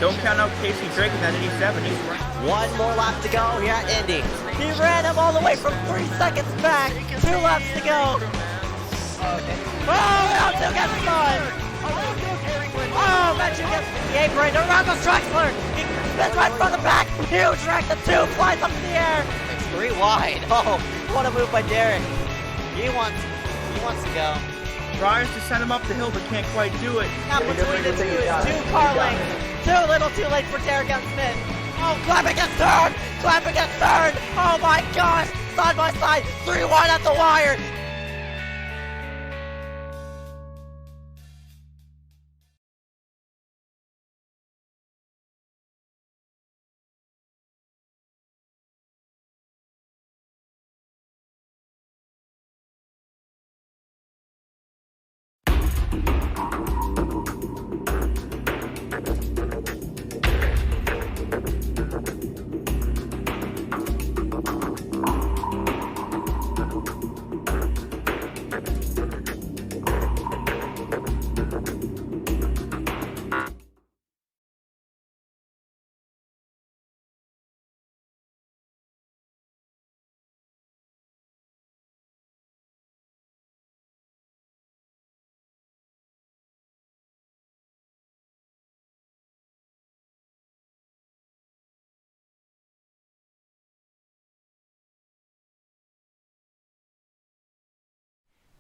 Don't count out Casey Drake in that 87. He's right. One more lap to go here at Indy. He ran him all the way from 3 seconds back. 2 laps to go. Oh, round 2 gets done. Oh, Matthew gets the apron around the Drexler. He spins right from the back. Huge wreck. The 2 flies up in the air. It's 3 wide. Oh, what a move by Derek. He wants to go. Tries to send him up the hill, but can't quite do it. Now between the two is 2 car lengths. Too little too late for Derek and Smith. Oh, Clapping gets turned! Clapping gets turned! Oh my gosh! Side by side, 3 wide at the wire!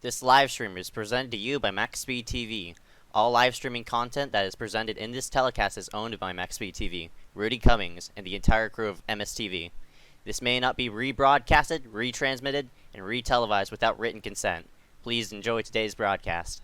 This live stream is presented to you by MaxspeedTV. All live streaming content that is presented in this telecast is owned by MaxspeedTV, Rudy Cummings, and the entire crew of MSTV. This may not be rebroadcasted, retransmitted, and retelevised without written consent. Please enjoy today's broadcast.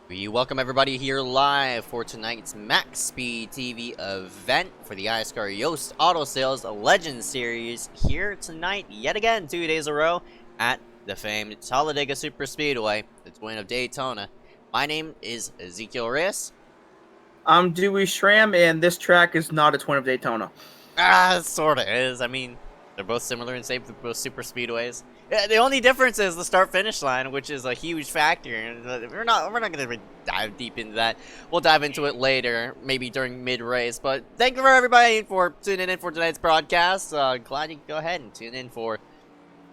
We welcome everybody here live for tonight's MaxspeedTV event for the iSCAR Yost Auto Sales Legends Series here tonight, yet again, 2 days in a row, at the famed Talladega Superspeedway, the twin of Daytona. My name is Ezekiel Reyes. I'm Dewey Schramm, and this track is not a twin of Daytona. It sorta is. I mean, they're both similar in shape, they're both super speedways. The only difference is the start-finish line, which is a huge factor. And we're not going to dive deep into that. We'll dive into it later, maybe during mid-race. But thank you for everybody for tuning in for tonight's broadcast. Glad you can go ahead and tune in for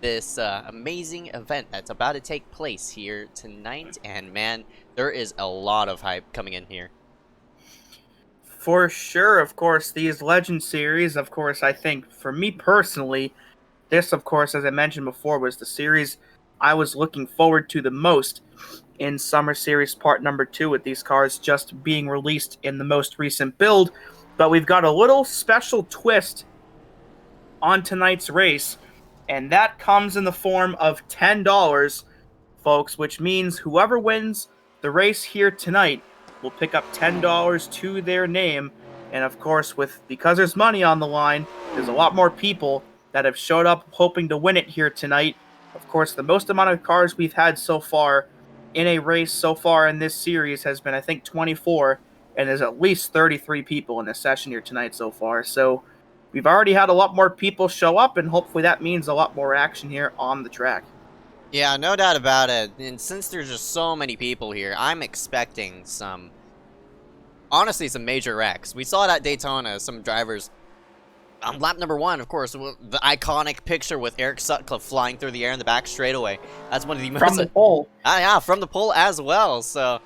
this amazing event that's about to take place here tonight. And man, there is a lot of hype coming in here. For sure, of course, these Legend Series, of course, I think, for me personally, this, of course, as I mentioned before, was the series I was looking forward to the most in Summer Series Part Number 2, with these cars just being released in the most recent build. But we've got a little special twist on tonight's race, and that comes in the form of $10, folks, which means whoever wins the race here tonight will pick up $10 to their name. And of course, because there's money on the line, there's a lot more people that have showed up hoping to win it here tonight. Of course, the most amount of cars we've had so far in a race so far in this series has been, I think, 24, and there's at least 33 people in this session here tonight so far. So we've already had a lot more people show up, and hopefully that means a lot more action here on the track. Yeah, no doubt about it. And since there's just so many people here, I'm expecting honestly, some major wrecks. We saw it at Daytona, some drivers. On lap number 1, of course, the iconic picture with Eric Sutcliffe flying through the air in the back straightaway. That's one of the most... From the pole. Yeah, from the pole as well. So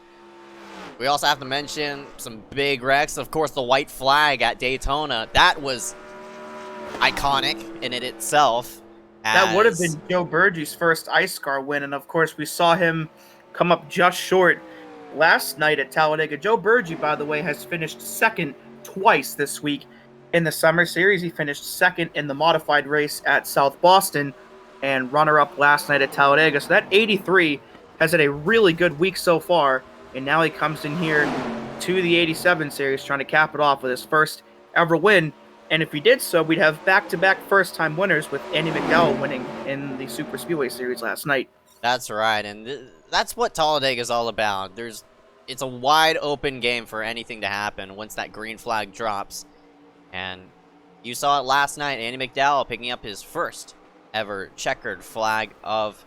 we also have to mention some big wrecks. Of course, the white flag at Daytona. That was iconic in it itself. That would have been Joe Burgie's first iSCAR win, and of course we saw him come up just short last night at Talladega. Joe Burgie, by the way, has finished second twice this week in the Summer Series. He finished second in the modified race at South Boston and runner-up last night at Talladega. So that 83 has had a really good week so far, and now he comes in here to the 87 Series trying to cap it off with his first ever win And if he did so, we'd have back-to-back first-time winners with Andy McDowell winning in the Super Speedway Series last night. That's right, and that's what Talladega is all about. It's a wide open game for anything to happen once that green flag drops. And you saw it last night, Andy McDowell picking up his first ever checkered flag of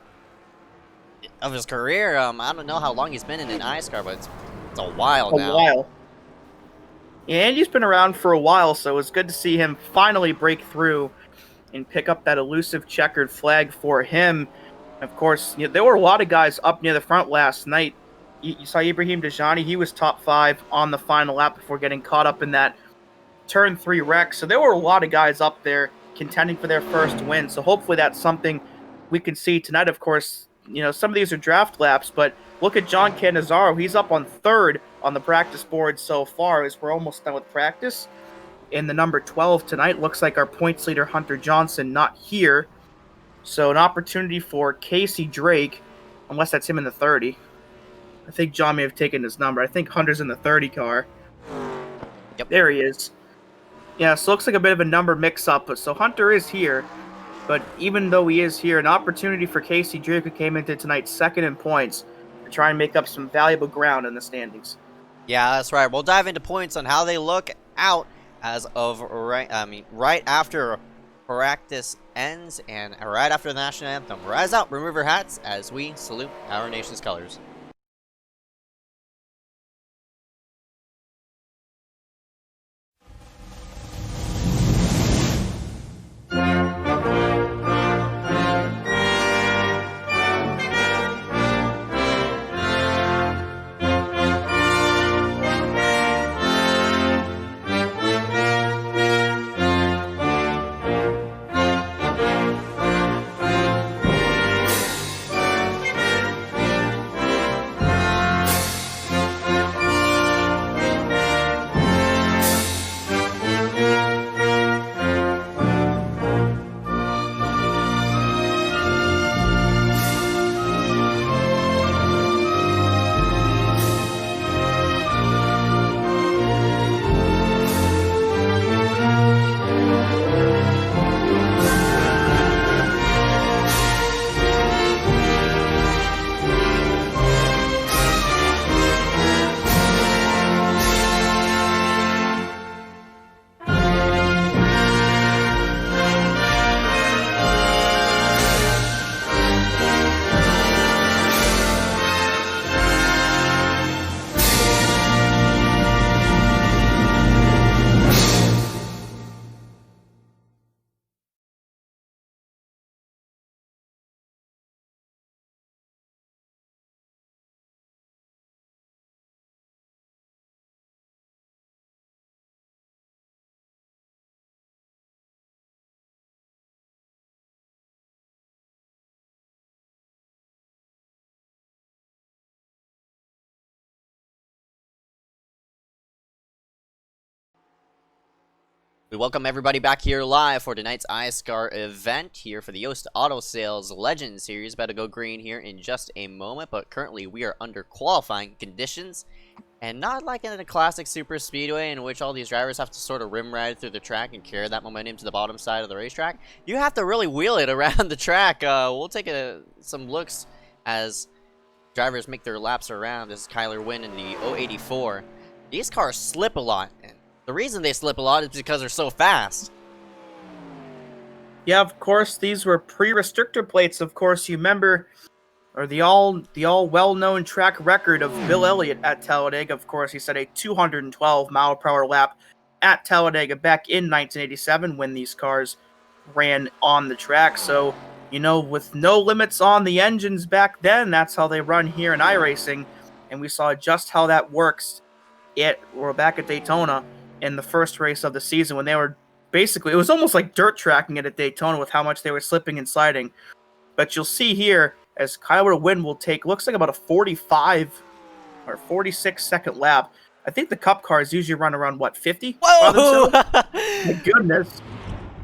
his career. I don't know how long he's been in an iSCAR, but it's a while now. A while. Yeah, Andy's been around for a while, so it's good to see him finally break through and pick up that elusive checkered flag for him. Of course, there were a lot of guys up near the front last night. You saw Ibrahim Dejani. He was top 5 on the final lap before getting caught up in that turn 3 wreck. So there were a lot of guys up there contending for their first win. So hopefully that's something we can see tonight. Of course, some of these are draft laps, but look at John Cannizzaro. He's up on 3rd on the practice board so far as we're almost done with practice. In the number 12 tonight, looks like our points leader, Hunter Johnson, not here. So an opportunity for Casey Drake, unless that's him in the 30. I think John may have taken his number. I think Hunter's in the 30 car. Yep. There he is. Yeah, so looks like a bit of a number mix-up. So Hunter is here, but even though he is here, an opportunity for Casey Drake, who came into tonight 2nd in points, to try and make up some valuable ground in the standings. Yeah, that's right. We'll dive into points on how they look out as of right after practice ends and right after the national anthem. Rise out, remove your hats as we salute our nation's colors. We welcome everybody back here live for tonight's iSCAR event here for the Yost Auto Sales Legends Series. About to go green here in just a moment, but currently we are under qualifying conditions. And not like in a classic super speedway in which all these drivers have to sort of rim ride through the track and carry that momentum to the bottom side of the racetrack. You have to really wheel it around the track. We'll take some looks as drivers make their laps around. This is Kyler Wynn in the 084. These cars slip a lot. And the reason they slip a lot is because they're so fast. Yeah, of course, these were pre-restrictor plates. Of course, you remember, or the all well-known track record of Bill Elliott at Talladega. Of course, he set a 212 mile per hour lap at Talladega back in 1987 when these cars ran on the track. So, with no limits on the engines back then, that's how they run here in iRacing. And we saw just how that works. We're back at Daytona in the first race of the season when they were basically, it was almost like dirt tracking it at Daytona with how much they were slipping and sliding. But you'll see here, as Kyler Wynn will take, looks like about a 45 or 46 second lap. I think the Cup cars usually run around, 50? Whoa! My goodness.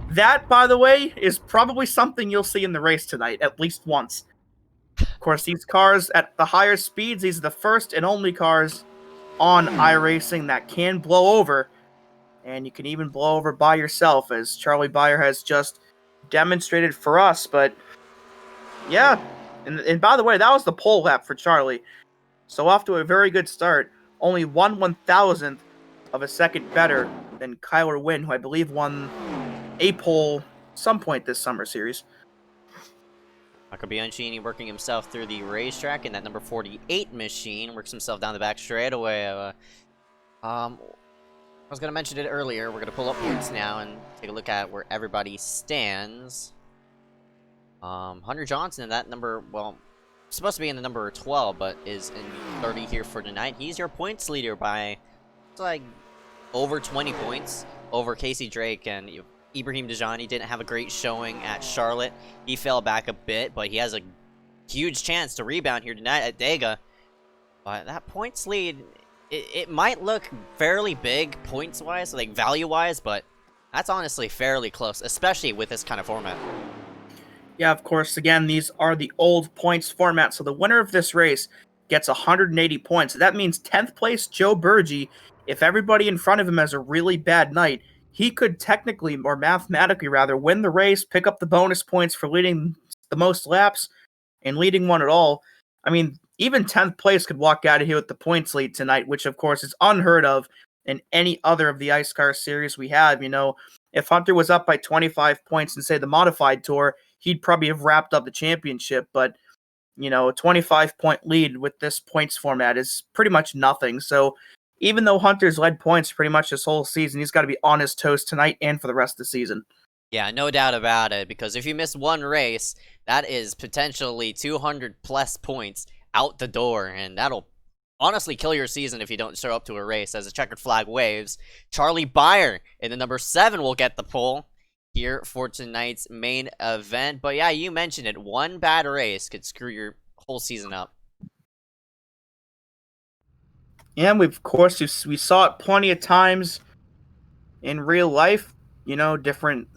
That, by the way, is probably something you'll see in the race tonight, at least once. Of course, these cars at the higher speeds, these are the first and only cars on iRacing that can blow over. and you can even blow over by yourself, as Charlie Byer has just demonstrated for us. But yeah, and by the way, that was the pole lap for Charlie. So off to a very good start. Only 1/1000th of a second better than Kyler Wynn, who I believe won a pole some point this summer series. Marco Bianchini working himself through the racetrack in that number 48 machine. Works himself down the back straightaway. I was going to mention it earlier. We're going to pull up points now and take a look at where everybody stands. Hunter Johnson in that number, well, supposed to be in the number 12, but is in 30 here for tonight. He's your points leader by, it's like, over 20 points over Casey Drake. And Ibrahim Dejani didn't have a great showing at Charlotte. He fell back a bit, but he has a huge chance to rebound here tonight at Dega. But that points lead, it might look fairly big points-wise, like value-wise, but that's honestly fairly close, especially with this kind of format. Yeah, of course, again, these are the old points format, so the winner of this race gets 180 points. That means 10th place Joe Burgee, if everybody in front of him has a really bad night, he could technically, or mathematically rather, win the race, pick up the bonus points for leading the most laps, and leading one at all. I mean, even 10th place could walk out of here with the points lead tonight, which of course is unheard of in any other of the iSCAR series we have. You know, if Hunter was up by 25 points in, say, the modified tour, he'd probably have wrapped up the championship. But, you know, a 25-point lead with this points format is pretty much nothing. So even though Hunter's led points pretty much this whole season, he's got to be on his toes tonight and for the rest of the season. Yeah, no doubt about it, because if you miss one race, that is potentially 200-plus points out the door, and that'll honestly kill your season if you don't show up to a race. As the checkered flag waves, Charlie Byer in the number 7 will get the pole here for tonight's main event. But yeah, you mentioned it. One bad race could screw your whole season up. Yeah, we saw it plenty of times in real life, you know, different,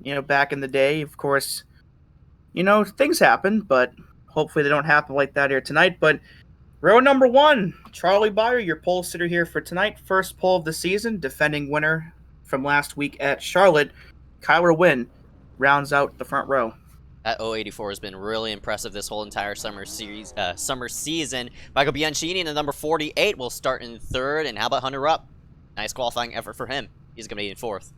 you know, back in the day. Of course, you know, things happen, but hopefully they don't happen like that here tonight. But row number 1, Charlie Byer, your pole sitter here for tonight. First pole of the season, defending winner from last week at Charlotte. Kyler Wynn rounds out the front row. That 084 has been really impressive this whole entire summer season. Michael Bianchini in the number 48 will start in 3rd. And how about Hunter Rupp? Nice qualifying effort for him. He's going to be in 4th.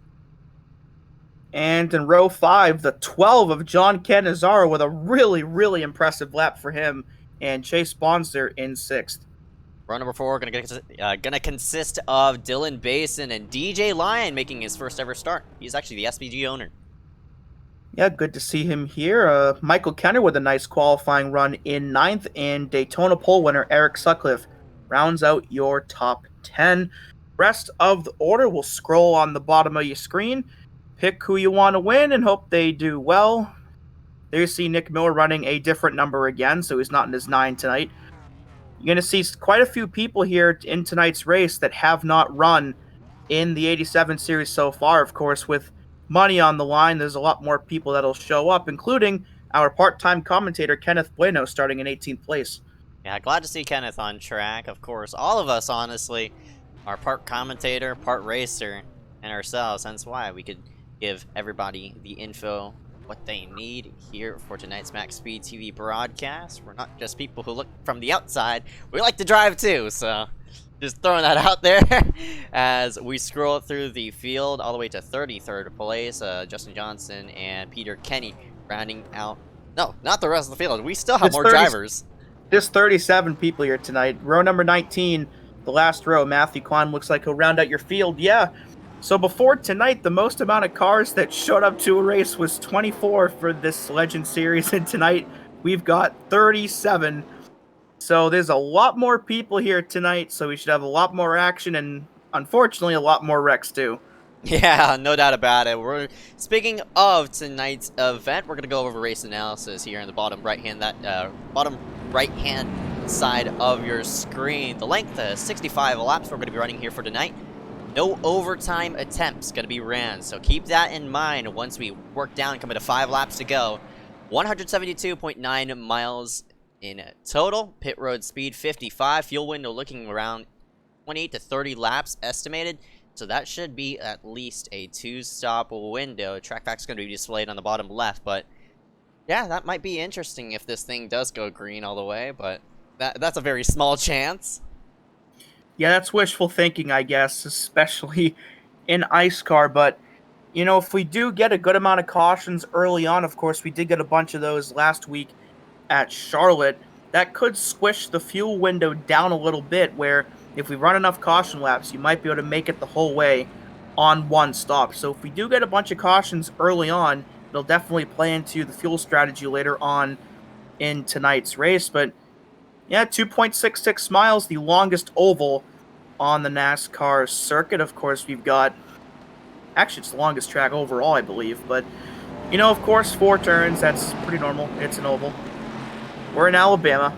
And in row 5, the 12 of John Cannizzaro with a really, really impressive lap for him. And Chase Bonser in 6th. Row number 4 gonna consist of Dylan Basin and DJ Lyon making his first ever start. He's actually the SPG owner. Yeah, good to see him here. Michael Kenner with a nice qualifying run in 9th, and Daytona pole winner Eric Sutcliffe rounds out your top 10. Rest of the order will scroll on the bottom of your screen. Pick who you want to win and hope they do well. There you see Nick Miller running a different number again, so he's not in his 9 tonight. You're going to see quite a few people here in tonight's race that have not run in the 87 series so far. Of course, with money on the line, there's a lot more people that'll show up, including our part-time commentator, Kenneth Bueno, starting in 18th place. Yeah, glad to see Kenneth on track. Of course, all of us, honestly, are part commentator, part racer, and ourselves. Hence why we could give everybody the info, what they need here for tonight's MaxspeedTV broadcast. We're not just people who look from the outside. We like to drive too, so just throwing that out there as we scroll through the field all the way to 33rd place. Justin Johnson and Peter Kenny rounding out. No, not the rest of the field. We still have more drivers. There's 37 people here tonight. Row number 19, the last row. Matthew Kwan looks like he'll round out your field. Yeah. So before tonight, the most amount of cars that showed up to a race was 24 for this Legend Series, and tonight we've got 37. So there's a lot more people here tonight, so we should have a lot more action and, unfortunately, a lot more wrecks too. Yeah, no doubt about it. Speaking of tonight's event, we're gonna go over race analysis here in the bottom right hand side of your screen. The length is 65 laps we're gonna be running here for tonight. No overtime attempts going to be ran, so keep that in mind once we work down, coming to 5 laps to go. 172.9 miles in total. Pit road speed 55. Fuel window looking around 28 to 30 laps estimated. So that should be at least a 2-stop window. Track fact's going to be displayed on the bottom left, but yeah, that might be interesting if this thing does go green all the way, but that's a very small chance. Yeah, that's wishful thinking, I guess, especially in iSCAR. But, if we do get a good amount of cautions early on, of course, we did get a bunch of those last week at Charlotte, that could squish the fuel window down a little bit, where if we run enough caution laps, you might be able to make it the whole way on one stop. So if we do get a bunch of cautions early on, it'll definitely play into the fuel strategy later on in tonight's race. But yeah, 2.66 miles, the longest oval on the NASCAR circuit. Of course, we've got, actually it's the longest track overall, I believe, but of course, 4 turns, that's pretty normal. It's an oval. We're in Alabama,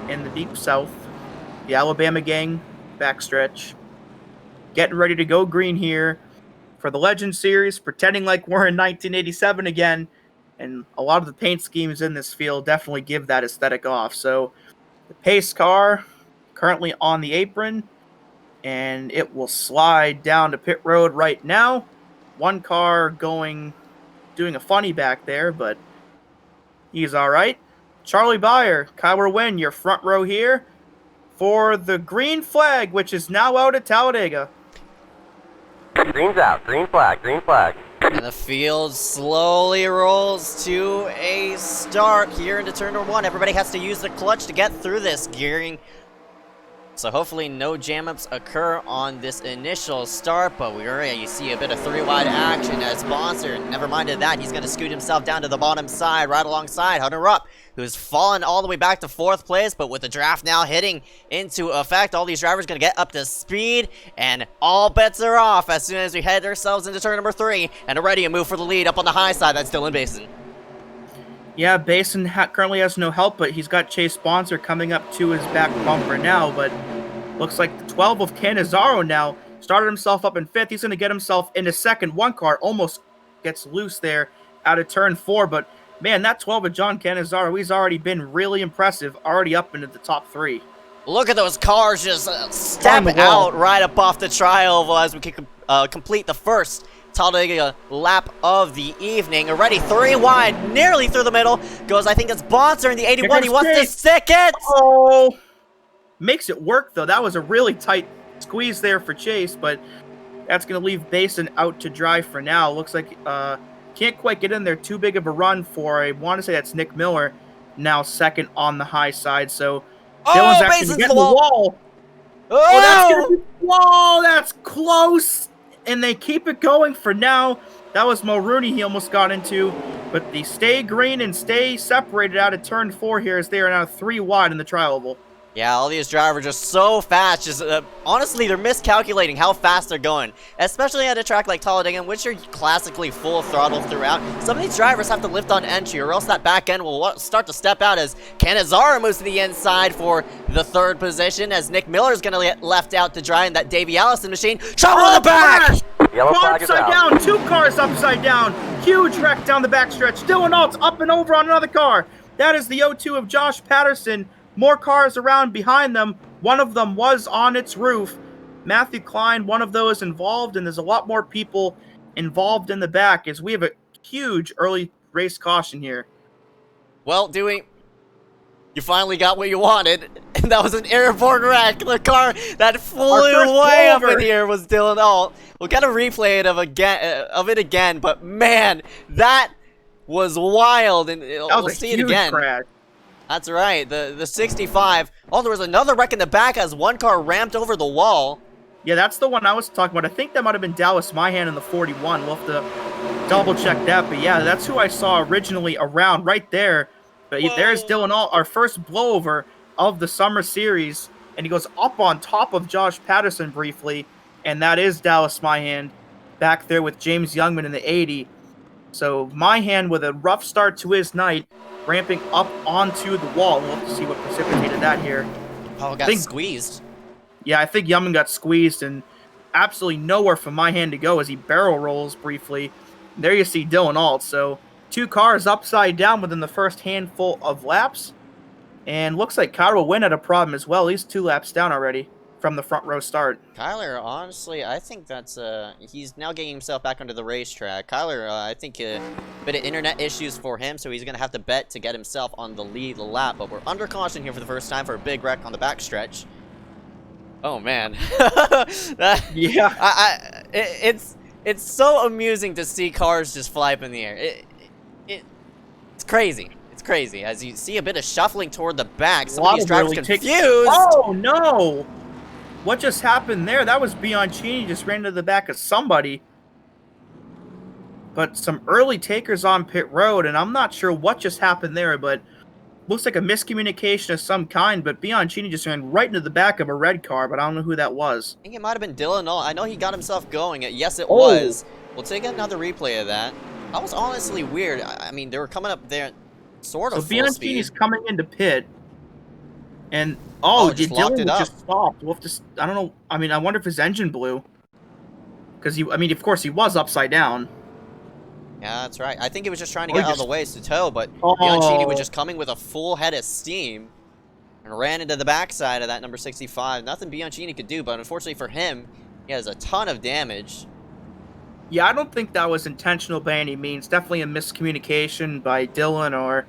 in the deep south. The Alabama gang backstretch. Getting ready to go green here for the Legend Series, pretending like we're in 1987 again. And a lot of the paint schemes in this field definitely give that aesthetic off. So the pace car currently on the apron, and it will slide down to pit road right now. One car doing a funny back there, but he's all right. Charlie Byer, Kyler Wynn, your front row here for the green flag, which is now out at Talladega. Green's out. Green flag. Green flag. And the field slowly rolls to a start here into turn number 1. Everybody has to use the clutch to get through this gearing. So hopefully no jam-ups occur on this initial start, but we already see a bit of 3-wide action as Sponsor, never minded that, he's going to scoot himself down to the bottom side, right alongside Hunter Rupp, who's fallen all the way back to 4th place, but with the draft now hitting into effect, all these drivers going to get up to speed, and all bets are off as soon as we head ourselves into turn number 3, and already a move for the lead up on the high side, that's Dylan Basin. Yeah, Basin currently has no help, but he's got Chase Sponsor coming up to his back bumper now, but looks like the 12 of Cannizzaro now started himself up in 5th. He's going to get himself into 2nd. One car almost gets loose there out of turn 4, but man, that 12 of John Cannizzaro, he's already been really impressive, already up into the top 3. Look at those cars just step out right up off the tri-oval as we can complete the first Talladega lap of the evening. Already 3 wide, nearly through the middle. Goes, I think it's Bonser in the 81. He wants to stick it. Oh, makes it work, though. That was a really tight squeeze there for Chase, but that's going to leave Basin out to dry for now. Looks like can't quite get in there. Too big of a run for, I want to say that's Nick Miller, now 2nd on the high side. So Dylan's actually getting the wall. Oh, that's close. And they keep it going for now. That was Mulrooney he almost got into. But the stay green and stay separated out of turn 4 here as they are now 3 wide in the tri-oval. Yeah, all these drivers are so fast. Just honestly, they're miscalculating how fast they're going, especially at a track like Talladega, in which you're classically full throttle throughout. Some of these drivers have to lift on entry, or else that back end will start to step out as Cannizzaro moves to the inside for the 3rd position, as Nick Miller is going to get left out to dry in that Davey Allison machine. Trouble in the back! Yellow flag is upside out. down, 2 cars upside down. Huge wreck down the backstretch. Dylan Alt's up and over on another car. That is the 02 of Josh Patterson. More cars around behind them. One of them was on its roof. Matthew Klein, one of those involved, and there's a lot more people involved in the back as we have a huge early race caution here. Well, Dewey, you finally got what you wanted, and that was an airborne wreck. The car that flew way up in here was Dylan Alt. We'll get a replay of it again, but man, that was wild, and we'll see it again. Crash. That's right, the 65. Oh, there was another wreck in the back as one car ramped over the wall. Yeah, that's the one I was talking about. I think that might have been Dallas Myhan in the 41. We'll have to double check that. But yeah, that's who I saw originally around right there. But there's Dylan Alt, our first blowover of the summer series. And he goes up on top of Josh Patterson briefly. And that is Dallas Myhan back there with James Youngman in the 80. So Myhan with a rough start to his night, ramping up onto the wall. We'll have to see what precipitated that here. Oh, got squeezed. Yeah, I think Youngman got squeezed and absolutely nowhere for Myhan to go as he barrel rolls briefly. There you see Dylan Alt. So 2 cars upside down within the first handful of laps. And looks like Kyra Wynn had a problem as well. He's 2 laps down already. from the front row start. Kyler, honestly, I think that's, he's now getting himself back onto the racetrack. Kyler, I think a bit of internet issues for him, so he's going to have to bet to get himself on the lead lap. But we're under caution here for the first time for a big wreck on the backstretch. Oh, man. Yeah. It's so amusing to see cars just fly up in the air. It's crazy. It's crazy. As you see a bit of shuffling toward the back, some of these drivers confused. Oh, no! What just happened there? That was Bianchini just ran into the back of somebody. But some early takers on pit road, and I'm not sure what just happened there, but looks like a miscommunication of some kind, but Bianchini just ran right into the back of a red car, but I don't know who that was. I think it might have been Dylan. I know he got himself going. Yes, it was. We'll take another replay of that. That was honestly weird. I mean, they were coming up there sort of full speed. Bianchini's coming into pit, and Dylan just stopped. We'll have to, I don't know. I mean, I wonder if his engine blew. Because of course, he was upside down. Yeah, that's right. I think he was just trying to get out of the way to tow, but Bianchini was just coming with a full head of steam and ran into the backside of that number 65. Nothing Bianchini could do, but unfortunately for him, he has a ton of damage. Yeah, I don't think that was intentional by any means. Definitely a miscommunication by Dylan or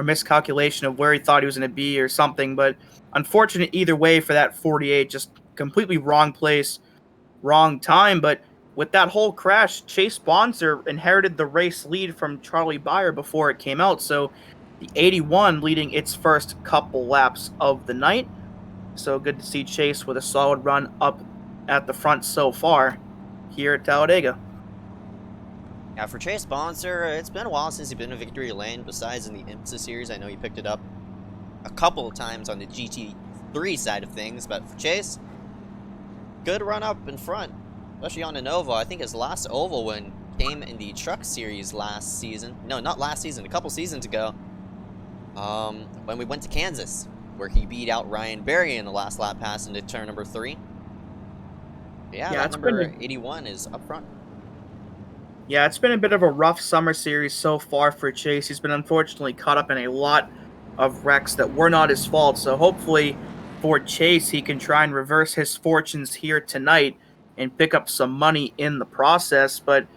miscalculation of where he thought he was going to be or something. But unfortunate either way for that 48. Just completely wrong place, wrong time. But with that whole crash, Chase Bonser inherited the race lead from Charlie Byer before it came out. So the 81 leading its first couple laps of the night. So good to see Chase with a solid run up at the front so far here at Talladega. Yeah, for Chase Bonser, it's been a while since he's been in Victory Lane. Besides in the IMSA series, I know he picked it up a couple of times on the GT3 side of things. But for Chase, good run up in front, especially on an oval. I think his last oval win came in the Truck Series last season. No, not last season, a couple seasons ago. When we went to Kansas, where he beat out Ryan Berry in the last lap pass into turn number 3. Yeah, that number 81 is up front. Yeah, it's been a bit of a rough summer series so far for Chase. He's been unfortunately caught up in a lot of wrecks that were not his fault. So hopefully for Chase, he can try and reverse his fortunes here tonight and pick up some money in the process. But,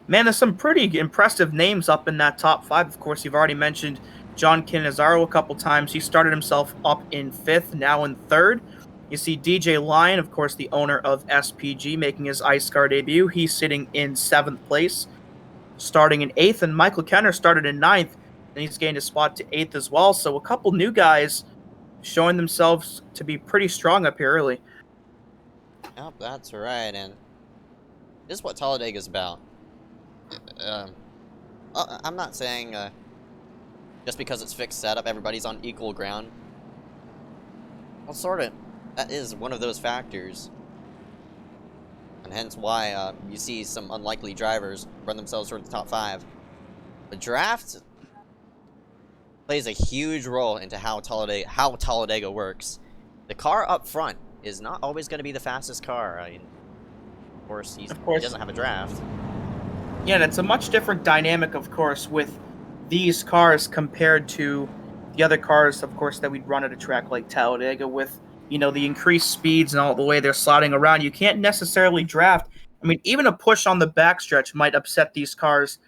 man, there's some pretty impressive names up in that top 5. Of course, you've already mentioned John Cannizzaro a couple times. He started himself up in 5th, now in 3rd. You see DJ Lyon, of course, the owner of SPG, making his iSCAR debut. He's sitting in 7th place, starting in 8th. And Michael Kenner started in 9th, and he's gained a spot to 8th as well. So a couple new guys showing themselves to be pretty strong up here early. Yep, that's right. And this is what Talladega's about. I'm not saying just because it's fixed setup, everybody's on equal ground. Well, sort of. That is one of those factors. And hence why you see some unlikely drivers run themselves toward the top 5. The draft plays a huge role into how Talladega works. The car up front is not always going to be the fastest car. I mean, of course, he doesn't have a draft. Yeah, and it's a much different dynamic, of course, with these cars compared to the other cars, of course, that we'd run at a track like Talladega with, the increased speeds and all the way they're sliding around. You can't necessarily draft. I mean, even a push on the backstretch might upset these cars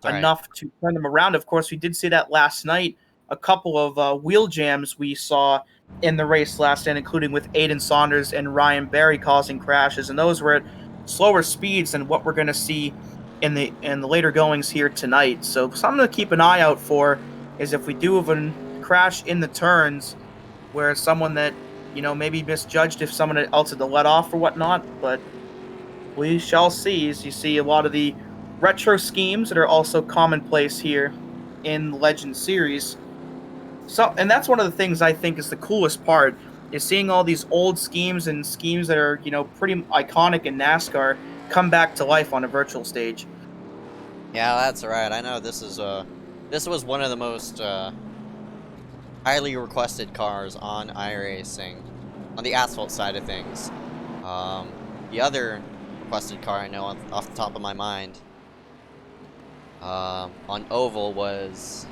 enough to turn them around. Of course, we did see that last night. A couple of wheel jams we saw in the race last night, including with Aiden Saunders and Ryan Berry causing crashes, and those were at slower speeds than what we're going to see in the later goings here tonight. So something to keep an eye out for is if we do have a crash in the turns where someone that maybe misjudged if someone else had to let off or whatnot, but we shall see. As you see a lot of the retro schemes that are also commonplace here in the Legend series. So, and that's one of the things I think is the coolest part, is seeing all these old schemes and schemes that are, pretty iconic in NASCAR come back to life on a virtual stage. Yeah, that's right. I know this was one of the most highly requested cars on iRacing, on the asphalt side of things. The other requested car I know off the top of my mind on oval was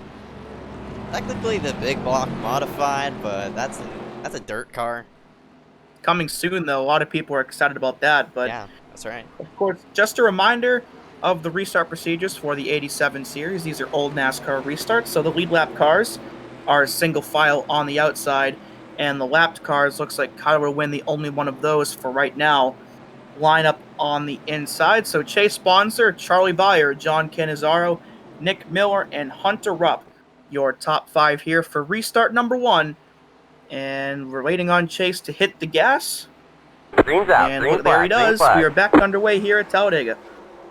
technically the Big Block modified, but that's a dirt car. coming soon, though. A lot of people are excited about that. But Yeah, that's right. of course, just a reminder of the restart procedures for the 87 series. These are old NASCAR restarts. So the lead lap cars are single file on the outside, and the lapped cars looks like Kyle will win the only one of those for right now. Line up on the inside. So Chase Bonser, Charlie Byer, John Cannizzaro, Nick Miller, and Hunter Rupp. Your top 5 here for restart number 1. And we're waiting on Chase to hit the gas. Green's out. And Green there he flag. Green does. flag. We are back underway here at Talladega.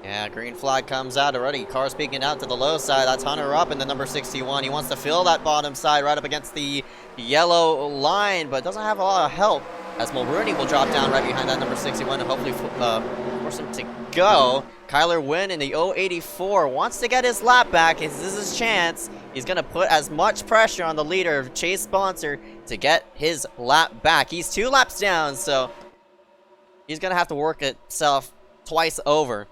Yeah, green flag comes out already. Car's peeking out to the low side. That's Hunter up in the number 61. He wants to fill that bottom side right up against the yellow line, but doesn't have a lot of help, as Mulrooney will drop down right behind that number 61 and hopefully force him to go. Kyler Wynn in the 084 wants to get his lap back. This is his chance. He's going to put as much pressure on the leader, Chase Bonser, to get his lap back. He's 2 laps down, so he's going to have to work itself twice over.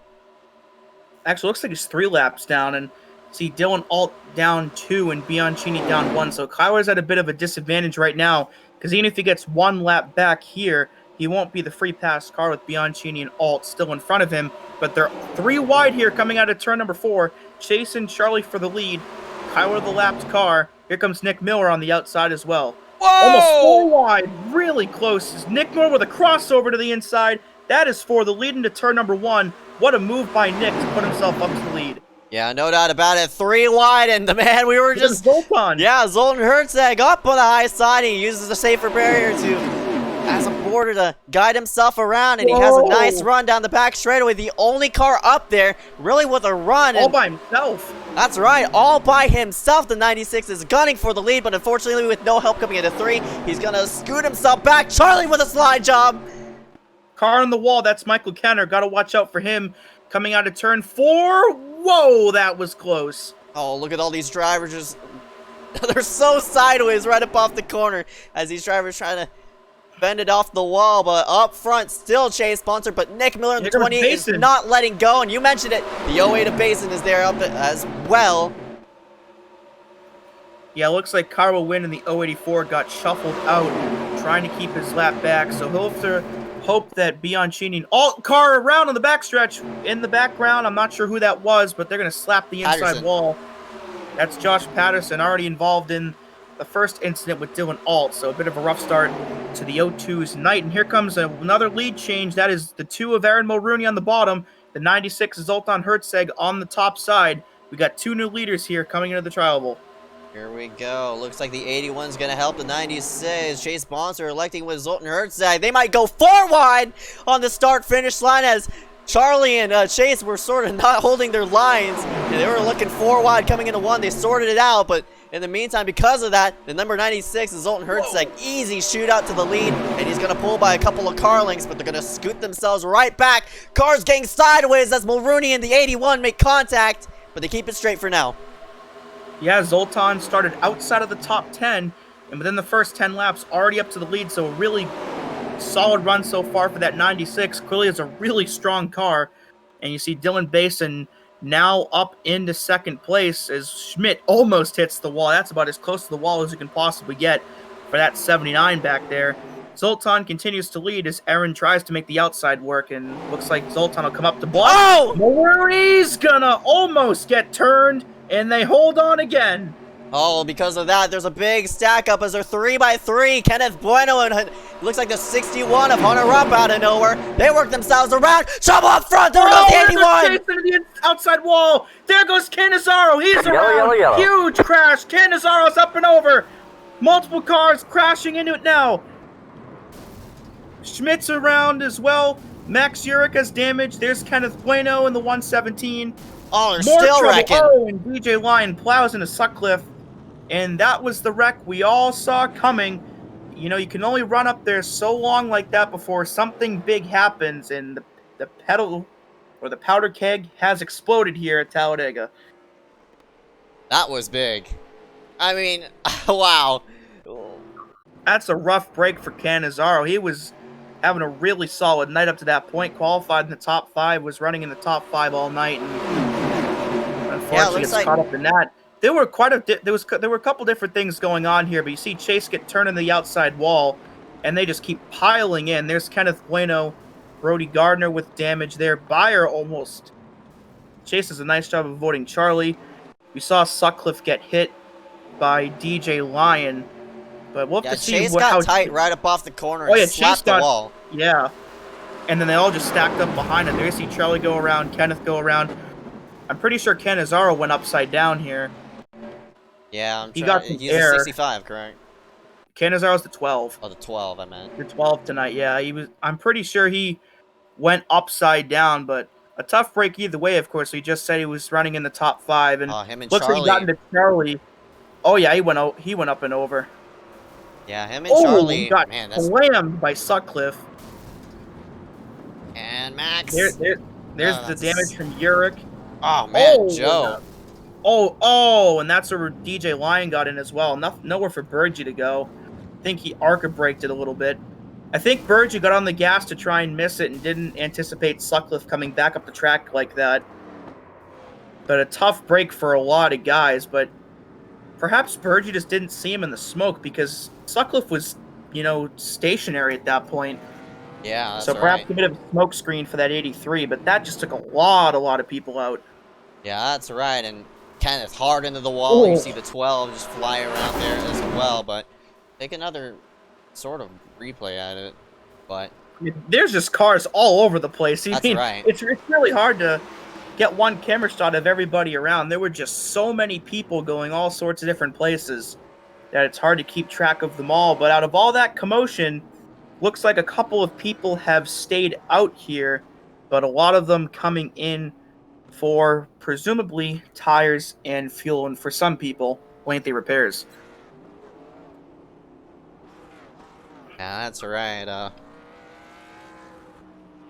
Actually, looks like he's 3 laps down, and see Dylan Alt down 2 and Bianchini down 1. So Kyler's at a bit of a disadvantage right now, because even if he gets 1 lap back here, he won't be the free pass car with Bianchini and Alt still in front of him. But they're 3 wide here coming out of turn number 4. Chase and Charlie for the lead. Kyler the lapped car. Here comes Nick Miller on the outside as well. Whoa! Almost 4 wide, really close. Nick Miller with a crossover to the inside. That is for the lead into turn number 1. What a move by Nick to put himself up to the lead. Yeah, no doubt about it. 3 wide, and the man, we were just... Zoltan. Yeah, Zoltan Herzog up on the high side. He uses the safer barrier to, as a border, to guide himself around, and he has a nice run down the back straightaway. The only car up there, really with a run. All by himself. That's right, all by himself. The 96 is gunning for the lead, but unfortunately with no help coming into 3, he's going to scoot himself back. Charlie with a slide job. Car on the wall, that's Michael Kenner. Got to watch out for him coming out of turn 4. Whoa, that was close. Oh, look at all these drivers just... They're so sideways right up off the corner as these drivers trying to bend it off the wall. But up front, still Chase Bonser, but Nick Miller in the 28 is not letting go. And you mentioned it, the 08 Basin is there up as well. Yeah, looks like Carl Wynn in the 084 got shuffled out, trying to keep his lap back. So he'll have to hope that Bianchini and Alt car around on the backstretch in the background. I'm not sure who that was, but they're going to slap the inside wall. That's Josh Patterson, already involved in the first incident with Dylan Alt. So a bit of a rough start to the 02's night. And here comes another lead change. That is the 2 of Aaron Mulrooney on the bottom. The 96 is Zoltan Herzog on the top side. We got 2 new leaders here coming into the trial bowl. Here we go. Looks like the 81's going to help the 96. Chase Bonser electing with Zoltan Herzog. They might go 4 wide on the start-finish line as Charlie and Chase were sort of not holding their lines. And they were looking 4 wide coming into 1. They sorted it out, but in the meantime, because of that, the number 96 is Zoltan Herzog. Easy shootout to the lead, and he's going to pull by a couple of car lengths, but they're going to scoot themselves right back. Cars getting sideways as Mulrooney and the 81 make contact, but they keep it straight for now. Yeah, Zoltan started outside of the top 10, and within the first 10 laps, already up to the lead, so a really solid run so far for that 96. Clearly it's a really strong car, and you see Dylan Basin now up into second place as Schmidt almost hits the wall. That's about as close to the wall as you can possibly get for that 79 back there. Zoltan continues to lead as Aaron tries to make the outside work, and looks like Zoltan will come up to block. Oh! Mulrooney's gonna almost get turned, and they hold on again. Oh, because of that, there's a big stack up as they're 3x3. Kenneth Bueno and looks like the 61 of Hunter Rupp out of nowhere. They work themselves around. Trouble up front. There goes the 81. Into the outside wall. There goes Cannizzaro. He's around. Yellow. Huge crash. Cannizzaro's up and over. Multiple cars crashing into it now. Schmidt's around as well. Max Urich has damage. There's Kenneth Bueno in the 117. Oh, they're More still trouble. wrecking. Oh, and DJ Lyon plows into Sutcliffe. And that was the wreck we all saw coming. You know, you can only run up there so long like that before something big happens. And the pedal, or the powder keg, has exploded here at Talladega. That was big. I mean, wow. That's a rough break for Cannizzaro. He was having a really solid night up to that point. Qualified in the top 5, was running in the top 5 all night, and unfortunately gets caught up in that. There were a couple different things going on here, but you see Chase get turned in the outside wall, and they just keep piling in. There's Kenneth Bueno, Brody Gardner with damage there. Beyer almost chases a nice job of avoiding Charlie. We saw Sutcliffe get hit by DJ Lyon, but we'll have Yeah, to see Chase how. got tight right up off the corner Oh and yeah, Chase slapped the got. wall. Yeah, and then they all just stacked up behind him. There you see Charlie go around, Kenneth go around. I'm pretty sure Cannizzaro went upside down here. Yeah, I'm He trying. got some He's a air. 65, correct? Canizzaro's the 12. Oh, the 12, I meant. The 12 tonight, yeah. He was. I'm pretty sure he went upside down, but a tough break either way, of course. He just said he was running in the top 5, and Him and looks like he got Charlie. into Charlie. Oh yeah, he went out. He went up and over. Yeah, him and Oh, Charlie. he got Man, that's. slammed by Sutcliffe. And Max. There's the damage from Urich. Oh man, Oh, Joe. And that's where DJ Lyon got in as well. Nowhere for Burgee to go. I think he arca braked it a little bit. I think Burgee got on the gas to try and miss it and didn't anticipate Sutcliffe coming back up the track like that. But a tough break for a lot of guys. But perhaps Burgee just didn't see him in the smoke because Sutcliffe was, stationary at that point. Yeah, that's so perhaps right. a bit of a smoke screen for that 83, but that just took a lot of people out. Yeah, that's right. And Kenneth hard into the wall. Ooh. You see the 12 just fly around there as well. But take another sort of replay at it. But there's just cars all over the place. That's right. It's really hard to get one camera shot of everybody around. There were just so many people going all sorts of different places that it's hard to keep track of them all. But out of all that commotion, looks like a couple of people have stayed out here, but a lot of them coming in for presumably tires and fuel, and for some people, lengthy repairs. yeah, that's right. Of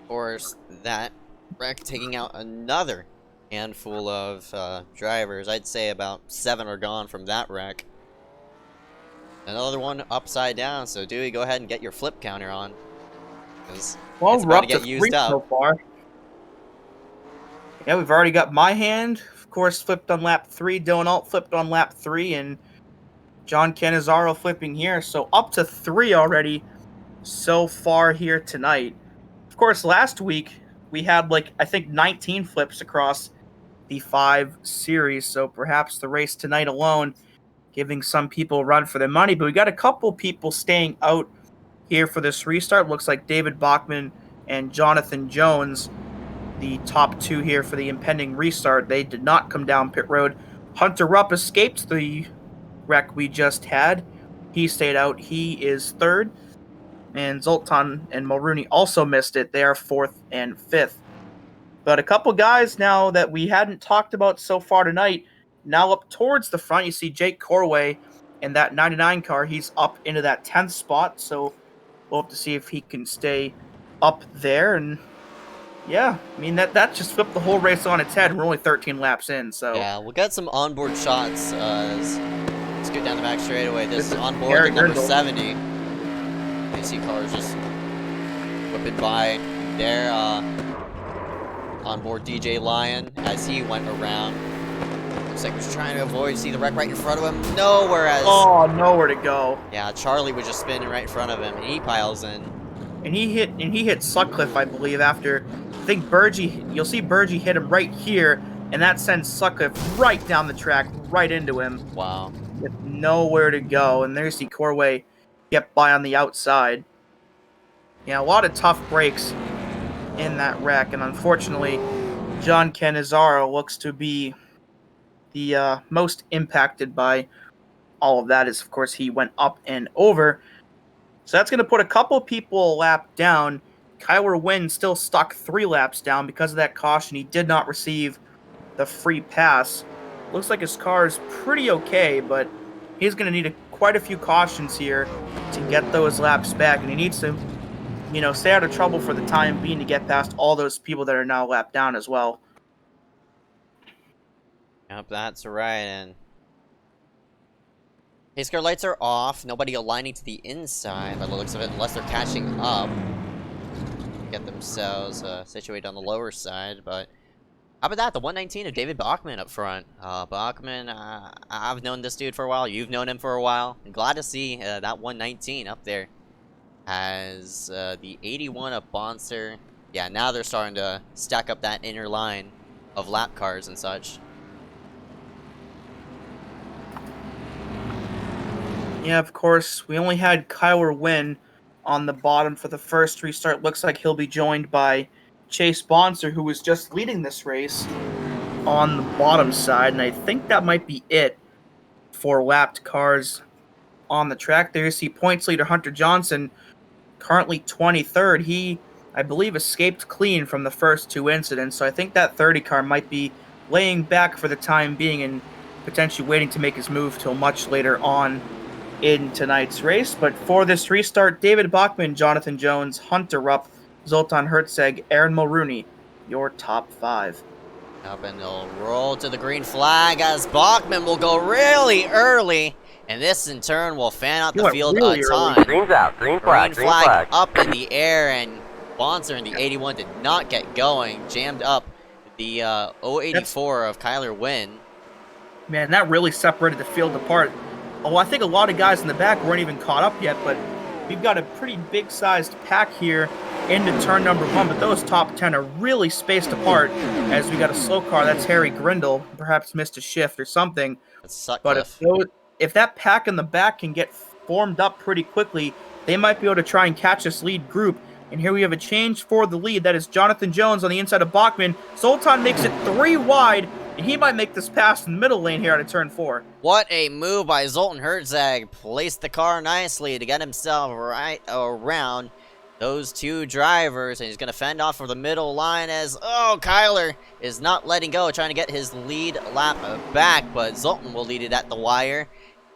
course, that wreck taking out another handful of drivers. I'd say about 7 are gone from that wreck. Another one upside down, so Dewey, go ahead and get your flip counter on. Well, it's we're about up to get to used 3 up. so far. Yeah, we've already got my hand, of course, flipped on lap 3. Dylan Alt flipped on lap 3, and John Cannizzaro flipping here. So up to 3 already so far here tonight. Of course, last week we had, I think 19 flips across the 5 series. So perhaps the race tonight alone giving some people a run for their money. But we got a couple people staying out here for this restart. Looks like David Bachman and Jonathan Jones, the top 2 here for the impending restart. They did not come down pit road. Hunter Rupp escaped the wreck we just had. He stayed out. He is 3rd. And Zoltan and Mulrooney also missed it. They are 4th and 5th. But a couple guys now that we hadn't talked about so far tonight, now up towards the front. You see Jake Corway in that 99 car. He's up into that 10th spot. So we'll have to see if he can stay up there. And yeah, I mean, that just flipped the whole race on its head. We're only 13 laps in, so. Yeah, we'll get some onboard shots. Let's get down the back straightaway. This is onboard Eric at number Grindle. 70. You see cars just whipping by there. Onboard DJ Lyon as he went around. Looks like he was trying to avoid. See the wreck right in front of him? No, whereas. Oh, nowhere to go. Yeah, Charlie was just spinning right in front of him, and he piles in. And he hit Sutcliffe, I believe, after. I think Burgee. You'll see Burgee hit him right here, and that sends Sutcliffe right down the track, right into him. Wow. With nowhere to go. And there you see Corway get by on the outside. Yeah, a lot of tough breaks in that wreck, and unfortunately, John Cannizzaro looks to be the most impacted by all of that. Is of course he went up and over, so that's going to put a couple people a lap down. Kyler Wynn still stuck 3 laps down because of that caution. He did not receive the free pass. Looks like his car is pretty okay, but he's going to need quite a few cautions here to get those laps back, and he needs to stay out of trouble for the time being to get past all those people that are now lapped down as well. Yep, that's right, and iSCAR lights are off. Nobody aligning to the inside by the looks of it, unless they're catching up. Get themselves situated on the lower side, but how about that? The 119 of David Bachman up front. Bachman, I've known this dude for a while. You've known him for a while. I'm glad to see that 119 up there. has the 81 of Bonser. Yeah, now they're starting to stack up that inner line of lap cars and such. Yeah, of course, we only had Kyler win on the bottom for the first restart. Looks like he'll be joined by Chase Bonser, who was just leading this race on the bottom side, and I think that might be it for lapped cars on the track. There you see points leader Hunter Johnson, currently 23rd. He, I believe, escaped clean from the first two incidents, so I think that 30 car might be laying back for the time being and potentially waiting to make his move till much later on in tonight's race. But for this restart, David Bachman, Jonathan Jones, Hunter Rupp, Zoltan Hertzeg, Aaron Mulrooney, your top five. Up and they'll roll to the green flag as Bachman will go really early. And this in turn will fan out the field really a early. ton. Green's out. Green flag. Green flag up in the air, and Bonser in the 81 did not get going. Jammed up the 084 of Kyler Wynn. Man, that really separated the field apart. Oh, I think a lot of guys in the back weren't even caught up yet, but we've got a pretty big-sized pack here into turn number one, but those top 10 are really spaced apart as we got a slow car. That's Harry Grindle, perhaps missed a shift or something. That's Sutcliffe. But if that pack in the back can get formed up pretty quickly, they might be able to try and catch this lead group. And here we have a change for the lead. That is Jonathan Jones on the inside of Bachman. Zoltan makes it 3 wide, and he might make this pass in the middle lane here out of turn 4. What a move by Zoltan Hertzeg. Placed the car nicely to get himself right around those two drivers, and he's going to fend off for the middle line as, Kyler is not letting go, trying to get his lead lap back, but Zoltan will lead it at the wire.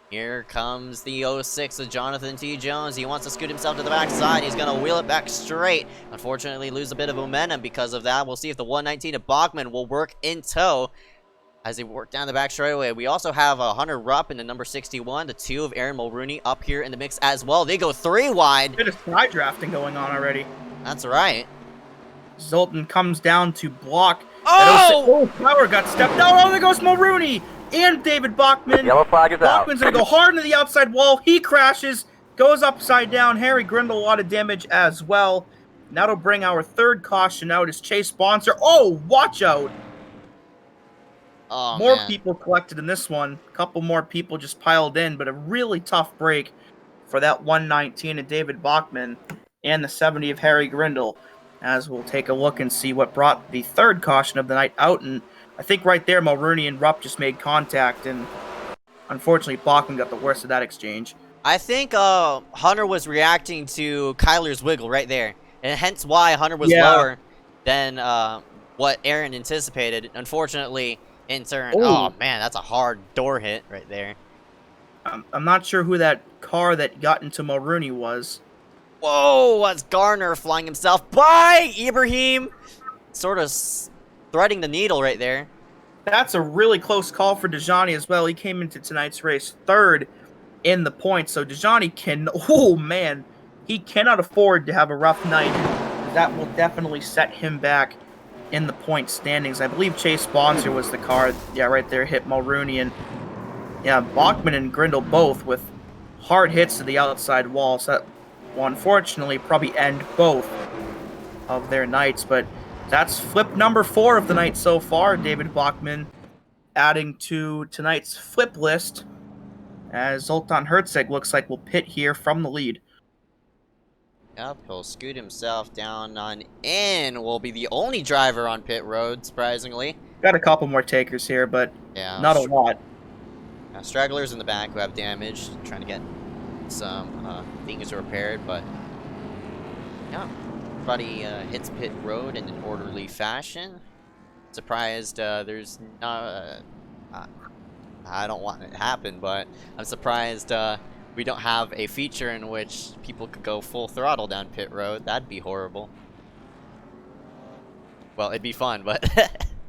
Here comes the 06 of Jonathan T. Jones. He wants to scoot himself to the backside. He's going to wheel it back straight. Unfortunately, lose a bit of momentum because of that. We'll see if the 119 of Bachman will work in tow as they work down the back straightaway. We also have Hunter Rupp in the number 61, the 2 of Aaron Mulrooney up here in the mix as well. They go 3 wide. Bit of side drafting going on already. That's right. Zoltan comes down to block. Oh! Power got stepped out. Oh, there goes Mulrooney and David Bachman. Yellow flag is out. Bachman's going to go hard into the outside wall. He crashes, goes upside down. Harry Grindle, a lot of damage as well. And that'll bring our third caution out as Chase Bonser. Oh, watch out. Oh, more man. people collected in this one. A couple more people just piled in, but a really tough break for that 119 of David Bachman and the 70 of Harry Grindle, as we'll take a look and see what brought the third caution of the night out. And I think right there, Mulrooney and Rupp just made contact, and unfortunately, Bachman got the worst of that exchange. I think Hunter was reacting to Kyler's wiggle right there, and hence why Hunter was lower than what Aaron anticipated. Unfortunately, in turn, oh man, that's a hard door hit right there. I'm not sure who that car that got into Mulrooney was. Whoa, that's Garner flying himself by Ibrahim, sort of threading the needle right there. That's a really close call for Dejani as well. He came into tonight's race 3rd in the points, so Dejani he cannot afford to have a rough night. That will definitely set him back in the point standings. I believe Chase Bonser was the car, right there, hit Mulrooney, and Bachman and Grindle both with hard hits to the outside wall, so that will unfortunately probably end both of their nights. But that's flip number 4 of the night so far. David Bachman adding to tonight's flip list, as Zoltan Hertzeg looks like will pit here from the lead. Yep, he'll scoot himself down on in. Will be the only driver on pit road, surprisingly. Got a couple more takers here, but not a lot. Stragglers in the back who have damage, trying to get some things repaired, but yeah, everybody hits pit road in an orderly fashion. Surprised there's not. I don't want it to happen, but I'm surprised we don't have a feature in which people could go full throttle down pit road. That'd be horrible. Well, it'd be fun, but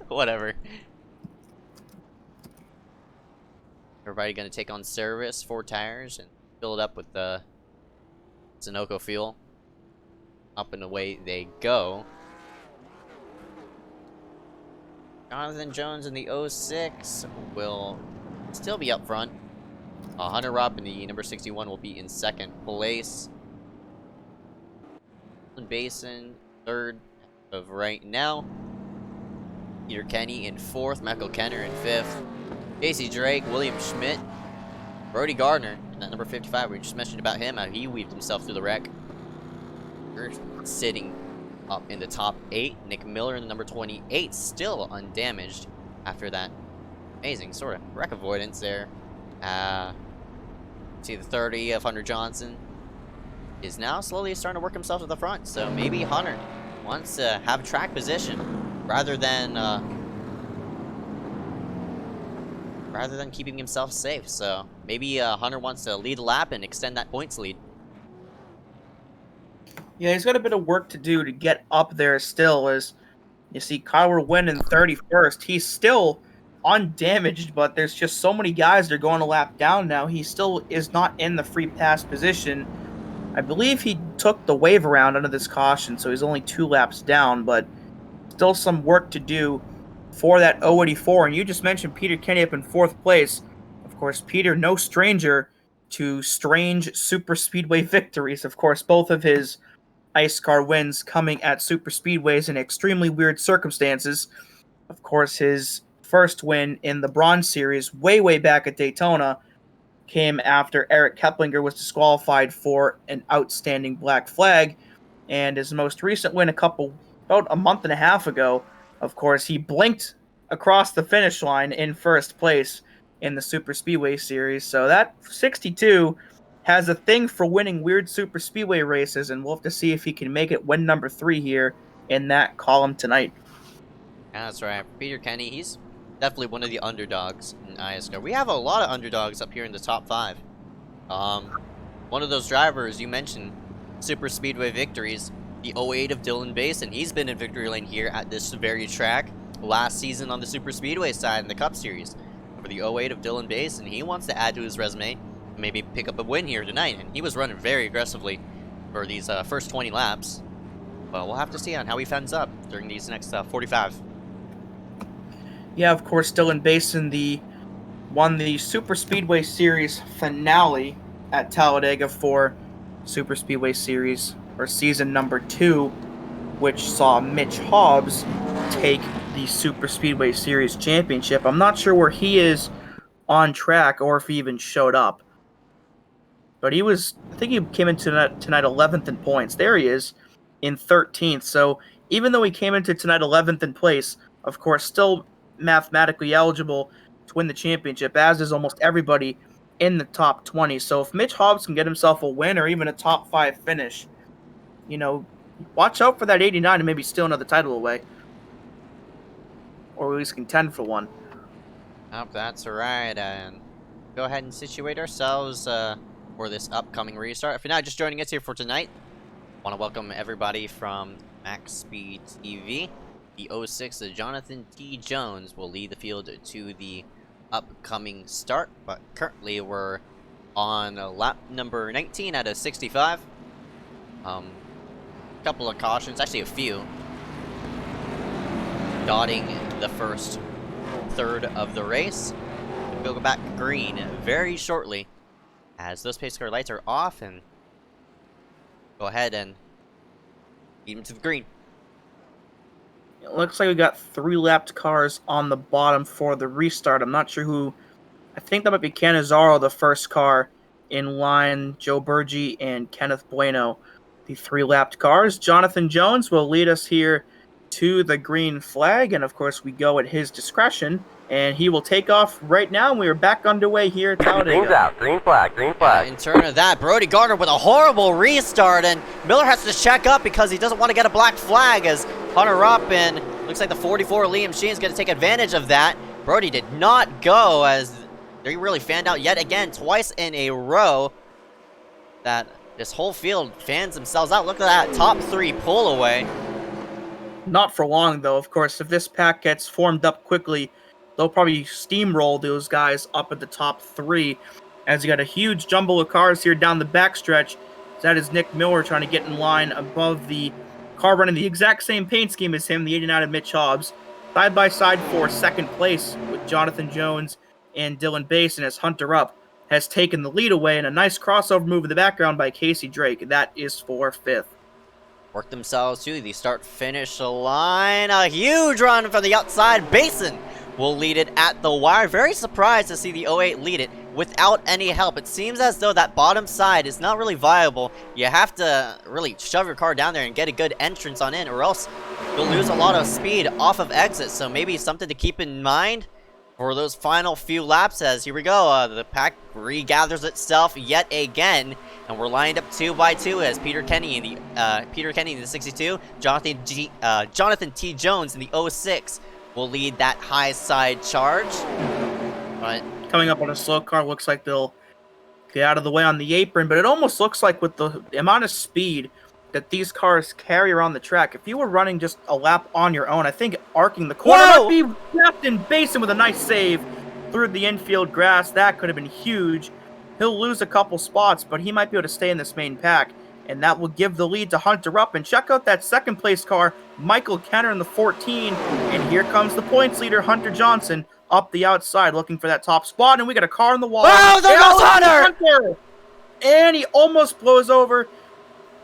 whatever. Everybody gonna take on service, 4 tires, and fill it up with the Sunoco fuel. Up and away they go. Jonathan Jones in the 06 will still be up front. Hunter Rupp in the number 61 will be in 2nd place. Basin, third of right now. Peter Kenny in fourth. Michael Kenner in fifth. Casey Drake, William Schmidt, Brody Gardner, and that number 55, we just mentioned about him, how he weaved himself through the wreck. We're sitting up in the top 8. Nick Miller in the number 28, still undamaged after that amazing sort of wreck avoidance there. See the 30 of Hunter Johnson is now slowly starting to work himself to the front, so maybe Hunter wants to have track position rather than keeping himself safe. So maybe Hunter wants to lead the lap and extend that points lead. Yeah, he's got a bit of work to do to get up there still. As you see Kyler Wynn in 31st. He's still undamaged, but there's just so many guys that are going a lap down now. He still is not in the free pass position. I believe he took the wave around under this caution, so he's only 2 laps down, but still some work to do for that 084. And you just mentioned Peter Kenny up in 4th place. Of course, Peter, no stranger to strange super speedway victories. Of course, both of his iSCAR wins coming at super speedways in extremely weird circumstances. Of course, his first win in the Bronze Series way back at Daytona came after Eric Keplinger was disqualified for an outstanding black flag. And his most recent win about a month and a half ago, of course, he blinked across the finish line in first place in the Super Speedway Series. So that 62 has a thing for winning weird Super Speedway races, and we'll have to see if he can make it win number 3 here in that column tonight. Yeah, that's right. Peter Kenny, he's definitely one of the underdogs in iSCAR. We have a lot of underdogs up here in the top 5. One of those drivers you mentioned, Super Speedway victories, the 08 of Dylan Basin. He's been in victory lane here at this very track last season on the Super Speedway side in the Cup Series. For the 08 of Dylan Basin, he wants to add to his resume, maybe pick up a win here tonight, and he was running very aggressively for these first 20 laps. But we'll have to see on how he fends up during these next 45. Yeah, of course, Dylan Basin won the Super Speedway Series finale at Talladega for Super Speedway Series, or season number 2, which saw Mitch Hobbs take the Super Speedway Series championship. I'm not sure where he is on track or if he even showed up. But I think he came into tonight 11th in points. There he is in 13th. So even though he came into tonight 11th in place, of course, still mathematically eligible to win the championship, as is almost everybody in the top 20. So if Mitch Hobbs can get himself a win or even a top 5 finish, watch out for that 89 and maybe steal another title away. Or at least contend for one. Oh, that's right. And go ahead and situate ourselves for this upcoming restart. If you're not just joining us here for tonight, I want to welcome everybody from MaxspeedTV. The 06 of Jonathan T. Jones will lead the field to the upcoming start, but currently we're on lap number 19 out of 65. Couple of cautions, actually a few, dotting the first third of the race. We'll go back green very shortly as those pace car lights are off, and go ahead and lead them to the green. It looks like we got 3 lapped cars on the bottom for the restart. I'm not sure who. I think that might be Cannizzaro, the first car in line. Joe Bergi and Kenneth Bueno, the 3 lapped cars. Jonathan Jones will lead us here to the green flag, and of course we go at his discretion, and he will take off right now. We are back underway here at Talladega. Green's out. Green flag. Green flag. In turn of that, Brody Gardner with a horrible restart, and Miller has to check up because he doesn't want to get a black flag as Hunter up, and looks like the 44 Liam Sheen's going to take advantage of that. Brody did not go, as they really fanned out yet again, twice in a row, that this whole field fans themselves out. Look at that top 3 pull away. Not for long, though. Of course, if this pack gets formed up quickly, they'll probably steamroll those guys up at the top 3, as you got a huge jumble of cars here down the backstretch. That is Nick Miller trying to get in line above the car running the exact same paint scheme as him, the 89 of Mitch Hobbs. Side by side for second place with Jonathan Jones and Dylan Basin, as Hunter Up has taken the lead away, and a nice crossover move in the background by Casey Drake. That is for 5th. work themselves to the start-finish line. A huge run from the outside. Basin will lead it at the wire. Very surprised to see the 08 lead it without any help. It seems as though that bottom side is not really viable. You have to really shove your car down there and get a good entrance on in, or else you'll lose a lot of speed off of exit. So maybe something to keep in mind for those final few laps. As here we go, the pack regathers itself yet again, and we're lined up 2 by 2 as Peter Kenny in the 62, Jonathan T. Jones in the 06 will lead that high side charge. But coming up on a slow car, looks like they'll get out of the way on the apron, but it almost looks like with the amount of speed that these cars carry around the track, if you were running just a lap on your own, I think arcing the corner might be Captain Basin with a nice save through the infield grass. That could have been huge. He'll lose a couple spots, but he might be able to stay in this main pack, and that will give the lead to Hunter up. And check out that second place car, Michael Kenner in the 14, and here comes the points leader, Hunter Johnson, up the outside looking for that top spot, and we got a car on the wall. Oh, there goes Hunter! And he almost blows over,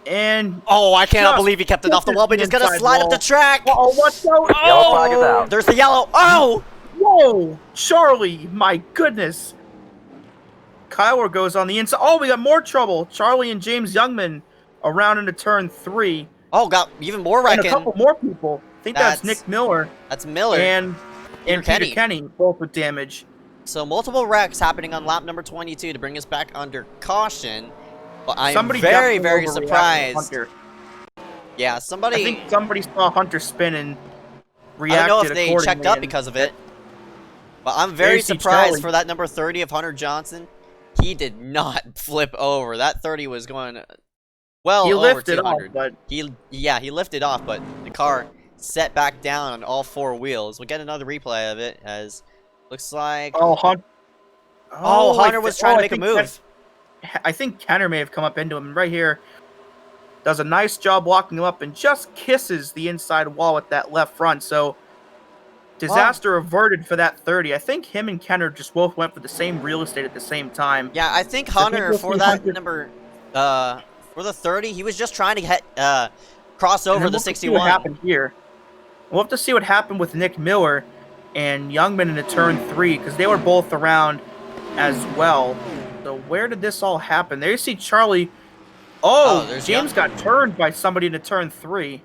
and oh, I cannot believe he kept it off the wall, but he's gonna slide up the track. Uh-oh, watch out! Yellow flag is out. There's the yellow. Oh! Whoa! Charlie, my goodness. Kyler goes on the inside. Oh, we got more trouble. Charlie and James Youngman around into turn 3. Oh, got even more And wrecking. a couple more people. I think that's Nick Miller. That's Miller. And Peter Kenny, both with damage. So multiple wrecks happening on lap number 22 to bring us back under caution. But I'm very, very surprised. Hunter. Yeah, I think somebody saw Hunter spin and reacted. I don't know if they checked up because of it. But I'm very surprised for that number 30 of Hunter Johnson. He did not flip over. That 30 was going well over 200. But he lifted off, but the car set back down on all 4 wheels. We'll get another replay of it as looks like Hunter was trying to make a move. I think Kenner may have come up into him right here. Does a nice job walking him up and just kisses the inside wall with that left front. So disaster averted for that 30. I think him and Kenner just both went for the same real estate at the same time. Yeah, I think Hunter for that number for the 30, he was just trying to get cross over the 61. What happened here? We'll have to see what happened with Nick Miller and Youngman into turn 3 because they were both around as well. So where did this all happen? There you see Charlie. Oh, James got turned by somebody into turn 3.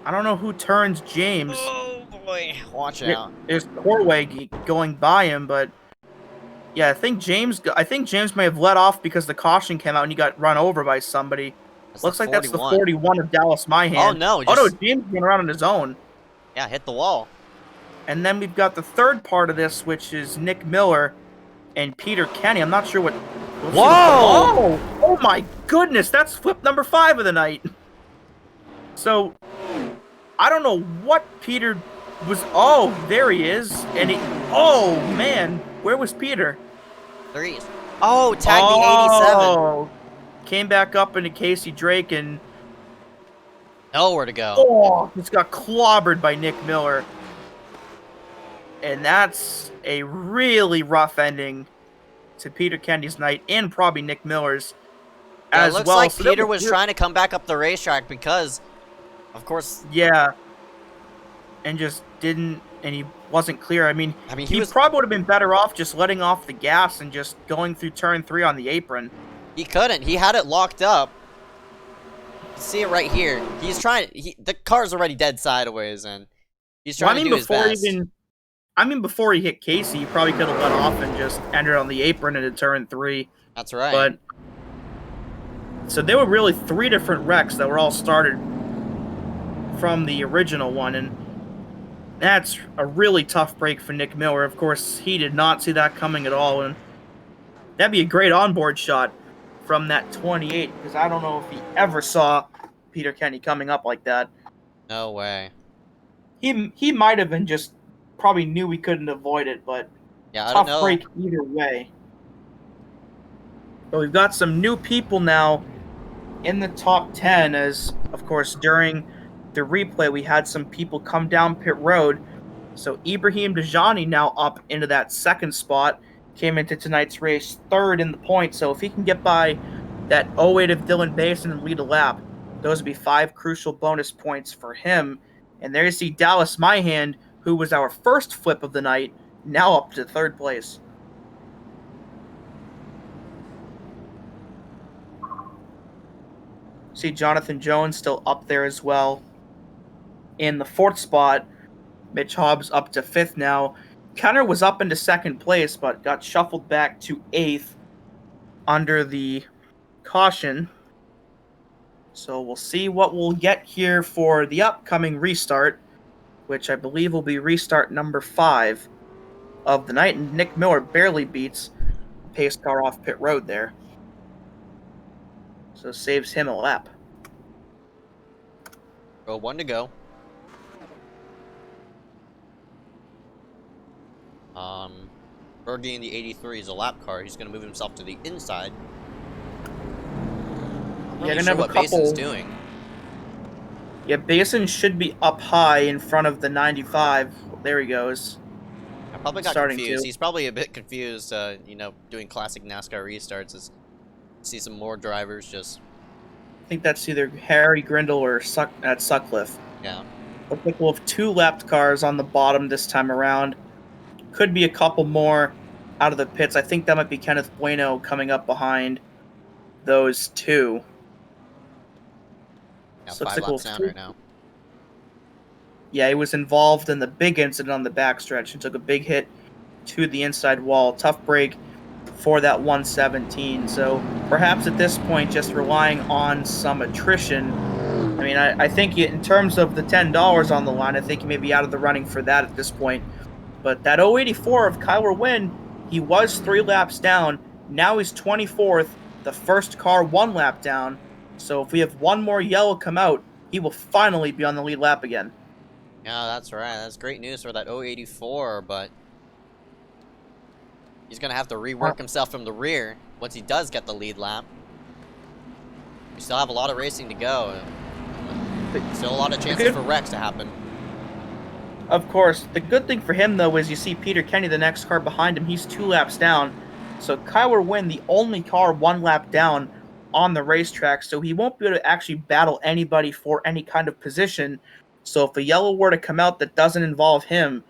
I don't know who turns James. Oh boy, watch out. There's Corway going by him, but yeah, I think James may have let off because the caution came out and he got run over by somebody. Looks like that's the 41 of Dallas Myhan. Oh no! James went around on his own. Yeah, hit the wall. And then we've got the third part of this, which is Nick Miller and Peter Kenny. I'm not sure what. Whoa! Oh my goodness! That's flip number 5 of the night. So I don't know what Peter was. Oh, there he is. And oh man, where was Peter? There he is. Oh, tagged the 87. Came back up into Casey Drake and nowhere to go. Oh, he's got clobbered by Nick Miller. And that's a really rough ending to Peter Kenny's night and probably Nick Miller's as well. It looks like Peter was trying to come back up the racetrack because, of course. Yeah. And just didn't, and he wasn't clear. I mean he probably would have been better off just letting off the gas and just going through turn 3 on the apron. He couldn't. He had it locked up. You see it right here. He's trying. The car's already dead sideways, and he's trying to do his best. Before he hit Casey, he probably could have let off and just entered on the apron into turn 3. That's right. But so there were really 3 different wrecks that were all started from the original one, and that's a really tough break for Nick Miller. Of course, he did not see that coming at all, and that'd be a great onboard shot from that 28, because I don't know if he ever saw Peter Kenny coming up like that. No way. He might have been just probably knew we couldn't avoid it, but yeah, tough break either way. But we've got some new people now in the top 10, as of course during the replay we had some people come down pit road. So Ibrahim Dajani now up into that 2nd spot. Came into tonight's race 3rd in the point, so if he can get by that 08 of Dylan Basin and lead a lap, Those would be 5 crucial bonus points for him. And there you see Dallas Myhand, who was our first flip of the night, now up to 3rd place. See Jonathan Jones still up there as well. In the 4th spot, Mitch Hobbs up to 5th now. Kenner was up into 2nd place, but got shuffled back to 8th under the caution. So we'll see what we'll get here for the upcoming restart, which I believe will be restart number 5 of the night. And Nick Miller barely beats the pace car off pit road there. So saves him a lap. Oh, 1 to go. Bergie in the 83 is a lap car. He's going to move himself to the inside. I'm not really sure what Bason's doing. Yeah, Basin should be up high in front of the 95. There he goes. I probably got confused. He's probably a bit confused, you know, doing classic NASCAR restarts. See some more drivers just... I think that's either Harry Grindle or at Sutcliffe. Yeah. Looks like we'll have 2 lapped cars on the bottom this time around. Could be a couple more out of the pits. I think that might be Kenneth Bueno coming up behind those 2. Yeah, so 5 laps down right now. Yeah, he was involved in the big incident on the backstretch and took a big hit to the inside wall. Tough break for that 117. So perhaps at this point, just relying on some attrition. I mean, I think in terms of the $10 on the line, I think he may be out of the running for that at this point. But that 084 of Kyler Wynn, he was 3 laps down. Now he's 24th, the first car 1 lap down. So if we have 1 more yellow come out, he will finally be on the lead lap again. Yeah, that's right. That's great news for that 084, but he's going to have to rework himself from the rear once he does get the lead lap. We still have a lot of racing to go. Still a lot of chances for wrecks to happen. Of course, the good thing for him, though, is you see Peter Kenny, the next car behind him, he's 2 laps down. So Kyler Wynn, the only car 1 lap down on the racetrack, so he won't be able to actually battle anybody for any kind of position. So if a yellow were to come out that doesn't involve him,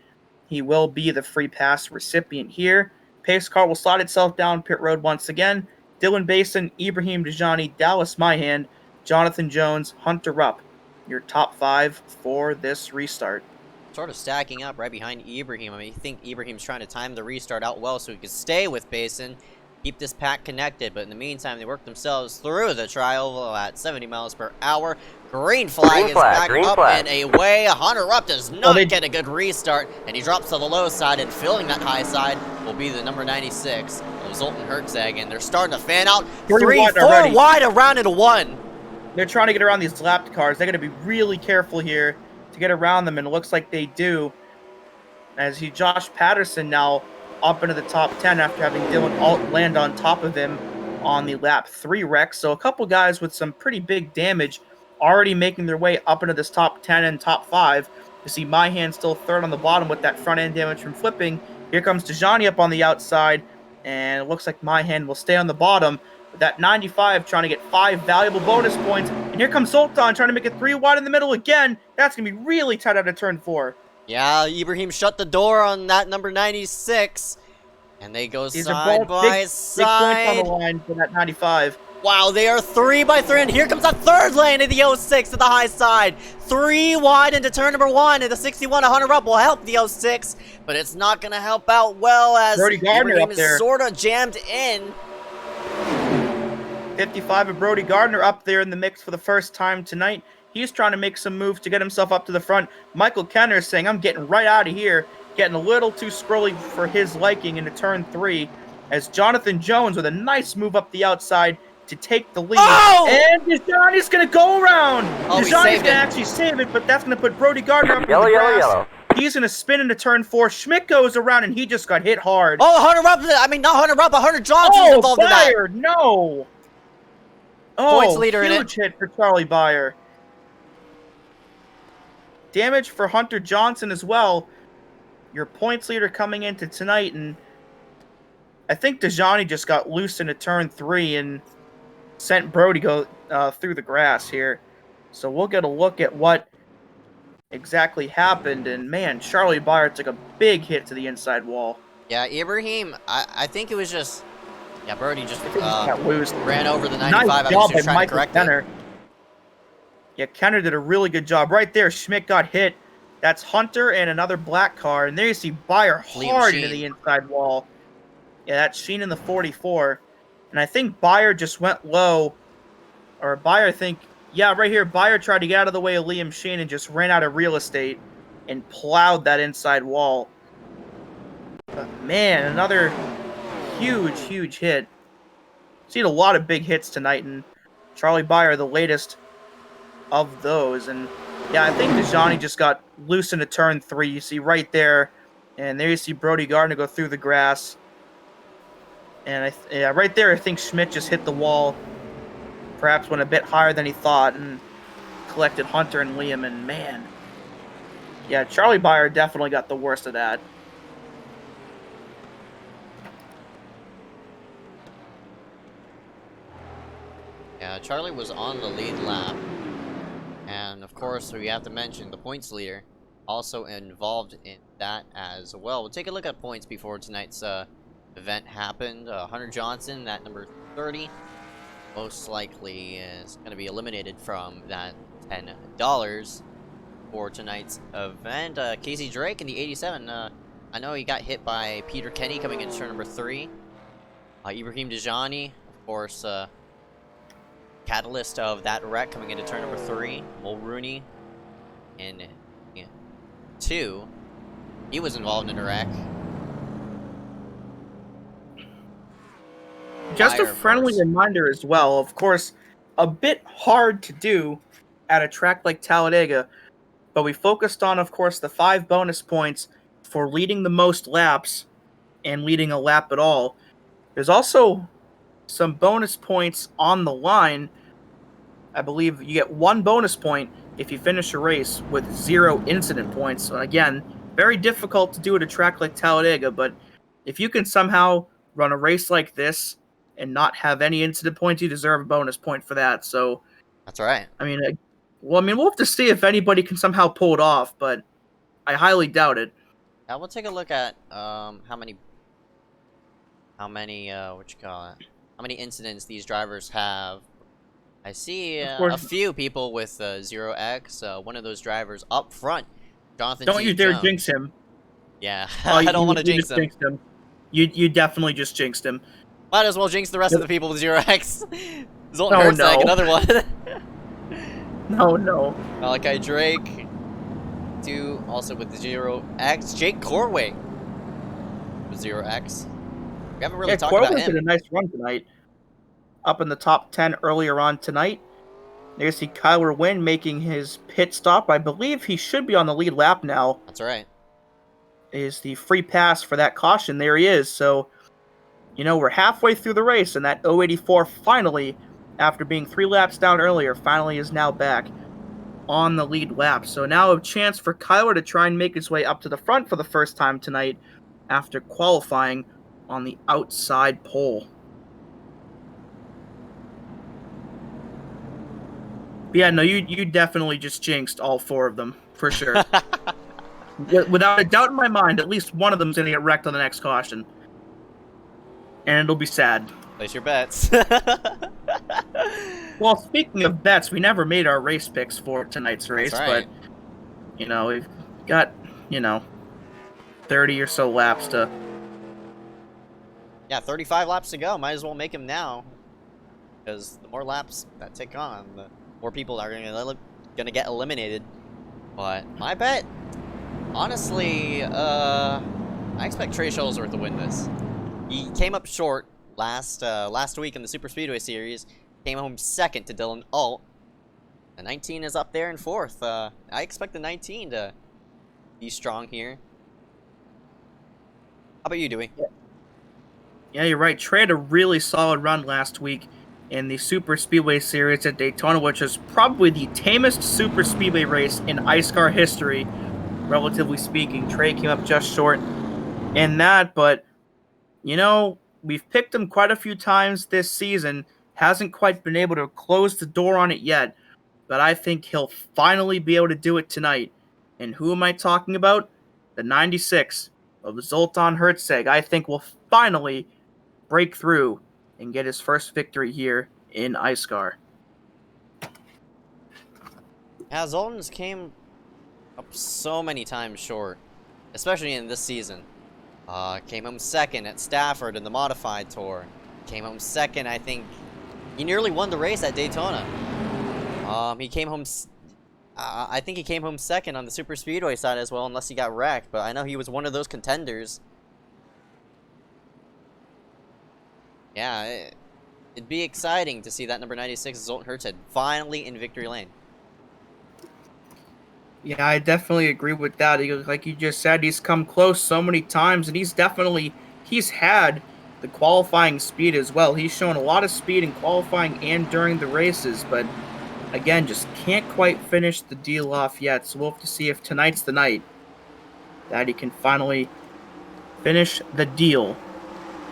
he will be the free pass recipient here. Pace car will slide itself down pit road once again. Dylan Basin, Ibrahim Dajani, Dallas Myhand, Jonathan Jones, Hunter Rupp. Your top 5 for this restart. Sort of stacking up right behind Ibrahim. I mean, you think Ibrahim's trying to time the restart out well so he can stay with Basin, keep this pack connected, but in the meantime, they work themselves through the tri-oval at 70 miles per hour. Green flag is back up and away. Hunter Rupp does not get a good restart, and he drops to the low side, and filling that high side will be the number 96 of Zoltan Hertzeg, and they're starting to fan out. 3-4 wide around into 1. They're trying to get around these lapped cars. They're going to be really careful here to get around them, and it looks like they do. As Josh Patterson now up into the top 10 after having Dylan Alt land on top of him on the lap 3 wreck. So a couple guys with some pretty big damage already making their way up into this top 10 and top 5. You see Myhand still 3rd on the bottom with that front end damage from flipping. Here comes Dajani up on the outside, and it looks like Myhand will stay on the bottom. With that 95 trying to get 5 valuable bonus points. And here comes Zoltan trying to make it 3 wide in the middle again. That's going to be really tight out of turn 4. Yeah, Ibrahim shut the door on that number 96. And they go These side are both by side. Big points on the line for that 95. Wow, they are 3 by 3, and here comes the 3rd lane of the 06 to the high side. 3 wide into turn number 1, and the 61 of Hunter Rupp will help the 06, but it's not going to help out well as Ibrahim is sort of jammed in. 55 of Brody Gardner up there in the mix for the first time tonight. He's trying to make some moves to get himself up to the front. Michael Kenner is saying, I'm getting right out of here. Getting a little too squirrely for his liking into turn 3. As Jonathan Jones with a nice move up the outside to take the lead. Oh! And Dajani's going to go around. Oh, Dajani's going to actually save it, but that's going to put Brody Gardner up in the grass. Yellow. He's going to spin into turn 4. Schmidt goes around, and he just got hit hard. Oh, Hunter Rupp, I mean, not Hunter Rupp, but Hunter Johnson's involved in that. Byer, no. Points leader in it. Huge hit for Charlie Byer. Damage for Hunter Johnson as well. Your points leader coming into tonight, and I think Dajani just got loose into turn 3 and sent Brody go through the grass here. So we'll get a look at what exactly happened. And man, Charlie Byer took a big hit to the inside wall. Yeah, Ibrahim, I think it was just... Yeah, Brody just I think he got loose. ran over the 95. Nice I was job just by trying to Michael correct Kenner. it. Yeah, Kenner did a really good job. Right there, Schmidt got hit. That's Hunter and another black car. And there you see Byer hard into the inside wall. Yeah, that's Sheen in the 44. And I think Byer just went low. Or Byer, I think... Yeah, right here, Byer tried to get out of the way of Liam Sheen and just ran out of real estate and plowed that inside wall. But man, another huge, huge hit. Seen a lot of big hits tonight, and Charlie Byer, the latest of those. And yeah, I think Dejani just got loose into turn 3. You see right there, and there you see Brody Gardner go through the grass. And yeah, right there, I think Schmidt just hit the wall. Perhaps went a bit higher than he thought and collected Hunter and Liam. And man, yeah, Charlie Byer definitely got the worst of that. Yeah, Charlie was on the lead lap. And of course, we have to mention the points leader also involved in that as well. We'll take a look at points before tonight's event happened. Hunter Johnson, at number 30, most likely is going to be eliminated from that $10 for tonight's event. Casey Drake in the 87. I know he got hit by Peter Kenny coming into turn number 3. Ibrahim Dejani, of course, catalyst of that wreck coming into turn number 3. Mulrooney in 2. He was involved in a wreck. Just a friendly reminder as well, of course, a bit hard to do at a track like Talladega, but we focused on, of course, the 5 bonus points for leading the most laps and leading a lap at all. There's also some bonus points on the line. I believe you get 1 bonus point if you finish a race with 0 incident points. So again, very difficult to do at a track like Talladega, but if you can somehow run a race like this and not have any incident points, you deserve a bonus point for that. So that's right. I mean, we'll have to see if anybody can somehow pull it off, but I highly doubt it. Now we'll take a look at how many incidents these drivers have. I see a few people with 0x. One of those drivers up front, Jonathan. Don't you dare jinx him. Yeah, I don't want to jinx him. You definitely just jinxed him. Might as well jinx the rest of the people with 0x. Zoltan Herzog, another one. No. Malachi Drake, 2, also with the 0x. Jake Corway with 0x. We haven't really talked about him. Corway did a nice run tonight. Up in the top 10 earlier on tonight. There you see Kyler Wynn making his pit stop. I believe he should be on the lead lap now. That's right. Is the free pass for that caution. There he is. So, we're halfway through the race, and that 084 finally, after being 3 laps down earlier, finally is now back on the lead lap. So now a chance for Kyler to try and make his way up to the front for the first time tonight after qualifying on the outside pole. But yeah, no, you definitely just jinxed all 4 of them, for sure. Without a doubt in my mind, at least one of them's going to get wrecked on the next caution. And it'll be sad. Place your bets. Well, speaking of bets, we never made our race picks for tonight's race, right. But, we've got, 30 or so laps to... Yeah, 35 laps to go. Might as well make them now. Because the more laps that tick on, the more people are gonna get eliminated. But my bet, honestly, I expect Trey Shuttlesworth to win this. He came up short last week in the Super Speedway Series. Came home second to Dylan Alt. The 19 is up there in 4th. I expect the 19 to be strong here. How about you, Dewey? Yeah, you're right. Trey had a really solid run last week in the Super Speedway Series at Daytona, which is probably the tamest Super Speedway race in iSCAR history, relatively speaking. Trey came up just short in that, but, we've picked him quite a few times this season. Hasn't quite been able to close the door on it yet. but I think he'll finally be able to do it tonight. And who am I talking about? The 96 of Zoltan Hertzeg. I think will finally break through and get his first victory here in iSCAR. Yeah, Zoltan's came up so many times short, especially in this season. Came home second at Stafford in the Modified Tour. Came home second, I think. He nearly won the race at Daytona. He came home... I think he came home second on the Super Speedway side as well, unless he got wrecked. But I know he was one of those contenders. Yeah, it'd be exciting to see that number 96, Zoltan Hertzeg, finally in victory lane. Yeah, I definitely agree with that. Like you just said, he's come close so many times, and he's had the qualifying speed as well. He's shown a lot of speed in qualifying and during the races, but again, just can't quite finish the deal off yet. So we'll have to see if tonight's the night that he can finally finish the deal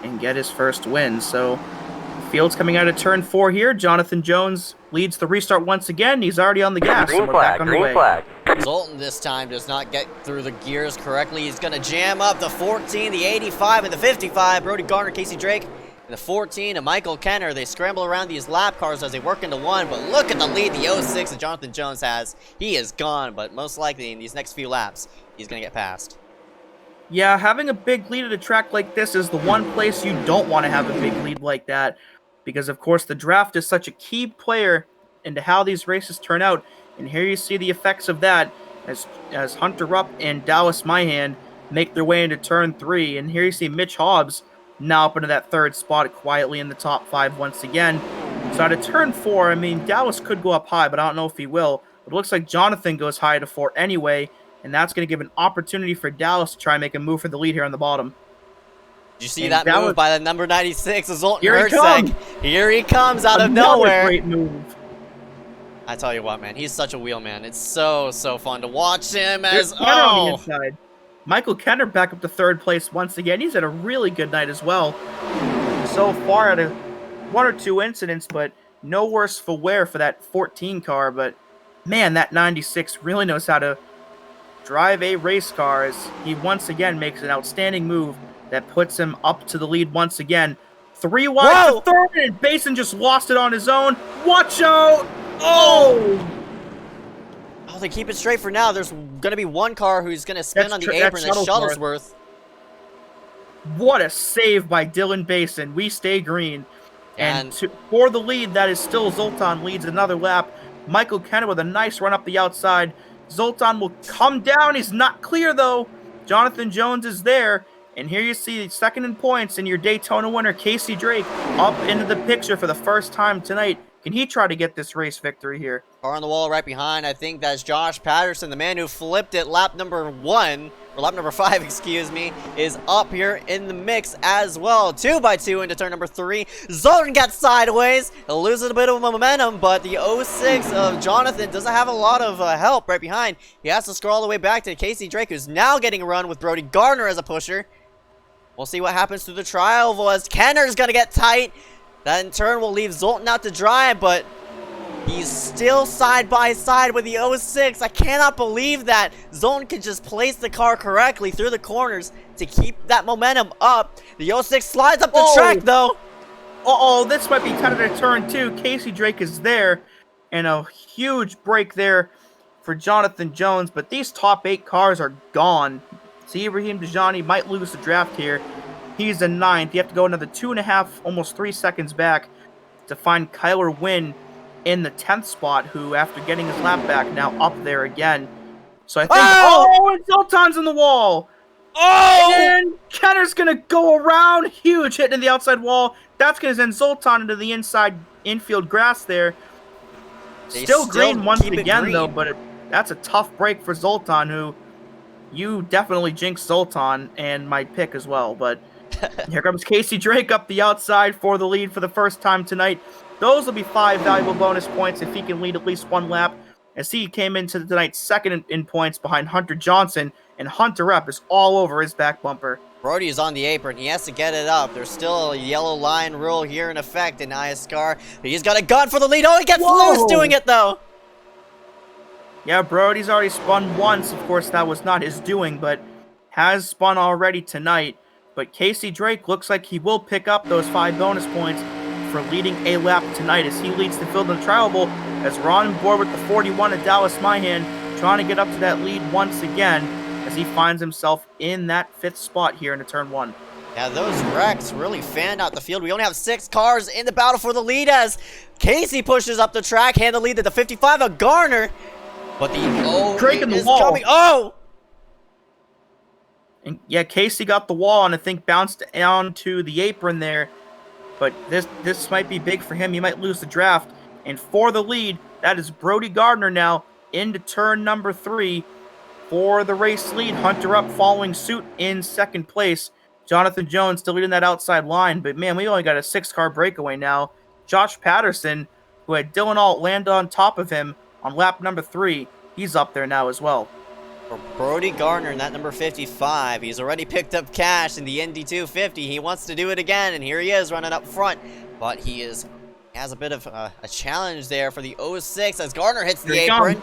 and get his first win. So the field's coming out of turn 4 here. Jonathan Jones leads the restart once again. He's already on the gas. Green flag, green flag. Zoltan this time does not get through the gears correctly. He's going to jam up the 14, the 85, and the 55. Brody Garner, Casey Drake, and the 14, and Michael Kenner. They scramble around these lap cars as they work into one, but look at the lead the 06 that Jonathan Jones has. He is gone, but most likely in these next few laps, he's going to get passed. Yeah, having a big lead at a track like this is the one place you don't want to have a big lead like that, because of course the draft is such a key player into how these races turn out. And here you see the effects of that as Hunter Rupp and Dallas Myhan make their way into turn 3. And here you see Mitch Hobbs now up into that 3rd spot quietly in the top 5 once again. So out of turn 4, I mean, Dallas could go up high, but I don't know if he will. It looks like Jonathan goes high to 4 anyway, and that's going to give an opportunity for Dallas to try and make a move for the lead here on the bottom. Did you see that move by the number 96, Zoltan Here Hertzeg? Here he comes out of nowhere. Great move. I tell you what, man, he's such a wheel man. It's so fun to watch him as on the inside. Michael Kenner back up to 3rd place once again. He's had a really good night as well. So far out of 1 or 2 incidents, but no worse for wear for that 14 car. But man, that 96 really knows how to drive a race car as he once again makes an outstanding move that puts him up to the lead once again. 3 wide to 3rd, and Basin just lost it on his own. Watch out! Oh, they keep it straight for now. There's going to be one car who's going to spin on the apron. That's Shuttlesworth. What a save by Dylan Basin. We stay green. And for the lead, that is still Zoltan leads another lap. Michael Kenner with a nice run up the outside. Zoltan will come down. He's not clear, though. Jonathan Jones is there. And here you see 2nd in points and your Daytona winner, Casey Drake, up into the picture for the first time tonight. Can he try to get this race victory here? Car on the wall right behind. I think that's Josh Patterson, the man who flipped it lap number 1, or lap number 5, excuse me, is up here in the mix as well. 2x2 into turn number 3. Zoltan gets sideways. He'll lose a bit of momentum, but the 06 of Jonathan doesn't have a lot of help right behind. He has to scroll all the way back to Casey Drake, who's now getting a run with Brody Gardner as a pusher. We'll see what happens through the trial as Kenner's going to get tight. That in turn will leave Zoltan out to dry, but he's still side by side with the 06. I cannot believe that Zoltan can just place the car correctly through the corners to keep that momentum up. The 06 slides up the track, though. This might be kind of a turn, too. Casey Drake is there, and a huge break there for Jonathan Jones, but these top 8 cars are gone. See, Raheem Dejani might lose the draft here. He's in 9th. You have to go another 2.5, almost 3 seconds back to find Kyler Wynn in the 10th spot, who, after getting his lap back, now up there again. So I think... and Zoltan's in the wall! And Kenner's going to go around. Huge hit in the outside wall. That's going to send Zoltan into the inside infield grass there. Still green once again, though, but that's a tough break for Zoltan, who... You definitely jinxed Zoltan and my pick as well, but here comes Casey Drake up the outside for the lead for the first time tonight. Those will be 5 valuable bonus points if he can lead at least 1 lap, as he came into tonight's 2nd in points behind Hunter Johnson, and Hunter Rupp is all over his back bumper. Brody is on the apron. He has to get it up. There's still a yellow line rule here in effect in iSCAR. He's got a gun for the lead. Oh, he gets loose doing it, though. Yeah, Brody's already spun once. Of course, that was not his doing, but has spun already tonight. But Casey Drake looks like he will pick up those 5 bonus points for leading a lap tonight as he leads the field in the trial as we're on board with the 41 of Dallas Myhan trying to get up to that lead once again as he finds himself in that 5th spot here into turn 1. Yeah, those wrecks really fanned out the field. We only have 6 cars in the battle for the lead as Casey pushes up the track, hand the lead to the 55 of Garner. But the Drake in the is wall. coming. Oh! And yeah, Casey got the wall and I think bounced down to the apron there. But this might be big for him. He might lose the draft. And for the lead, that is Brody Gardner now into turn number 3 for the race lead. Hunter up following suit in 2nd place. Jonathan Jones still leading that outside line. But man, we only got a 6-car breakaway now. Josh Patterson, who had Dylan Alt land on top of him on lap number 3, he's up there now as well. For Brody Gardner in that number 55, he's already picked up cash in the ND250. He wants to do it again, and here he is running up front. But he has a bit of a challenge there for the 06 as Gardner hits the apron.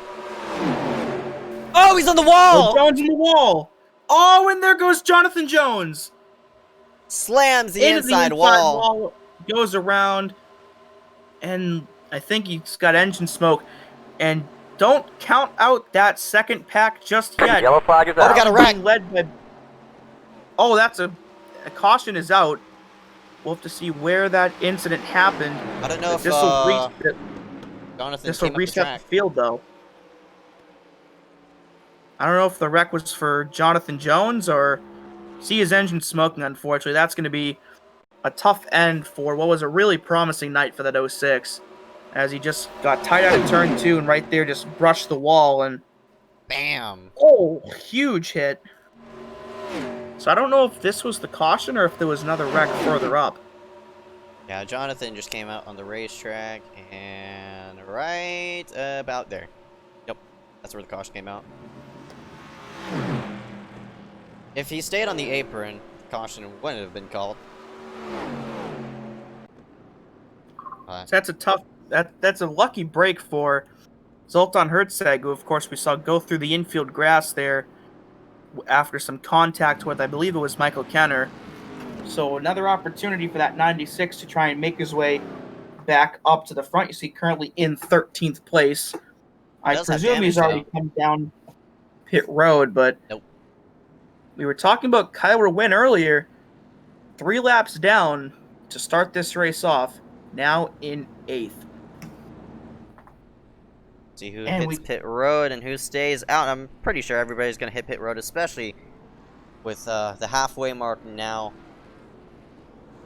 Oh, he's on the wall! Oh, Jones on the wall! Oh, and there goes Jonathan Jones! Slams the inside wall. Goes around, and I think he's got engine smoke. And don't count out that 2nd pack just yet. Yellow flag is out. We got a wreck. Oh, that's a caution is out. We'll have to see where that incident happened. I don't know if this will reset the field, though. I don't know if the wreck was for Jonathan Jones or see his engine smoking, unfortunately. That's going to be a tough end for what was a really promising night for that 06. As he just got tight out of turn 2 and right there just brushed the wall and... Bam! Oh, huge hit. So I don't know if this was the caution or if there was another wreck further up. Yeah, Jonathan just came out on the racetrack and right about there. Yep, that's where the caution came out. If he stayed on the apron, the caution wouldn't have been called. So that's a tough... That's a lucky break for Zoltan Hertzeg, who of course we saw go through the infield grass there after some contact with, I believe it was Michael Kenner. So another opportunity for that 96 to try and make his way back up to the front. You see currently in 13th place. I presume he's already come down pit road, but nope. We were talking about Kyler Wynn earlier. 3 laps down to start this race off, now in 8th. See who hits pit road and who stays out. I'm pretty sure everybody's going to hit pit road, especially with the halfway mark now.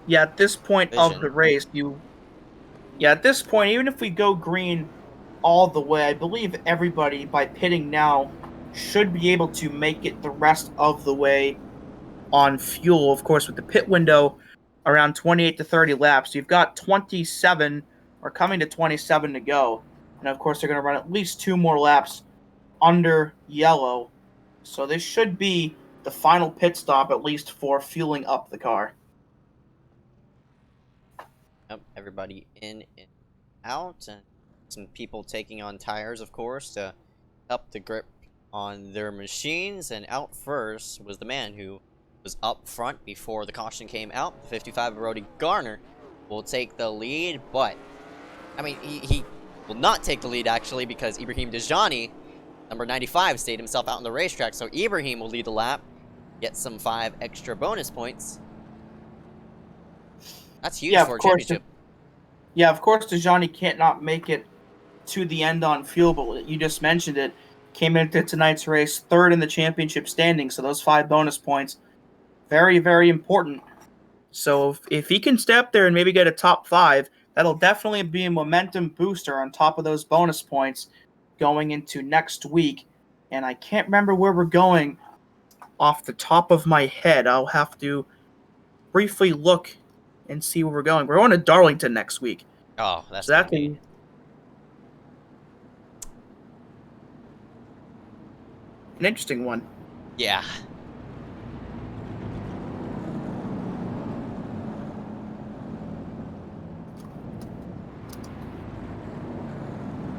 Yeah, at this point of the race, at this point, even if we go green all the way, I believe everybody, by pitting now, should be able to make it the rest of the way on fuel. Of course, with the pit window around 28 to 30 laps, you've got 27 or coming to 27 to go. And of course, they're going to run at least 2 more laps under yellow. So this should be the final pit stop, at least for fueling up the car. Yep, everybody in and out. And some people taking on tires, of course, to up the grip on their machines. And out first was the man who was up front before the caution came out. The 55 Brody Garner will take the lead, but I mean, he will not take the lead, actually, because Ibrahim Dejani, number 95, stayed himself out on the racetrack. So Ibrahim will lead the lap, get some 5 extra bonus points. That's huge for a championship. Yeah, of course, Dejani can't not make it to the end on fuel, but you just mentioned it. Came into tonight's race 3rd in the championship standing, so those 5 bonus points, very, very important. So if he can step there and maybe get a top 5, that'll definitely be a momentum booster on top of those bonus points going into next week. And I can't remember where we're going off the top of my head. I'll have to briefly look and see where we're going. We're going to Darlington next week. Oh, that's so an interesting one. Yeah.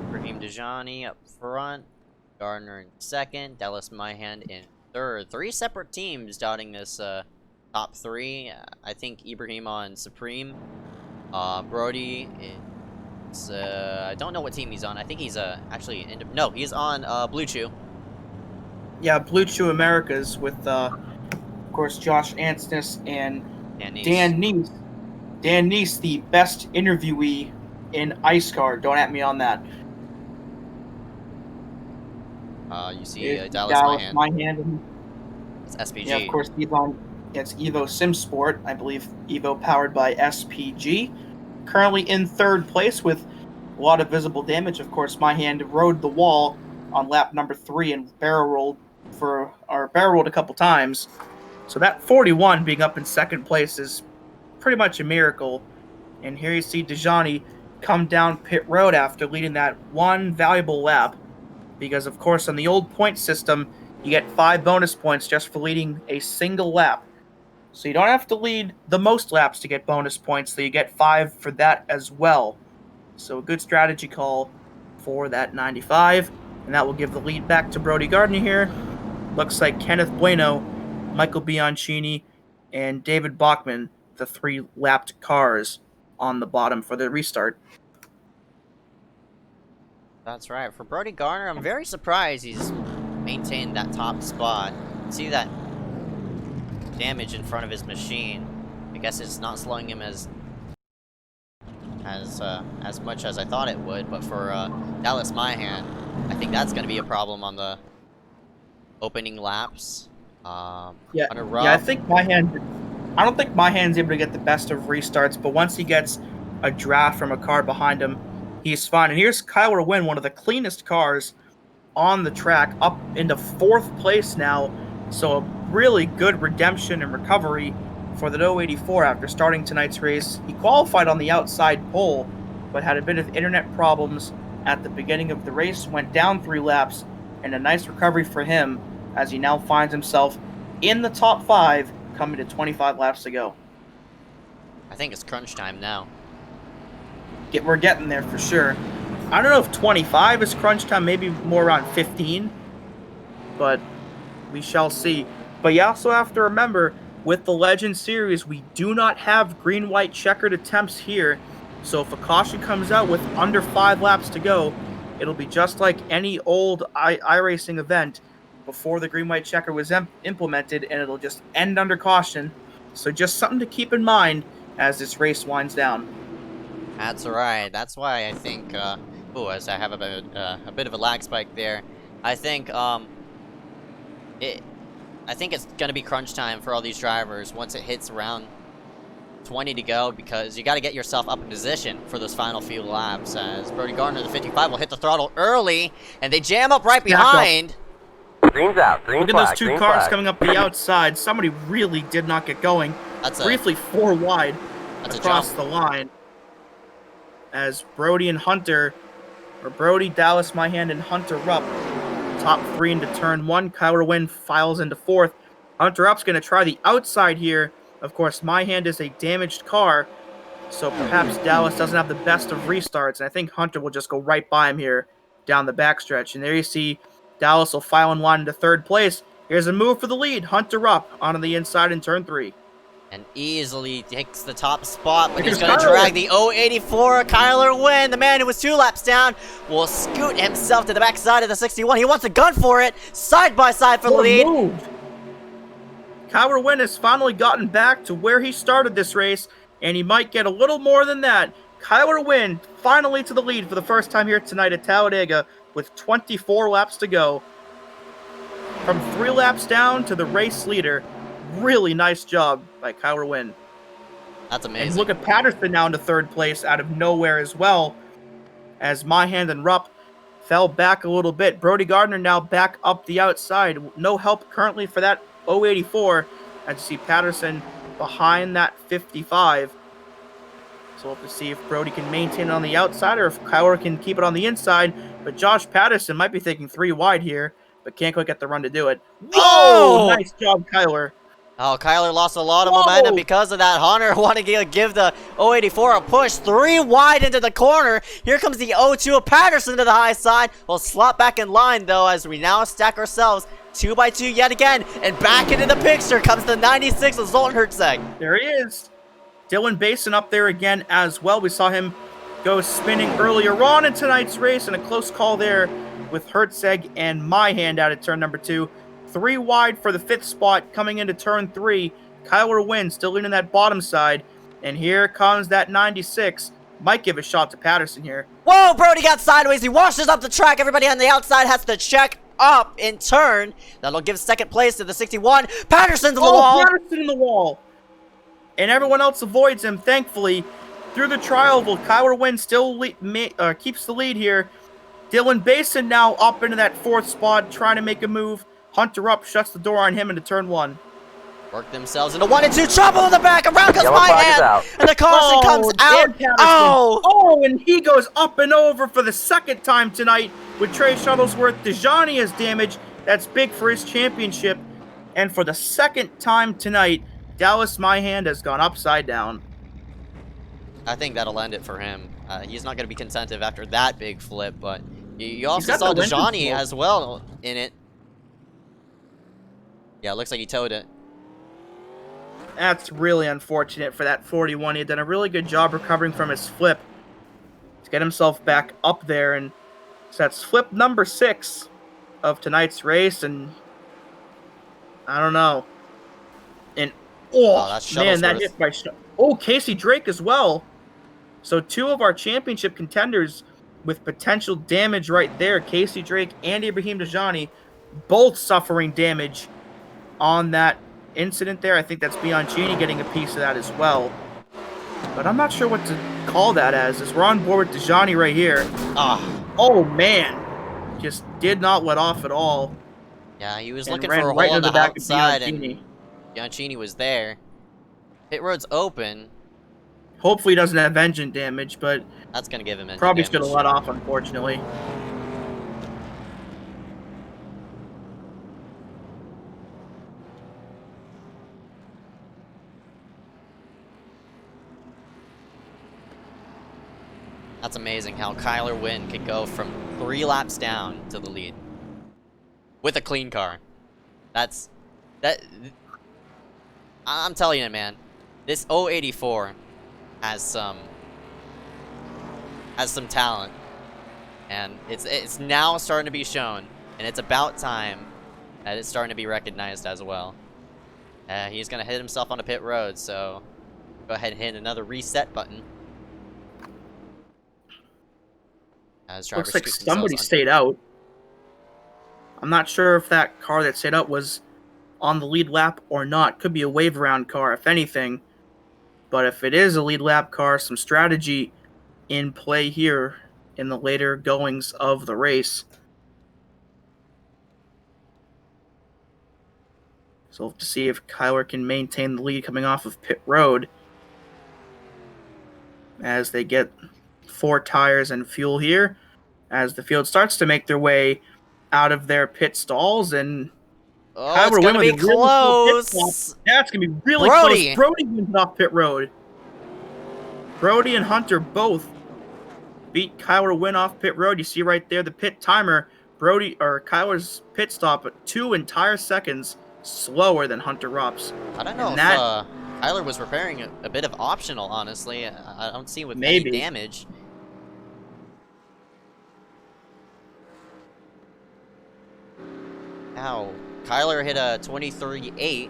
Ibrahim Dejani up front. Gardner in second, Dallas Myhand in third. 3 separate teams dotting this top 3. I think Ibrahim on Supreme. Brody is I don't know what team he's on. I think he's actually no, he's on Blue Chew. Yeah, Blue Chew Americas with of course Josh Anstis and Dan Neese. Dan Neese, the best interviewee in iSCAR. Don't at me on that. You see Dallas Myhand. It's SPG. Yeah, of course, it's Evo SimSport, I believe Evo powered by SPG. Currently in third place with a lot of visible damage. Of course, Myhand rode the wall on lap number 3 and barrel rolled a couple times. So that 41 being up in second place is pretty much a miracle. And here you see Dejani come down pit road after leading that one valuable lap. Because, of course, on the old point system, you get 5 bonus points just for leading a single lap. So you don't have to lead the most laps to get bonus points, so you get 5 for that as well. So a good strategy call for that 95. And that will give the lead back to Brody Gardner here. Looks like Kenneth Bueno, Michael Bianchini, and David Bachman, the 3 lapped cars on the bottom for the restart. That's right. For Brody Gardner, I'm very surprised he's maintained that top spot. See that damage in front of his machine. I guess it's not slowing him as much as I thought it would, but for Dallas Myhand, I think that's going to be a problem on the opening laps. I think I don't think Myhand's able to get the best of restarts, but once he gets a draft from a car behind him, he's fine. And here's Kyler Wynn, one of the cleanest cars on the track, up into 4th place now. So a really good redemption and recovery for the 084 after starting tonight's race. He qualified on the outside pole, but had a bit of internet problems at the beginning of the race, went down 3 laps, and a nice recovery for him as he now finds himself in the top 5, coming to 25 laps to go. I think it's crunch time now. We're getting there for sure. I don't know if 25 is crunch time, maybe more around 15, but we shall see. But you also have to remember, with the Legend Series, we do not have green-white checkered attempts here, so if a caution comes out with under 5 laps to go, it'll be just like any old iRacing event before the green-white checker was implemented, and it'll just end under caution. So just something to keep in mind as this race winds down. That's right. That's why I think, as I have a bit of a lag spike there, I think it's gonna be crunch time for all these drivers once it hits around 20 to go, because you got to get yourself up in position for those final few laps. As Brody Gardner, the 55, will hit the throttle early, and they jam up right behind. Green's out. Green Look flag, at those 2 green cars flag. coming up the outside. Somebody really did not get going. Briefly 4 wide across the line. As Brody, Dallas Myhand, and Hunter Rupp, top 3 into turn 1. Kyler Wynn files into 4th. Hunter Rupp's going to try the outside here. Of course, Myhand is a damaged car, so perhaps Dallas doesn't have the best of restarts, and I think Hunter will just go right by him here down the backstretch. And there you see Dallas will file in line into 3rd place. Here's a move for the lead. Hunter Rupp onto the inside in turn 3. And easily takes the top spot, but he's going to drag the 084. Kyler Wynn, the man who was 2 laps down, will scoot himself to the backside of the 61. He wants a gun for it, side by side for the lead. Moved. Kyler Wynn has finally gotten back to where he started this race, and he might get a little more than that. Kyler Wynn finally to the lead for the first time here tonight at Talladega with 24 laps to go. From 3 laps down to the race leader. Really nice job by Kyler Wynn. That's amazing. And look at Patterson now into 3rd place out of nowhere as well, as Myhand and Rupp fell back a little bit. Brody Gardner now back up the outside. No help currently for that 084. As you see Patterson behind that 55. So we'll have to see if Brody can maintain it on the outside or if Kyler can keep it on the inside. But Josh Patterson might be thinking 3 wide here, but can't quite get the run to do it. Whoa! Nice job, Kyler. Oh, Kyler lost a lot of Whoa! momentum because of that. Hunter wanted to give the 084 a push. 3 wide into the corner. Here comes the 02 of Patterson to the high side. We'll slot back in line, though, as we now stack ourselves 2 by 2 yet again. And back into the picture comes the 96 of Zoltan Hertzeg. There he is. Dylan Basin up there again as well. We saw him go spinning earlier on in tonight's race, and a close call there with Hertzeg and my hand out at turn number 2. 3 wide for the 5th spot coming into turn 3. Kyler wins, still leading that bottom side. And here comes that 96. Might give a shot to Patterson here. Whoa, Brody got sideways. He washes up the track. Everybody on the outside has to check up in turn. That'll give 2nd place to the 61. Patterson's on the wall. Patterson in the wall. And everyone else avoids him, thankfully. Through the trial, Kyler wins, still keeps the lead here. Dylan Basin now up into that 4th spot, trying to make a move. Hunter up, shuts the door on him into turn 1. Work themselves into 1 and 2. Trouble in the back. Around comes my hand. And the caution comes out. Oh, and he goes up and over for the 2nd time tonight with Trey Shuttlesworth. Dejani has damage. That's big for his championship. And for the 2nd time tonight, Dallas Myhand has gone upside down. I think that'll end it for him. He's not going to be contented after that big flip, but you also saw Dejani as well in it. Yeah, it looks like he towed it. That's really unfortunate for that 41. He had done a really good job recovering from his flip to get himself back up there. And so that's flip number 6 of tonight's race. And I don't know. And man, that hit by Casey Drake as well. So 2 of our championship contenders with potential damage right there. Casey Drake and Ibrahim Dejani both suffering damage on that incident there. I think that's Bianchini getting a piece of that as well. But I'm not sure what to call that as we're on board with Dejani right here. Oh man. Just did not let off at all. Yeah, he was looking for a hole on the outside, and Bianchini was there. Pit road's open. Hopefully he doesn't have engine damage, but that's going to give him engine probably damage. should have let off, unfortunately. That's amazing how Kyler Wynn could go from 3 laps down to the lead with a clean car. I'm telling you, man, this 084 has some talent, and it's now starting to be shown, and it's about time that it's starting to be recognized as well. He's gonna hit himself on a pit road, so go ahead and hit another reset button. Looks like somebody stayed out. I'm not sure if that car that stayed out was on the lead lap or not. Could be a wave around car, if anything. But if it is a lead lap car, some strategy in play here in the later goings of the race. So we'll have to see if Kyler can maintain the lead coming off of pit road as they get 4 tires and fuel here as the field starts to make their way out of their pit stalls. And it's going to be close. That's going to be really close. Brody wins off pit road. Brody and Hunter both beat Kyler Wynn off pit road. You see right there the pit timer. Kyler's pit stop at 2 entire seconds slower than Hunter Rupp's. I don't know if Kyler was repairing a bit of optional, honestly. I don't see with any damage. Now, Kyler hit a 23.8.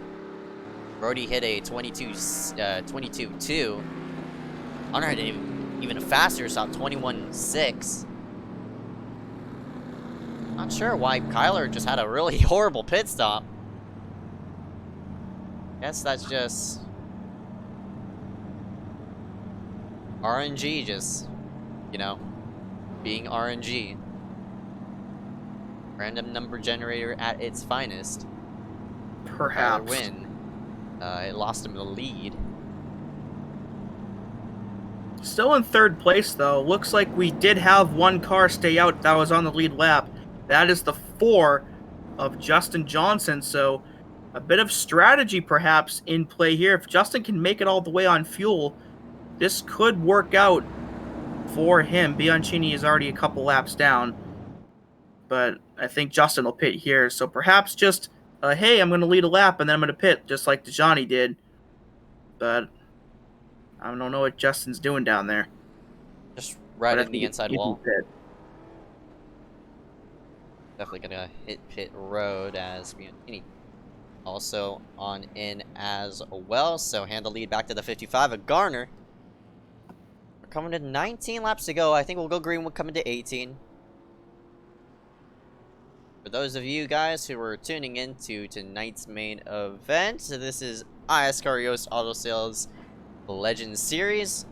Brody hit a 22.2. Hunter had even a faster stop, 21.6. Not sure why Kyler just had a really horrible pit stop. Guess that's just RNG, just, you know, being RNG. Random number generator at its finest. Perhaps. Win. It lost him the lead. Still in 3rd place, though. Looks like we did have 1 car stay out that was on the lead lap. That is the 4 of Justin Johnson. So a bit of strategy perhaps in play here. If Justin can make it all the way on fuel, this could work out for him. Bianchini is already a couple laps down, but I think Justin will pit here. So perhaps just, hey, I'm going to lead a lap and then I'm going to pit, just like Dejani did. But I don't know what Justin's doing down there. Just right in the inside wall. Pit. Definitely gonna hit pit road as Bianchini also on in as well. So hand the lead back to the 55 of Garner. We're coming to 19 laps to go. I think we'll go green. We're coming to 18. For those of you guys who are tuning into tonight's main event, this is iSCAR Yost Auto Sales Legends Series.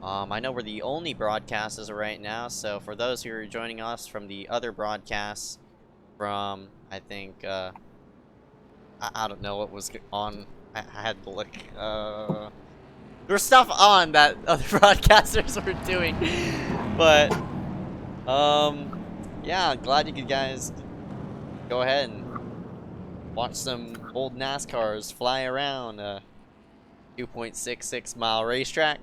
I know we're the only broadcasters right now, so for those who are joining us from the other broadcasts from, I think, I don't know what was on, I had to look, there was stuff on that other broadcasters were doing, but, yeah, glad you guys go ahead and watch some old NASCARs fly around a 2.66 mile racetrack.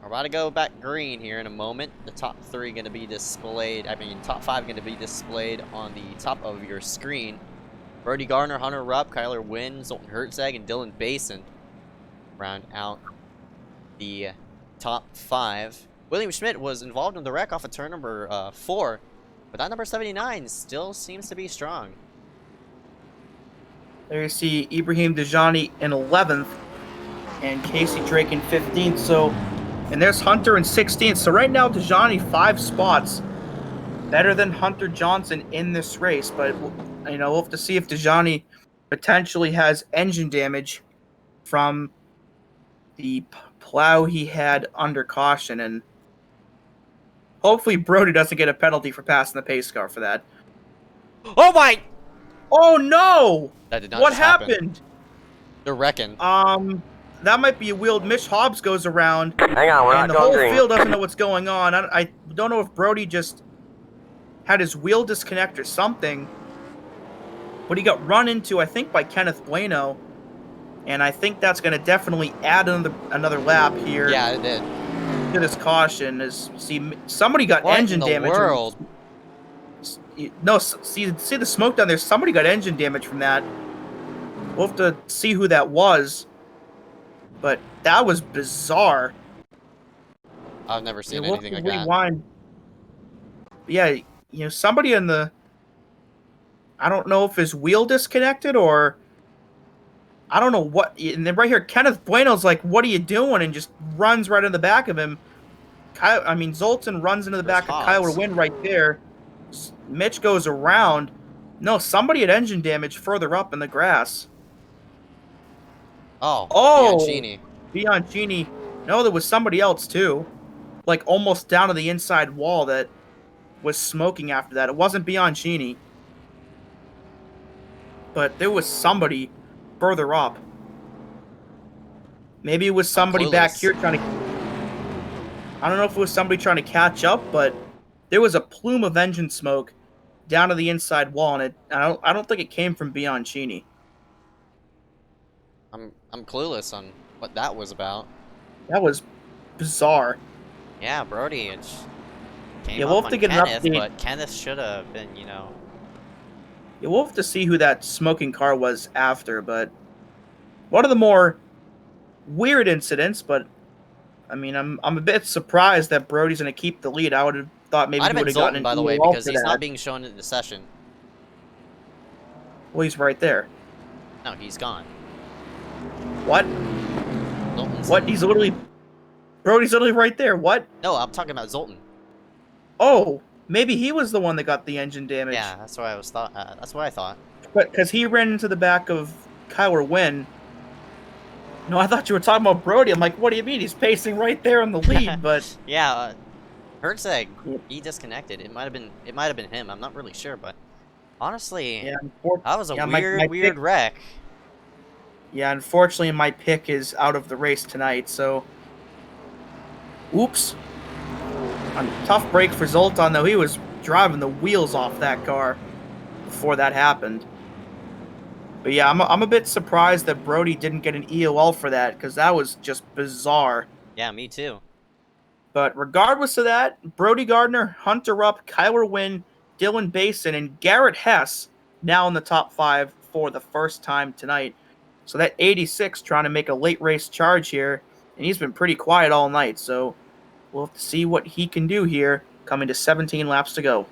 We're about to go back green here in a moment. The top 3 going to be displayed, top 5 going to be displayed on the top of your screen. Brody Garner, Hunter Rupp, Kyler Wynn, Zoltan Hertzeg, and Dylan Basin round out the top 5. William Schmidt was involved in the wreck off of turn number 4, but that number 79 still seems to be strong. There you see Ibrahim Dejani in 11th and Casey Drake in 15th. So, and there's Hunter in 16th. So right now, Dejani 5 spots better than Hunter Johnson in this race. But, you know, we'll have to see if Dejani potentially has engine damage from the plow he had under caution. And hopefully Brody doesn't get a penalty for passing the pace car for that. Oh my! Oh no! That did not What just happen. happened? They're wrecking. That might be a wheel. Mitch Hobbs goes around, Hang on, we're and not the going whole green. field doesn't know what's going on. I don't know if Brody just had his wheel disconnect or something, but he got run into, I think, by Kenneth Bueno, and I think that's going to definitely add another lap here. Yeah, it did. To this caution, as see somebody got What engine in the damage. world? No, see the smoke down there. Somebody got engine damage from that. We'll have to see who that was. But that was bizarre. I've never seen anything like that. Rewind. Yeah, you know, somebody in the... I don't know if his wheel disconnected or... I don't know what... And then right here, Kenneth Bueno's like, what are you doing? And just runs right in the back of him. Zoltan runs into the back of Kyler Wynn right there. Mitch goes around. No, somebody had engine damage further up in the grass. Oh, Bianchini. No, there was somebody else too. Like almost down to the inside wall that was smoking after that. It wasn't Bianchini. But there was somebody further up. Maybe it was somebody back here trying to... I don't know if it was somebody trying to catch up, but there was a plume of engine smoke down to the inside wall, and I don't think it came from Bianchini. I'm clueless on what that was about. That was bizarre. Yeah, Brody, it came we'll up have to on get Kenneth, an update. but Kenneth should have been, you know... Yeah, we'll have to see who that smoking car was after, but one of the more weird incidents, but I mean, I'm a bit surprised that Brody's going to keep the lead. I would have thought maybe he would have gotten an by the way, EOL because for he's that. not being shown in the session. Well, he's right there. No, he's gone. What? Zoltan's... What? Brody's literally right there. What? No, I'm talking about Zoltan. Oh, maybe he was the one that got the engine damage. Yeah, that's what I thought. But because he ran into the back of Kyler Wynn. No, I thought you were talking about Brody. I'm like, what do you mean? He's pacing right there in the lead, but yeah, Hertzeg, he disconnected. It might have been him. I'm not really sure, but honestly, yeah, that was a weird wreck. Yeah, unfortunately, my pick is out of the race tonight. So, oops. A tough break for Zoltan, though. He was driving the wheels off that car before that happened. But yeah, I'm a bit surprised that Brody didn't get an EOL for that, because that was just bizarre. Yeah, me too. But regardless of that, Brody Gardner, Hunter Rupp, Kyler Wynn, Dylan Basin, and Garrett Hess now in the top 5 for the first time tonight. So that 86 trying to make a late race charge here, and he's been pretty quiet all night. So we'll have to see what he can do here, coming to 17 laps to go.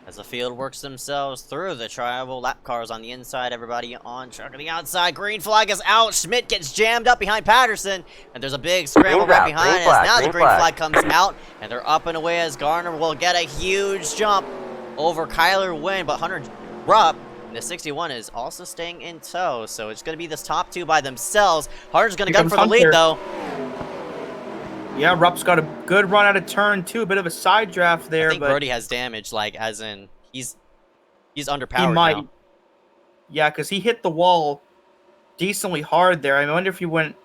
As the field works themselves through the tribal lap cars on the inside, everybody on track on the outside. Green flag is out. Schmidt gets jammed up behind Patterson, and there's a big scramble right behind us. Now the green flag comes out, and they're up and away as Gardner will get a huge jump over Kyler Wynn, but Hunter Rupp, the 61, is also staying in tow, so it's going to be this top 2 by themselves. Hunter's going to gun for the lead, though. Yeah, Rupp's got a good run out of turn 2, a bit of a side draft there. I think but Brody has damage, like, as in, he's underpowered he might. now. Yeah, because he hit the wall decently hard there. I wonder if he went...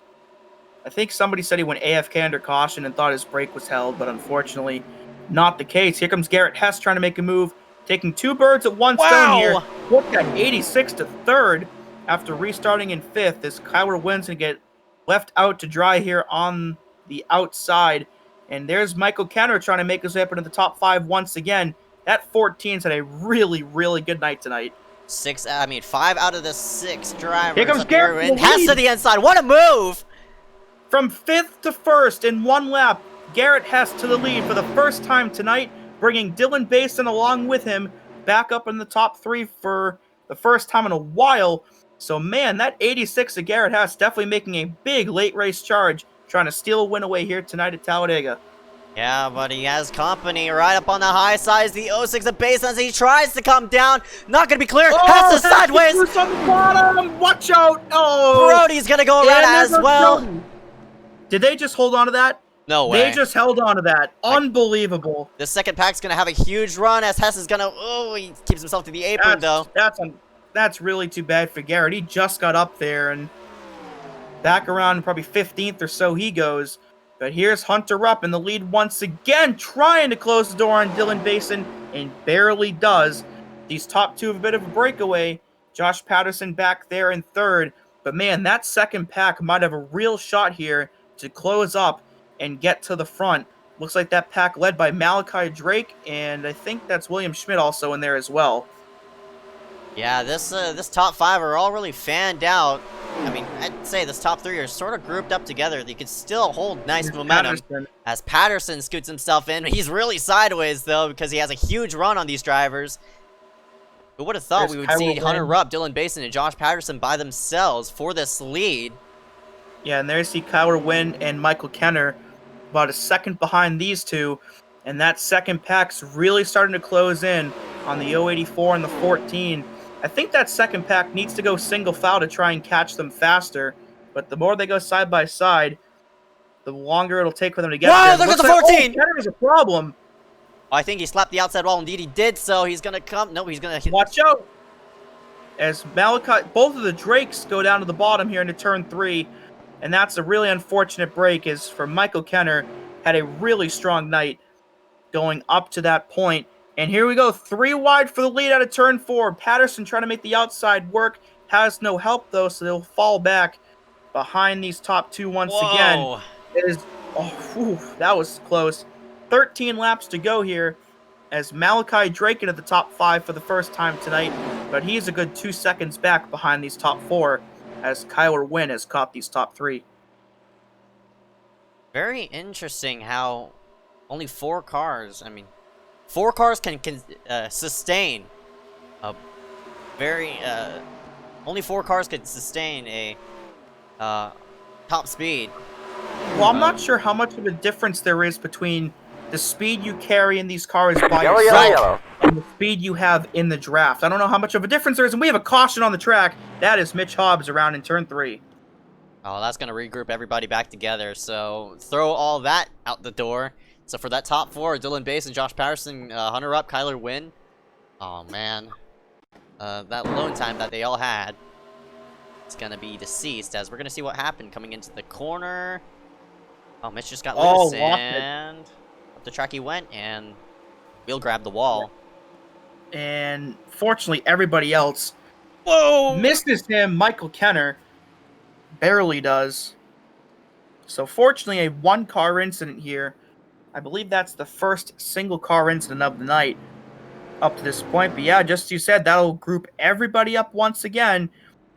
I think somebody said he went AFK under caution and thought his brake was held, but unfortunately not the case. Here comes Garrett Hess trying to make a move, taking 2 birds at one stone here. Look at 86 to 3rd after restarting in 5th as Kyler Wynn's going to get left out to dry here on the outside. And there's Michael Kenner trying to make his way up into the top 5 once again. That 14's had a really, really good night tonight. 5 out of the 6 drivers. Here comes up here, Garrett and Hess to the inside. What a move! From 5th to 1st in 1 lap, Garrett Hess to the lead for the first time tonight, bringing Dylan Basin along with him back up in the top 3 for the first time in a while. So, man, that 86 of Garrett Hess definitely making a big late race charge, trying to steal a win away here tonight at Talladega. Yeah, but he has company right up on the high side. The 06 of Basin as he tries to come down. Not going to be clear. Hess is sideways. On the bottom. Watch out. Oh. Brody's going to go around as well. Brody. Did they just hold on to that? No way. They just held on to that. Unbelievable. The second pack's going to have a huge run as Hess is going to... Oh, he keeps himself to the apron, though. That's really too bad for Garrett. He just got up there, and back around probably 15th or so he goes. But here's Hunter Rupp in the lead once again, trying to close the door on Dylan Basin, and barely does. These top 2 have a bit of a breakaway. Josh Patterson back there in 3rd. But man, that second pack might have a real shot here to close up and get to the front. Looks like that pack led by Malachi Drake, and I think that's William Schmidt also in there as well. Yeah, this top 5 are all really fanned out. I mean, I'd say this top 3 are sort of grouped up together. They could still hold nice momentum as Patterson scoots himself in. He's really sideways, though, because he has a huge run on these drivers. Who would have thought we would see Hunter Rupp, Dylan Basin, and Josh Patterson by themselves for this lead? Yeah, and there you see Kyler Wynn and Michael Kenner about a second behind these two. And that second pack's really starting to close in on the 084 and the 14. I think that second pack needs to go single file to try and catch them faster. But the more they go side by side, the longer it'll take for them to get there. Look at the 14! Kenner is a problem. I think he slapped the outside wall. Indeed, he did so. He's going to come. No, he's going to... Watch out! As Malachi... Both of the Drakes go down to the bottom here into turn 3. And that's a really unfortunate break, as for Michael Kenner, had a really strong night going up to that point. And here we go, 3 wide for the lead out of turn 4. Patterson trying to make the outside work. Has no help, though, so they'll fall back behind these top 2 once again. It is... Oh, whew, that was close. 13 laps to go here as Malachi Drake into the top 5 for the first time tonight. But he's a good 2 seconds back behind these top 4 as Kyler Wynn has caught these top 3. Very interesting how only 4 cars, 4 cars can sustain a very, only 4 cars could sustain a top speed. Well, I'm not sure how much of a difference there is between the speed you carry in these cars by yourself and the speed you have in the draft. I don't know how much of a difference there is, and we have a caution on the track. That is Mitch Hobbs around in turn 3. Oh, that's going to regroup everybody back together, so throw all that out the door. So for that top 4, Dylan Basin, Josh Patterson, Hunter Rupp, Kyler Wynn. Oh, man. That lone time that they all had is going to be deceased, as we're going to see what happened coming into the corner. Oh, Mitch just got loose, and up the track he went, and wheel grabbed the wall. And fortunately, everybody else Whoa! Misses him. Michael Kenner barely does. So fortunately, a one-car incident here. I believe that's the first single-car incident of the night up to this point. But yeah, just as you said, that'll group everybody up once again.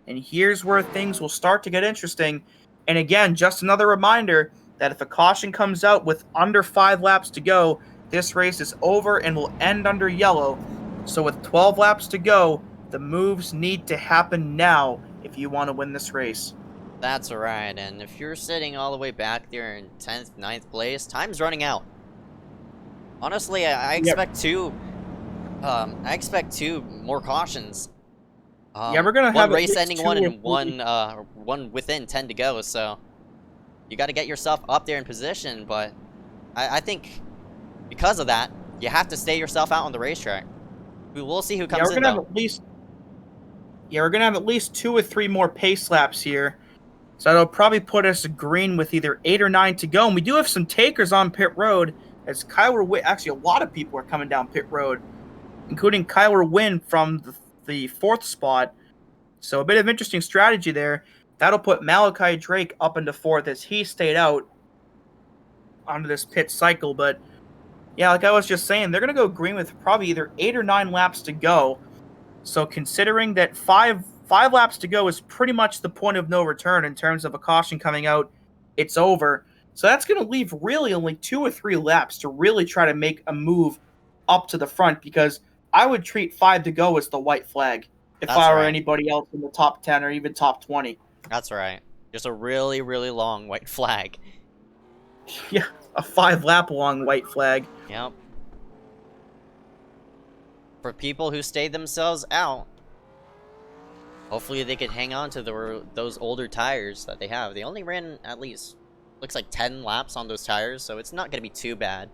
And here's where things will start to get interesting. And again, just another reminder that if a caution comes out with under 5 laps to go, this race is over and will end under yellow. So with 12 laps to go, the moves need to happen now if you want to win this race. That's right, and if you're sitting all the way back there in 10th, 9th place, time's running out. Honestly, I expect two. I expect two more cautions. Yeah, we're gonna have one race ending one and one. one within 10 to go. So you got to get yourself up there in position. But I think because of that, you have to stay yourself out on the racetrack. We'll see who comes in though. We're gonna have at least 2 or 3 more pace laps here. So that'll probably put us green with either 8 or 9 to go. And we do have some takers on pit road as Kyler Wynn. Actually, a lot of people are coming down pit road, including Kyler Wynn from the 4th spot. So a bit of interesting strategy there. That'll put Malachi Drake up into 4th as he stayed out onto this pit cycle. But yeah, like I was just saying, they're going to go green with probably either 8 or 9 laps to go. So considering that five laps to go is pretty much the point of no return in terms of a caution coming out, it's over. So that's going to leave really only 2 or 3 laps to really try to make a move up to the front, because I would treat 5 to go as the white flag if I were anybody else in the top 10 or even top 20. That's right. Just a really, really long white flag. Yeah, a 5-lap long white flag. Yep. For people who stayed themselves out, hopefully they could hang on to those older tires that they have. They only ran at least, looks like 10 laps on those tires, so it's not going to be too bad.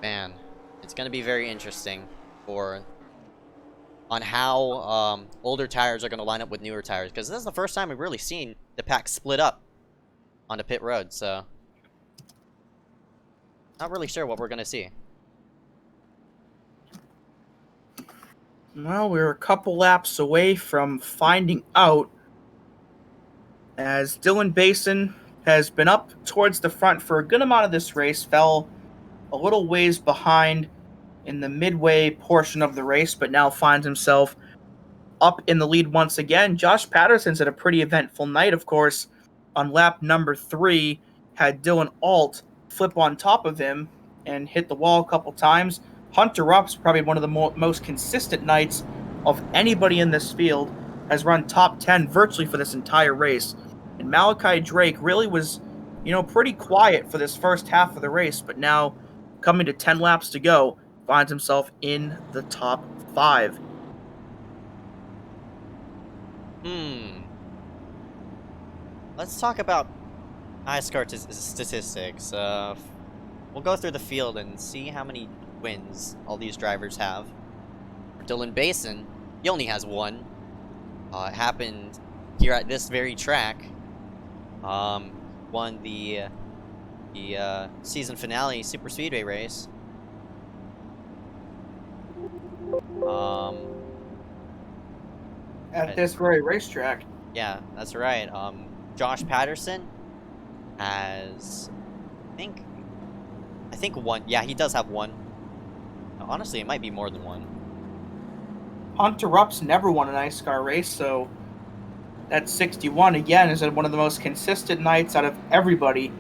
Man, it's going to be very interesting on how older tires are going to line up with newer tires, because this is the first time we've really seen the pack split up on the pit road, so not really sure what we're going to see. Well, we're a couple laps away from finding out, as Dylan Basin has been up towards the front for a good amount of this race, fell a little ways behind in the midway portion of the race, but now finds himself up in the lead once again. Josh Patterson's had a pretty eventful night, of course. On lap number 3, had Dylan Alt flip on top of him and hit the wall a couple times. Hunter Rupp's probably one of the most consistent nights of anybody in this field, has run top 10 virtually for this entire race. And Malachi Drake really was, pretty quiet for this first half of the race, but now coming to 10 laps to go, finds himself in the top 5. Let's talk about iSCAR statistics. We'll go through the field and see how many wins all these drivers have. For Dylan Basin, he only has 1. It happened here at this very track. Won the season finale super speedway race. At this very racetrack. Yeah, that's right. Josh Patterson has, I think 1. Yeah, he does have 1. Honestly, it might be more than 1. Hunter Rupp's never won an iSCAR race, so that 61 again is one of the most consistent nights out of everybody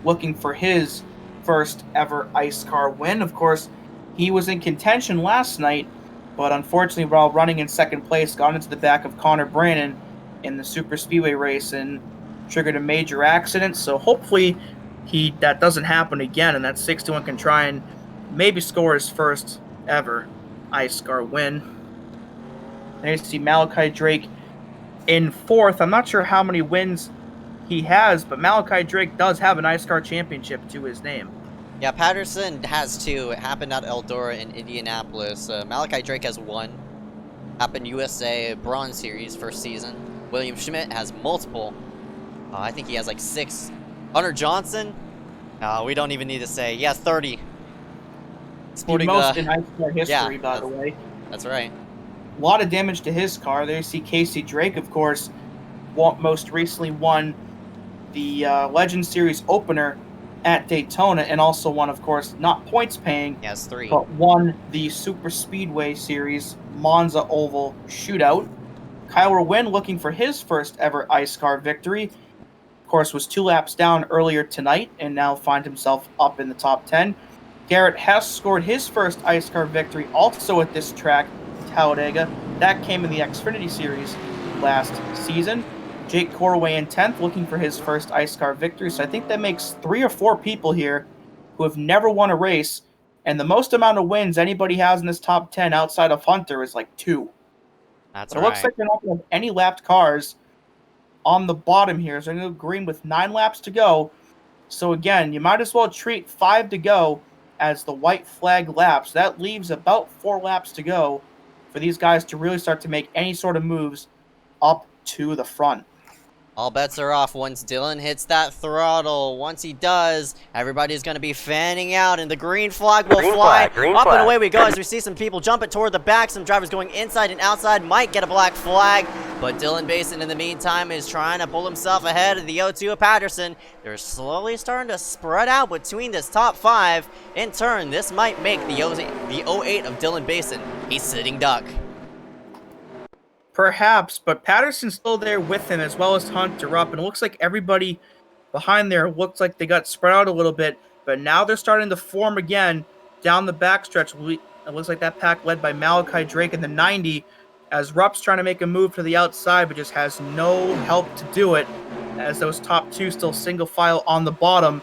looking for his first ever iSCAR win. Of course, he was in contention last night, but unfortunately, while running in second place, got into the back of Connor Brannon in the super speedway race and triggered a major accident. So hopefully that doesn't happen again, and that 61 can try and maybe score his first ever iSCAR win. And you see Malachi Drake in 4th. I'm not sure how many wins he has, but Malachi Drake does have an iSCAR championship to his name. Yeah, Patterson has 2. It happened at Eldora in Indianapolis. Malachi Drake has 1. Happened USA Bronze Series first season. William Schmidt has multiple. I think he has like 6. Hunter Johnson? We don't even need to say. He has 30. Sporting the most in iSCAR history, by the way. That's right. a lot of damage to his car. There you see Casey Drake, of course, most recently won the Legend Series opener at Daytona, and also won, of course, not points paying, Yes, 3. but won the Super Speedway Series Monza Oval Shootout. Kyler Wynn looking for his first ever iSCAR victory. Of course, was 2 laps down earlier tonight and now finds himself up in the top 10. Garrett Hess scored his first iSCAR victory also at this track, Talladega. That came in the Xfinity Series last season. Jake Corway in 10th, looking for his first iSCAR victory. So I think that makes 3 or 4 people here who have never won a race. And the most amount of wins anybody has in this top 10 outside of Hunter is like 2. That's But right. it looks like they're not going to have any lapped cars on the bottom here. So they're going to go green with 9 laps to go. So again, you might as well treat 5 to go as the white flag laps. That leaves about 4 laps to go for these guys to really start to make any sort of moves up to the front. All bets are off once Dylan hits that throttle. Once he does, everybody's going to be fanning out, and the green flag will fly. Green Up flag. and away we go as we see some people jumping toward the back. Some drivers going inside and outside might get a black flag, but Dylan Basin in the meantime is trying to pull himself ahead of the O2 of Patterson. They're slowly starting to spread out between this top 5. In turn, this might make the 08 of Dylan Basin a sitting duck. Perhaps, but Patterson's still there with him as well as Hunter up, and it looks like everybody behind there looks like they got spread out a little bit, but now they're starting to form again down the backstretch. It looks like that pack led by Malachi Drake in the 90, as Rupp's trying to make a move to the outside, but just has no help to do it, as those top 2 still single file on the bottom.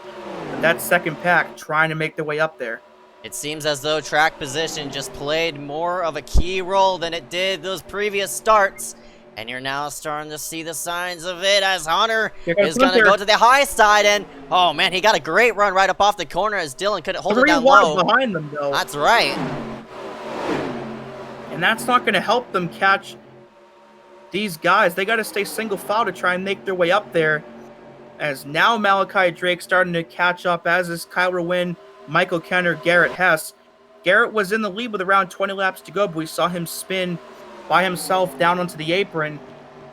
But that second pack trying to make their way up there. It seems as though track position just played more of a key role than it did those previous starts. And you're now starting to see the signs of it as Hunter is going to go to the high side. And, oh man, he got a great run right up off the corner as Dylan couldn't hold it down low. 3 behind them, though. That's right. And that's not going to help them catch these guys. They got to stay single file to try and make their way up there. As now Malachi Drake starting to catch up, as is Kyler Wynn, Michael Kenner, Garrett Hess. Garrett was in the lead with around 20 laps to go, but we saw him spin by himself down onto the apron.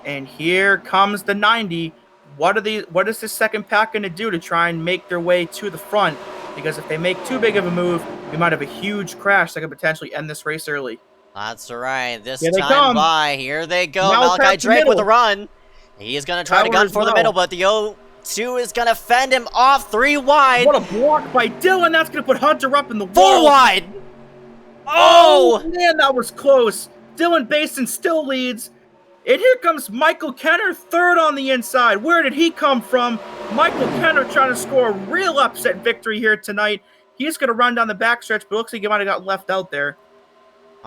And here comes the 90. What is this second pack going to do to try and make their way to the front? Because if they make too big of a move, we might have a huge crash that could potentially end this race early. That's right. This Here they time come. by, here they go. Now Malachi past the Drake with middle. a run. He is going to try to Kyler gun as for the well. middle, but the 02 is going to fend him off 3 wide. What a block by Dylan. That's going to put Hunter up in the 4 wall. wide. Oh, man, that was close. Dylan Basin still leads. And here comes Michael Kenner, third on the inside. Where did he come from? Michael Kenner trying to score a real upset victory here tonight. He's going to run down the backstretch, but looks like he might have got left out there.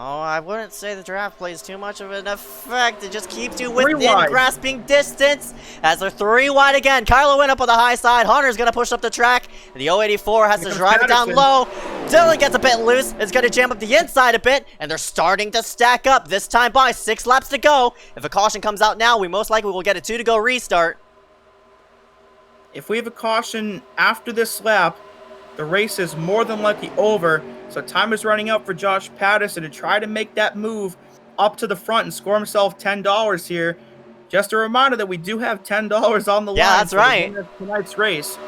Oh, I wouldn't say the draft plays too much of an effect. It just keeps you 3 within wide. grasping distance. As they're 3 wide again. Kylo went up on the high side. Hunter's going to push up the track. The 084 has Here to comes drive it down Patterson. low. Dylan gets a bit loose. It's going to jam up the inside a bit. And they're starting to stack up. This time by 6 laps to go. If a caution comes out now, we most likely will get a 2 to go restart. If we have a caution after this lap, the race is more than likely over. So time is running out for Josh Patterson to try to make that move up to the front and score himself $10 here. Just a reminder that we do have $10 on the line. Yeah, that's for the right. winner of tonight's race.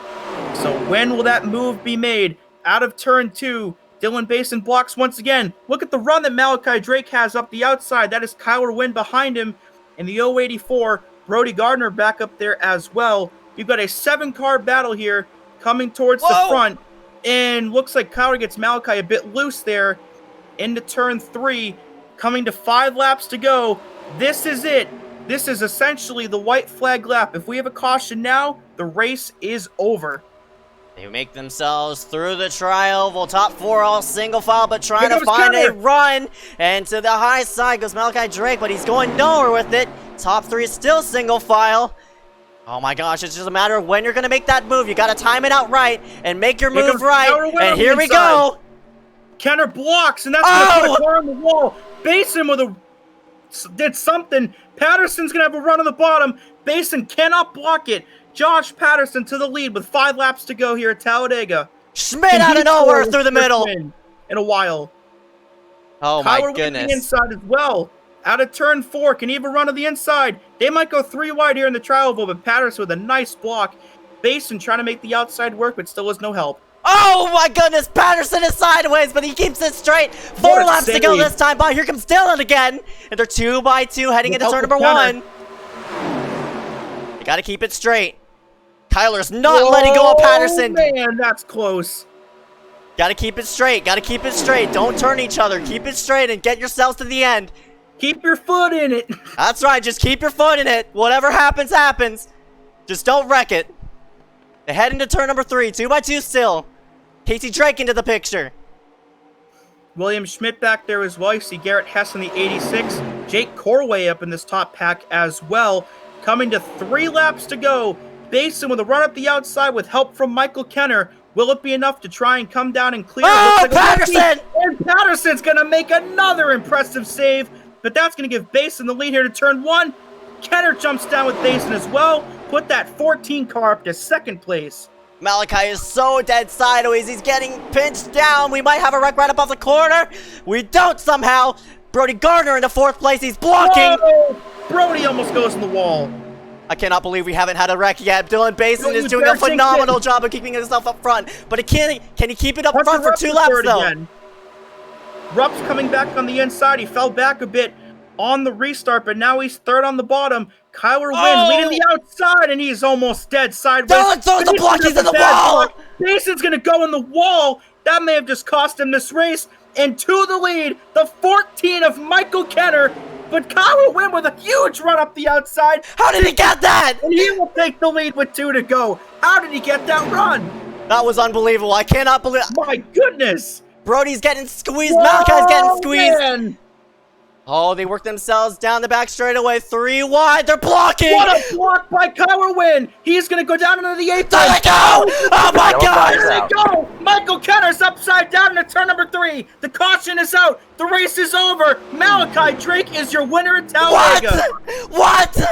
So when will that move be made? Out of turn 2, Dylan Basin blocks once again. Look at the run that Malachi Drake has up the outside. That is Kyler Wynn behind him. In the 084, Brody Gardner back up there as well. You've got a 7-car battle here coming towards the front. And looks like Kyler gets Malachi a bit loose there into turn 3. Coming to 5 laps to go. This is it. This is essentially the white flag lap. If we have a caution now, the race is over. They make themselves through the tri-oval. Top 4 all single file, but trying Here to goes find a Kenner. run. And to the high side goes Malachi Drake, but he's going nowhere with it. Top 3 is still single file. Oh my gosh, it's just a matter of when you're going to make that move. You got to time it out right and make your Here move comes right. Kyler Wynn And on here the we inside. go. Kenner blocks, and that's going to Oh! put a car on the wall. Basin did something. Patterson's going to have a run on the bottom. Basin cannot block it. Josh Patterson to the lead with 5 laps to go here at Talladega. Schmidt Can out he of nowhere score through the his first middle. win in a while. Oh Kyler my Wynn goodness. inside as well. out of turn 4, can even run to the inside. They might go 3 wide here in the trial oval, but Patterson with a nice block. Basin trying to make the outside work, but still has no help. Oh my goodness, Patterson is sideways, but he keeps it straight. 4 laps to go this time by. Here comes Dylan again. And they're 2 by 2 heading into turn number 1. You gotta keep it straight. Kyler's not letting go of Patterson. Man, that's close. Gotta keep it straight. Gotta keep it straight. Don't turn each other. Keep it straight and get yourselves to the end. Keep your foot in it. That's right. Just keep your foot in it. Whatever happens, happens. Just don't wreck it. They head into turn number 3. 2 by 2 still. Casey Drake into the picture. William Schmidt back there as well. You see Garrett Hess in the 86. Jake Corway up in this top pack as well. Coming to 3 laps to go. Basin with a run up the outside with help from Michael Kenner. Will it be enough to try and come down and clear? Oh, Patterson! And Patterson's going to make another impressive save. But that's going to give Basin the lead here to turn 1. Kenner jumps down with Basin as well. Put that 14 car up to 2nd place. Malachi is so dead sideways. He's getting pinched down. We might have a wreck right above the corner. We don't somehow. Brody Gardner in the 4th place. He's blocking. Whoa! Brody almost goes in the wall. I cannot believe we haven't had a wreck yet. Dylan Basin is doing a phenomenal job of keeping himself up front. But can he keep it up front for 2 laps, though? Again. Rupp's coming back on the inside. He fell back a bit on the restart, but now he's 3rd on the bottom. Kyler Wynn leading the outside, and he's almost dead sideways. Dylan throws the block. He's in the wall. Bason's going to go in the wall. That may have just cost him this race. And to the lead, the 14 of Michael Kenner. But Kyler Wynn with a huge run up the outside. How did he get that? And he will take the lead with 2 to go. How did he get that run? That was unbelievable. I cannot believe. My goodness. Brody's getting squeezed. Malachi's getting squeezed. Man. Oh, they work themselves down the back straightaway. 3 wide. They're blocking. What a block by Kyler Wynn. He's going to go down into the 8th. There they go. Oh, my God. There they go. Michael Kenner's upside down into turn number 3. The caution is out. The race is over. Malachi Drake is your winner at Talladega. What?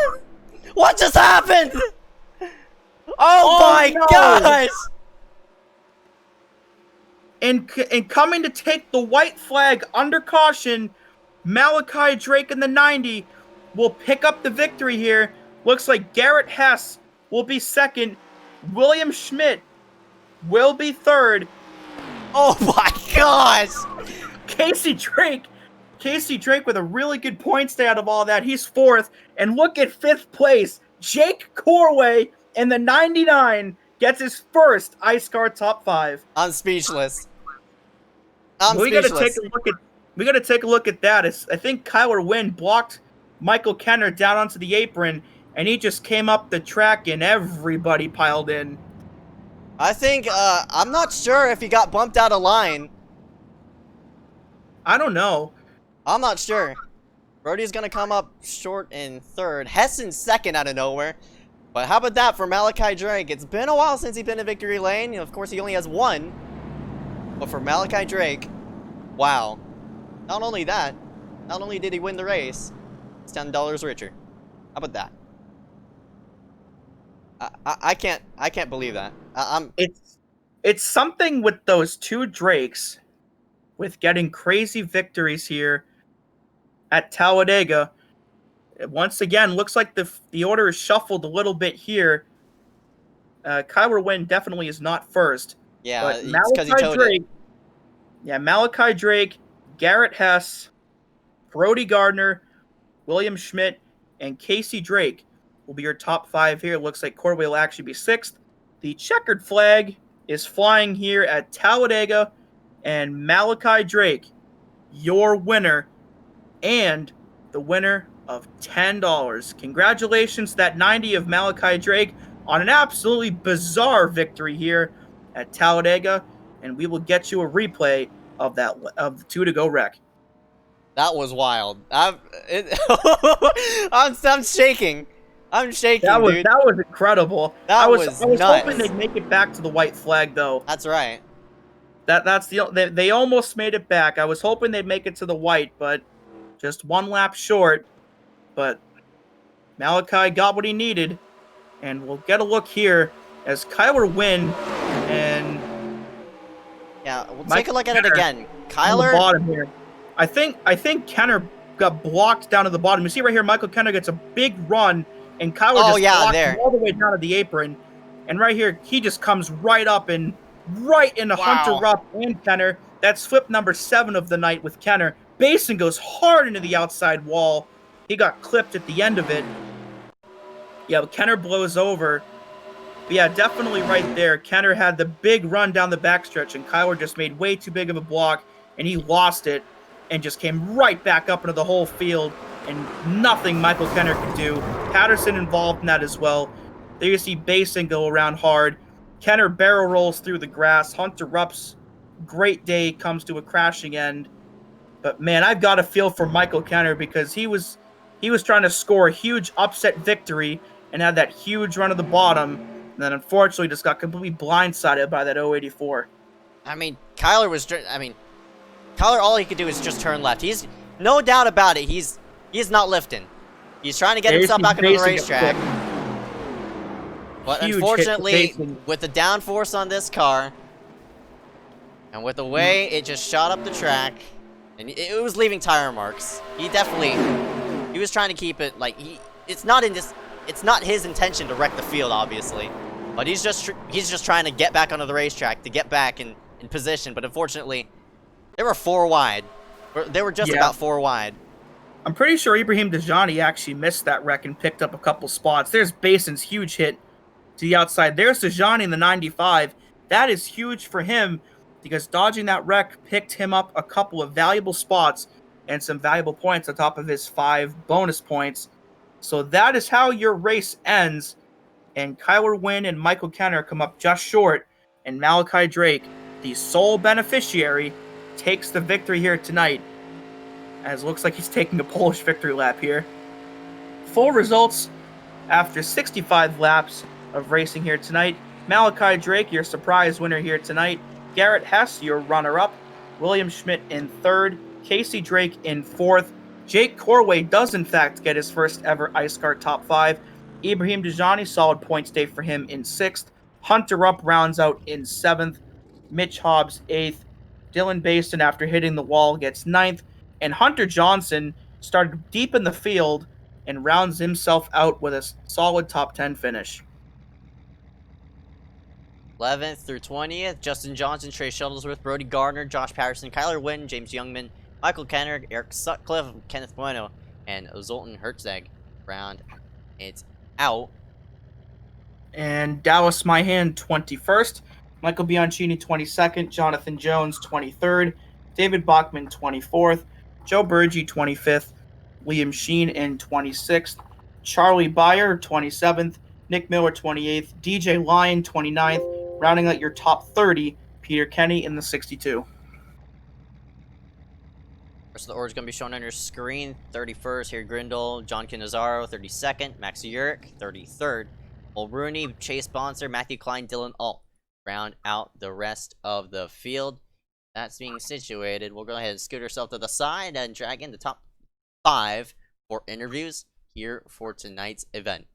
What just happened? Oh my gosh. And coming to take the white flag under caution, Malachi Drake in the 90 will pick up the victory here. Looks like Garrett Hess will be 2nd. William Schmidt will be 3rd. Oh my gosh. Casey Drake with a really good point stay out of all that. He's 4th. And look at 5th place. Jake Corway in the 99 gets his first iSCAR top 5. I'm speechless. We got to take a look at that. I think Kyler Wynn blocked Michael Kenner down onto the apron, and he just came up the track, and everybody piled in. I think, I'm not sure if he got bumped out of line. I don't know. I'm not sure. Brody's going to come up short in 3rd. Hessen's 2nd out of nowhere. But how about that for Malachi Drake? It's been a while since he's been in victory lane. Of course, he only has 1. But for Malachi Drake, wow. Not only that, not only did he win the race, he's $10 richer. How about that? I can't believe that. It's something with those 2 Drakes, with getting crazy victories here at Talladega. Once again, looks like the order is shuffled a little bit here. Kyler Wynn definitely is not 1st. Yeah, it's because he towed it. Yeah, Malachi Drake, Garrett Hess, Brody Gardner, William Schmidt, and Casey Drake will be your top 5 here. Looks like Corway will actually be 6th. The checkered flag is flying here at Talladega, and Malachi Drake, your winner, and the winner of $10. Congratulations to that 90 of Malachi Drake on an absolutely bizarre victory here at Talladega, and we will get you a replay of the 2 to go wreck. That was wild. I'm shaking. I'm shaking, dude. That was incredible. I was nuts. Hoping they'd make it back to the white flag, though. That's right. They almost made it back. I was hoping they'd make it to the white, but just 1 lap short. But Malachi got what he needed, and we'll get a look here as Kyler Wynn and yeah, we'll take a look at it again. on the bottom here. I think got blocked down to the bottom. You see right here, Michael Kenner gets a big run, and Kyler just blocks him all the way down to the apron. And right here, he just comes right up and right into Hunter Rupp and Kenner. That's flip number 7 of the night with Kenner. Basin goes hard into the outside wall. He got clipped at the end of it. Yeah, but Kenner blows over. But yeah, definitely right there. Kenner had the big run down the backstretch, and Kyler just made way too big of a block, and he lost it and just came right back up into the whole field, and nothing Michael Kenner could do. Patterson involved in that as well. There you see Basin go around hard. Kenner barrel rolls through the grass. Hunter Rupp's great day comes to a crashing end. But man, I've got a feel for Michael Kenner because he was trying to score a huge upset victory and had that huge run to the bottom, and then unfortunately just got completely blindsided by that 084. I mean, Kyler, all he could do is just turn left. He's no doubt about it. He's not lifting. He's trying to get himself back into the racetrack. But unfortunately, with the downforce on this car, and with the way it just shot up the track, and it was leaving tire marks, he was trying to keep it like it's not his intention to wreck the field, obviously, but he's just trying to get back onto the racetrack, to get back in position. But unfortunately, they were 4 wide. They were just about 4 wide. I'm pretty sure Ibrahim Dajani actually missed that wreck and picked up a couple spots. There's Basin's huge hit to the outside. There's Dajani in the 95. That is huge for him because dodging that wreck picked him up a couple of valuable spots and some valuable points on top of his 5 bonus points. So that is how your race ends. And Kyler Wynn and Michael Kenner come up just short. And Malachi Drake, the sole beneficiary, takes the victory here tonight. As it looks like he's taking a Polish victory lap here. Full results after 65 laps of racing here tonight. Malachi Drake, your surprise winner here tonight. Garrett Hess, your runner-up. William Schmidt in 3rd. Casey Drake in 4th. Jake Corway does in fact get his first ever iSCAR top 5. Ibrahim Dajani, solid points day for him in 6th. Hunter Rupp rounds out in 7th. Mitch Hobbs 8th. Dylan Basin, after hitting the wall, gets 9th. And Hunter Johnson started deep in the field and rounds himself out with a solid top 10 finish. 11th through 20th, Justin Johnson, Trey Shuttlesworth, Brody Gardner, Josh Patterson, Kyler Wynn, James Youngman, Michael Kenner, Eric Sutcliffe, Kenneth Bueno, and Zoltan Herzeg round it out. And Dallas Myhan, 21st. Michael Bianchini, 22nd. Jonathan Jones, 23rd. David Bachman, 24th. Joe Burgee, 25th. Liam Sheen in 26th. Charlie Beyer, 27th. Nick Miller, 28th. DJ Lyon, 29th. Rounding out your top 30, Peter Kenny in the 62. Rest of the order is going to be shown on your screen. 31st, Harry Grindle, John Canizaro, 32nd. Max Urich, 33rd. Mulrooney, Chase Bonser, Matthew Klein, Dylan Alt. Round out the rest of the field. That's being situated. We'll go ahead and scoot ourselves to the side and drag in the top 5 for interviews here for tonight's event.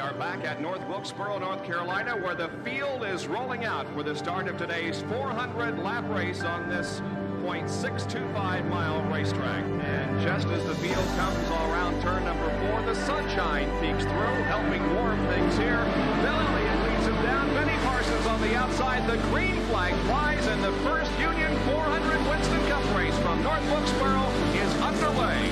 are back at North Wilkesboro, North Carolina, where the field is rolling out for the start of today's 400-lap race on this .625-mile racetrack. And just as the field comes around turn number 4, the sunshine peeks through, helping warm things here. Bill Elliott leads him down. Benny Parsons on the outside. The green flag flies, and the first Union 400 Winston Cup race from North Wilkesboro is underway.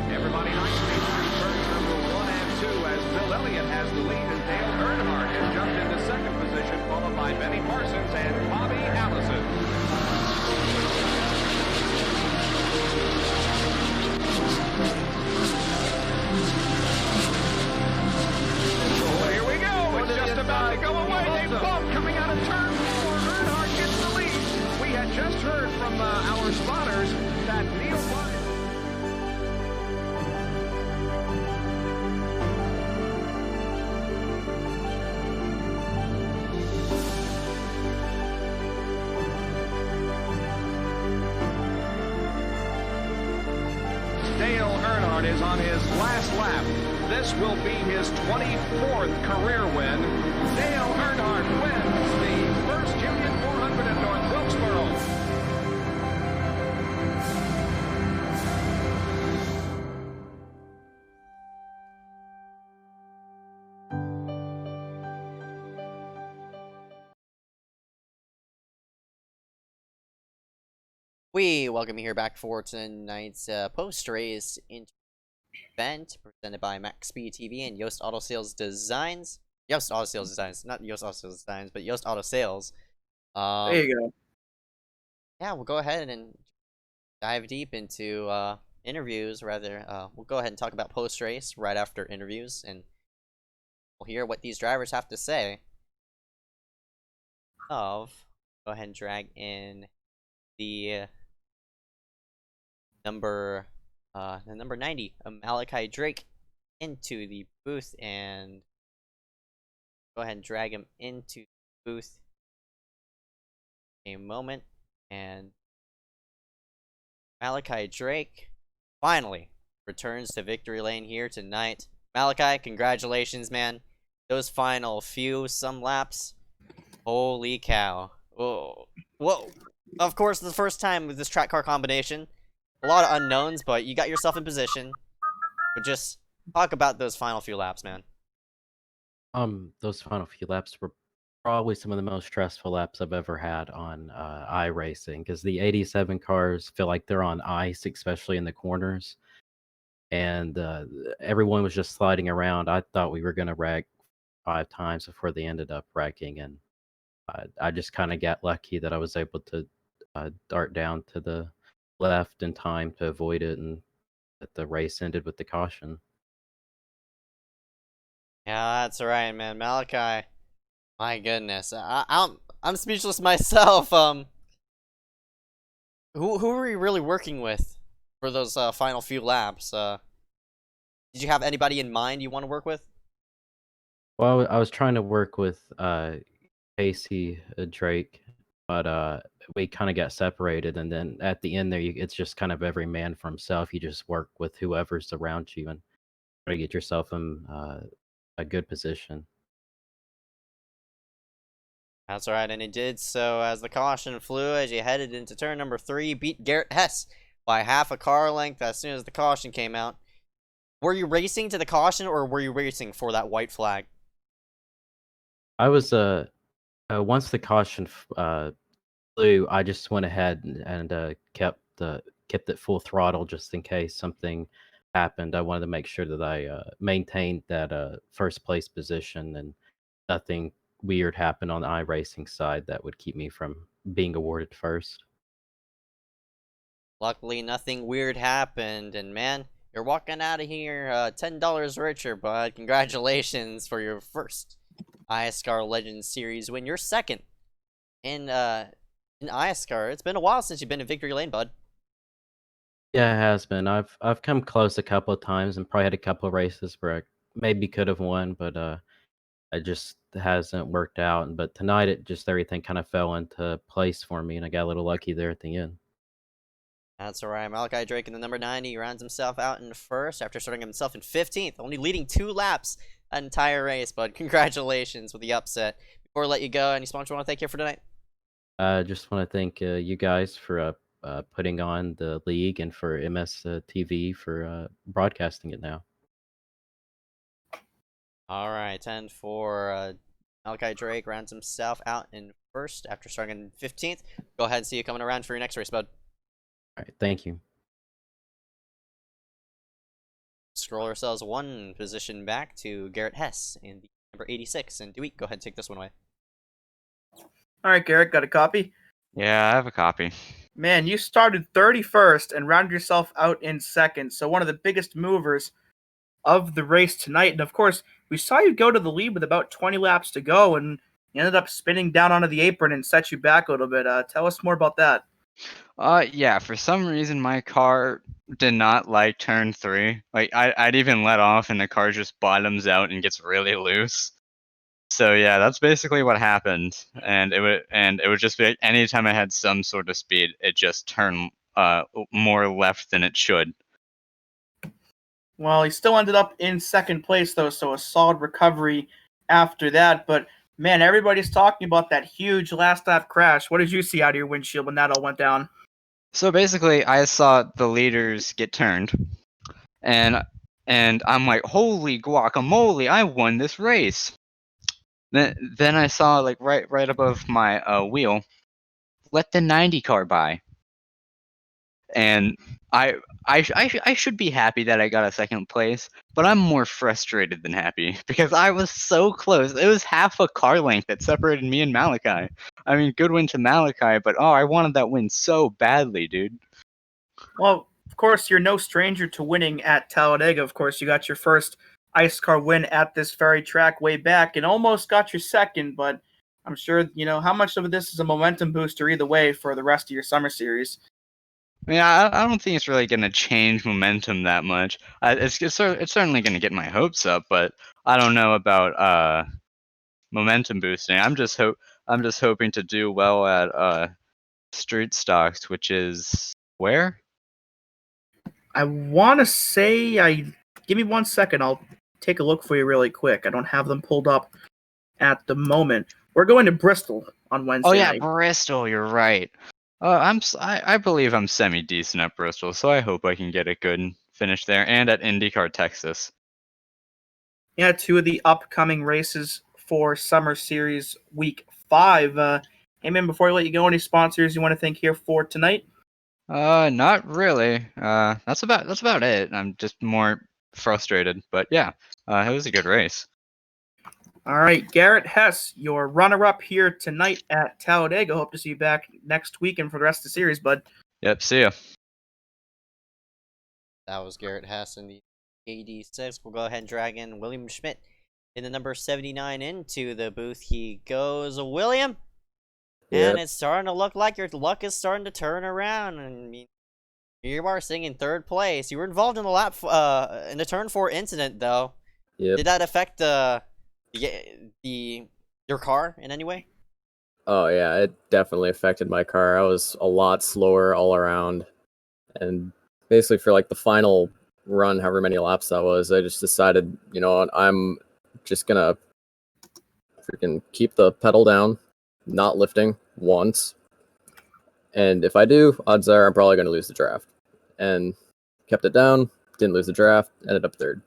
Everybody nicely through turns number 1 and 2 as Bill Elliott has the lead and Dale Earnhardt has jumped into second position, followed by Benny Parsons and Bobby Allison. So here we go. It's just about to go away. They bump coming out of turn 4. Earnhardt gets the lead. We had just heard from our spotters that Neil Ryan. Dale Earnhardt is on his last lap. This will be his 24th career win. Dale Earnhardt wins the first Union 400 at North Wilkesboro. We welcome you here back for tonight's post-race event presented by MaxspeedTV and Yost Auto Sales Designs. Yost Auto Sales Designs, not Yost Auto Sales Designs, but Yost Auto Sales. There you go. Yeah, we'll go ahead and dive deep into interviews. We'll go ahead and talk about post-race right after interviews, and we'll hear what these drivers have to say. Go ahead and drag in the number 90, Malachi Drake, into the booth, and go ahead and drag him into the booth a moment. And Malachi Drake finally returns to victory lane here tonight. Malachi, congratulations, man. Those final some laps, holy cow. Whoa. Of course, the first time with this track car combination, a lot of unknowns, but you got yourself in position. But just talk about those final few laps, man. Those final few laps were probably some of the most stressful laps I've ever had on iRacing, because the 87 cars feel like they're on ice, especially in the corners, and everyone was just sliding around. I thought we were going to wreck 5 times before they ended up wrecking, and I just kind of got lucky that I was able to dart down to the left in time to avoid it, and that the race ended with the caution. Yeah, that's right, man. Malachi, my goodness, I'm speechless myself. Who were you really working with for those final few laps? Did you have anybody in mind you want to work with? Well, I was trying to work with Casey Drake, but we kind of got separated, and then at the end there, it's just kind of every man for himself. You just work with whoever's around you and try to get yourself in a good position. That's right, and he did so as the caution flew as he headed into turn number 3, beat Garrett Hess by half a car length as soon as the caution came out. Were you racing to the caution, or were you racing for that white flag? I was once the caution flew, I just went ahead and kept it full throttle just in case something happened. I wanted to make sure that I maintained that first place position and nothing weird happened on the iRacing side that would keep me from being awarded first. Luckily, nothing weird happened, and man, you're walking out of here $10 richer, bud. Congratulations for your first iSCAR Legends Series win. You're second in iSCAR. It's been a while since you've been in victory lane, bud. Yeah, it has been. I've come close a couple of times and probably had a couple of races where I maybe could have won, but it just hasn't worked out. But tonight, everything kind of fell into place for me, and I got a little lucky there at the end. That's alright. Malachi Drake in the number 90 rounds himself out in first after starting himself in 15th, only leading 2 laps that entire race. But congratulations with the upset. Before I let you go, any sponsors you want to thank here for tonight? Just want to thank you guys for putting on the league and for MSTV for broadcasting it now. Alright, and for Malachi Drake rounds himself out in first after starting in 15th. Go ahead and see you coming around for your next race, bud. All right, thank you. Scroll ourselves one position back to Garrett Hess in the number 86. And Dewey, go ahead and take this one away. All right, Garrett, got a copy? Yeah, I have a copy. Man, you started 31st and rounded yourself out in second. So one of the biggest movers of the race tonight. And of course, we saw you go to the lead with about 20 laps to go, and you ended up spinning down onto the apron and set you back a little bit. Tell us more about that. Yeah, for some reason my car did not like turn 3. Like I'd even let off and the car just bottoms out and gets really loose. So yeah, that's basically what happened. And it would just be like, anytime I had some sort of speed, it just turned more left than it should. Well, he still ended up in second place, though, so a solid recovery after that. But, man, everybody's talking about that huge last lap crash. What did you see out of your windshield when that all went down? So basically, I saw the leaders get turned, and I'm like, holy guacamole, I won this race. Then I saw, like, right above my wheel, let the 90 car by. And I should be happy that I got a second place, but I'm more frustrated than happy because I was so close. It was half a car length that separated me and Malachi. I mean, good win to Malachi, but oh, I wanted that win so badly, dude. Well, of course, you're no stranger to winning at Talladega. Of course, you got your first iSCAR win at this very track way back and almost got your second, but I'm sure, how much of this is a momentum booster either way for the rest of your summer series. I mean, I don't think it's really going to change momentum that much. It's certainly going to get my hopes up, but I don't know about momentum boosting. I'm just hoping to do well at street stocks, which is where? I want to say, give me 1 second. I'll take a look for you really quick. I don't have them pulled up at the moment. We're going to Bristol on Wednesday Oh yeah, night. Bristol. You're right. I believe I'm semi decent at Bristol, so I hope I can get a good finish there, and at IndyCar Texas. Yeah, 2 of the upcoming races for Summer Series Week 5. Hey man, before I let you go, any sponsors you want to thank here for tonight? Not really. That's about it. I'm just more frustrated, but yeah, it was a good race. All right, Garrett Hess, your runner-up here tonight at Talladega. Hope to see you back next weekend for the rest of the series, bud. Yep, see ya. That was Garrett Hess in the 86. We'll go ahead and drag in William Schmidt in the number 79 into the booth. He goes, William. Yep. And it's starting to look like your luck is starting to turn around. I mean, you are sitting in third place. You were involved in the turn 4 incident, though. Yep. Did that affect your car in any way? Oh yeah, it definitely affected my car. I was a lot slower all around, and basically for like the final run, however many laps that was, I just decided, I'm just gonna freaking keep the pedal down, not lifting once, and if I do, odds are I'm probably gonna lose the draft. And kept it down, didn't lose the draft, ended up third.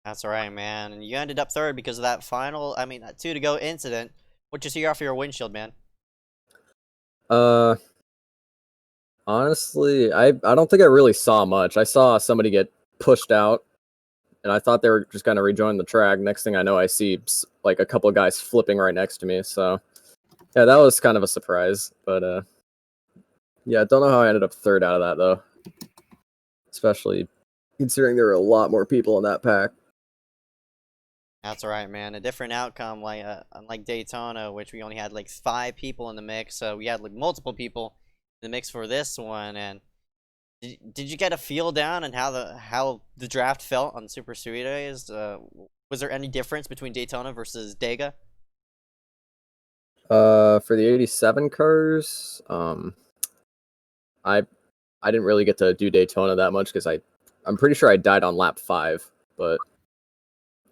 That's alright, man. And you ended up third because of that that 2 to go incident. What'd you see off your windshield, man? Honestly, I don't think I really saw much. I saw somebody get pushed out, and I thought they were just going to rejoin the track. Next thing I know, I see like a couple of guys flipping right next to me. So, yeah, that was kind of a surprise. But, yeah, I don't know how I ended up third out of that, though. Especially considering there were a lot more people in that pack. That's alright, man. A different outcome, unlike Daytona, which we only had like 5 people in the mix. So we had like multiple people in the mix for this one. And did you get a feel down on how the draft felt on Super Speedways? Was there any difference between Daytona versus Dega? For the 87 cars, I I didn't really get to do Daytona that much because I'm pretty sure I died on lap 5. But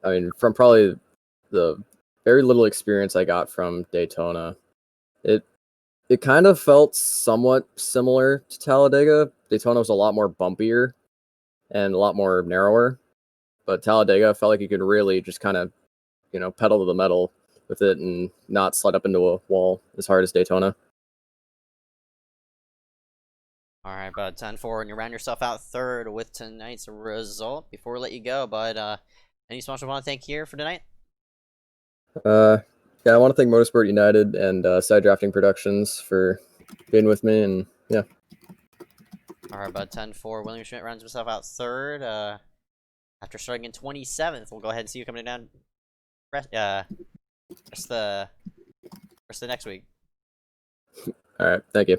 I mean, from probably the very little experience I got from Daytona, it kind of felt somewhat similar to Talladega. Daytona was a lot more bumpier and a lot more narrower, but Talladega felt like you could really just kind of, pedal to the metal with it and not slide up into a wall as hard as Daytona. All right, bud. 10-4, and you round yourself out third with tonight's result. Before we let you go, bud, any sponsors want to thank here for tonight? Yeah, I want to thank Motorsport United and Side Drafting Productions for being with me, and yeah. All right, bud. 10-4. William Schmidt rounds himself out third. After starting in 27th, we'll go ahead and see you coming down. Rest the next week. All right, thank you.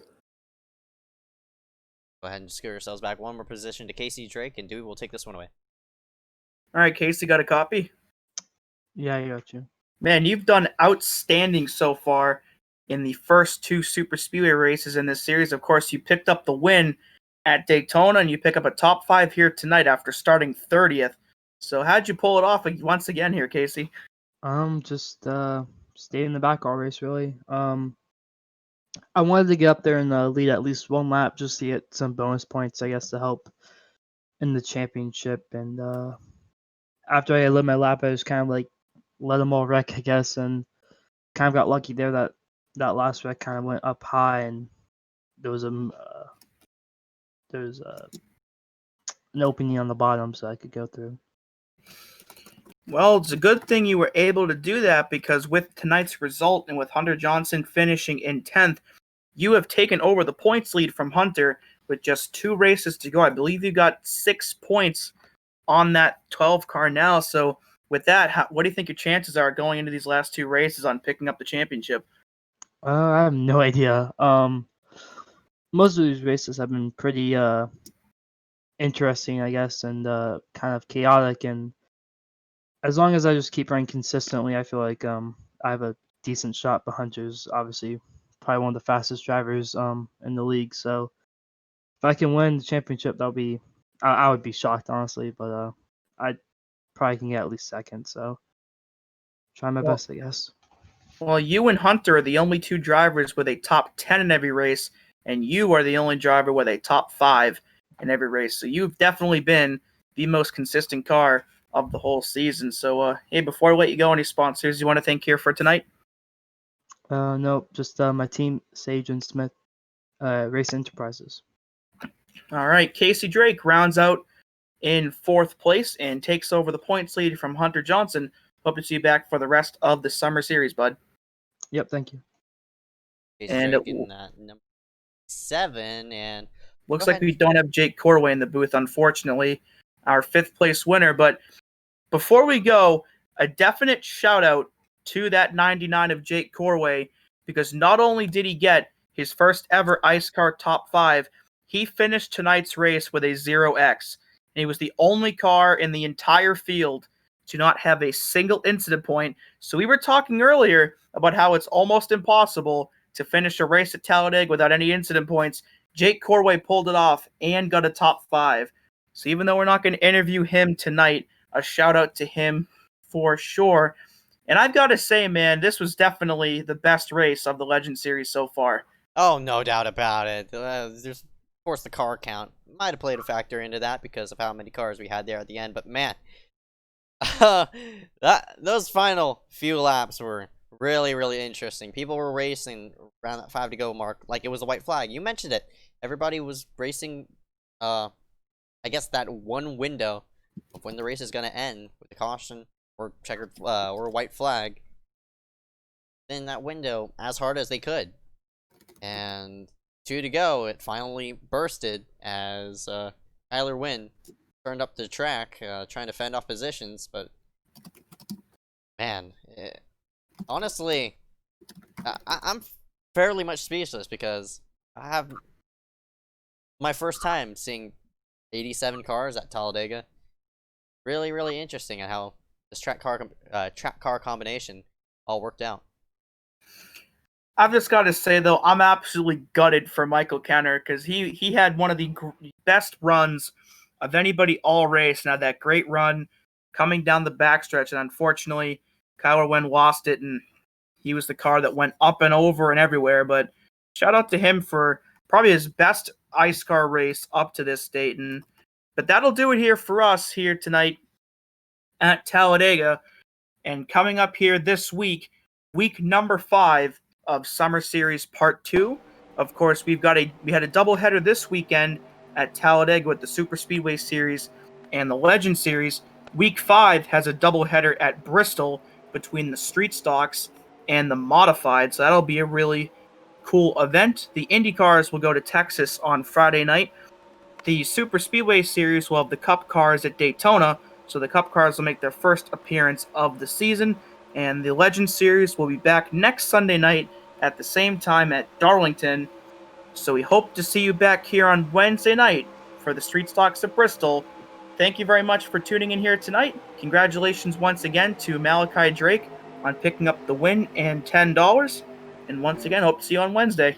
Go ahead and just give yourselves back one more position to Casey Drake, and Dewey will take this one away. All right, Casey, got a copy? Yeah, I got you. Man, you've done outstanding so far in the first 2 Super Speedway races in this series. Of course, you picked up the win at Daytona, and you pick up a top 5 here tonight after starting 30th. So how'd you pull it off once again here, Casey? Just stayed in the back all race, really. I wanted to get up there and lead at least one lap just to get some bonus points, I guess, to help in the championship. And after I led my lap, I just kind of like let them all wreck, I guess, and kind of got lucky there that last wreck kind of went up high, and there was an opening on the bottom so I could go through. Well, it's a good thing you were able to do that, because with tonight's result and with Hunter Johnson finishing in 10th, you have taken over the points lead from Hunter with just 2 races to go. I believe you got 6 points on that 12 car now. So with that, what do you think your chances are going into these last 2 races on picking up the championship? I have no idea. Most of these races have been pretty interesting, I guess, and kind of chaotic. And as long as I just keep running consistently, I feel like I have a decent shot. But Hunter's obviously probably one of the fastest drivers in the league. So if I can win the championship, I would be shocked, honestly. But I probably can get at least second. So try my best, I guess. Well, you and Hunter are the only 2 drivers with a top 10 in every race, and you are the only driver with a top 5 in every race. So you've definitely been the most consistent car of the whole season. So, hey, before I let you go, any sponsors you want to thank here for tonight? Nope, just my team, Sage and Smith, Race Enterprises. All right, Casey Drake rounds out in 4th place and takes over the points lead from Hunter Johnson. Hope to see you back for the rest of the summer series, bud. Yep, thank you. Casey And Drake in number 7, and looks like we don't have Jake Corway in the booth, unfortunately, our 5th place winner. But before we go, a definite shout out to that 99 of Jake Corway, because not only did he get his first ever iSCAR top 5, he finished tonight's race with a 0x. And he was the only car in the entire field to not have a single incident point. So we were talking earlier about how it's almost impossible to finish a race at Talladega without any incident points. Jake Corway pulled it off and got a top 5. So even though we're not going to interview him tonight, a shout out to him for sure. And I've got to say, man, this was definitely the best race of the Legend Series so far. Oh, no doubt about it. There's, of course, the car count might have played a factor into that because of how many cars we had there at the end. But man, those final few laps were really, really interesting. People were racing around that 5 to go mark like it was a white flag. You mentioned it. Everybody was racing, I guess, that one window of when the race is going to end with a caution or checkered or a white flag in that window as hard as they could. And 2 to go, it finally bursted as Tyler Wynn turned up the track, trying to fend off positions. But man, honestly, I'm fairly much speechless because I have my first time seeing 87 cars at Talladega. Really, really interesting at how this track car combination all worked out. I've just got to say though, I'm absolutely gutted for Michael Kenner because he had one of the best runs of anybody all race, and had that great run coming down the backstretch, and unfortunately, Kyler Wen lost it, and he was the car that went up and over and everywhere. But shout out to him for probably his best iSCAR race up to this date. But that'll do it here for us here tonight at Talladega. And coming up here this week, week number 5 of Summer Series Part 2. Of course, we had a doubleheader this weekend at Talladega with the Super Speedway Series and the Legend Series. Week 5 has a doubleheader at Bristol between the Street Stocks and the Modified, so that'll be a really cool event. The Indy cars will go to Texas on Friday night. The Super Speedway Series will have the Cup cars at Daytona, so the Cup cars will make their first appearance of the season, and the Legend Series will be back next Sunday night at the same time at Darlington. So we hope to see you back here on Wednesday night for the Street Stocks of Bristol. Thank you very much for tuning in here tonight. Congratulations once again to Malachi Drake on picking up the win and $10. And once again, hope to see you on Wednesday.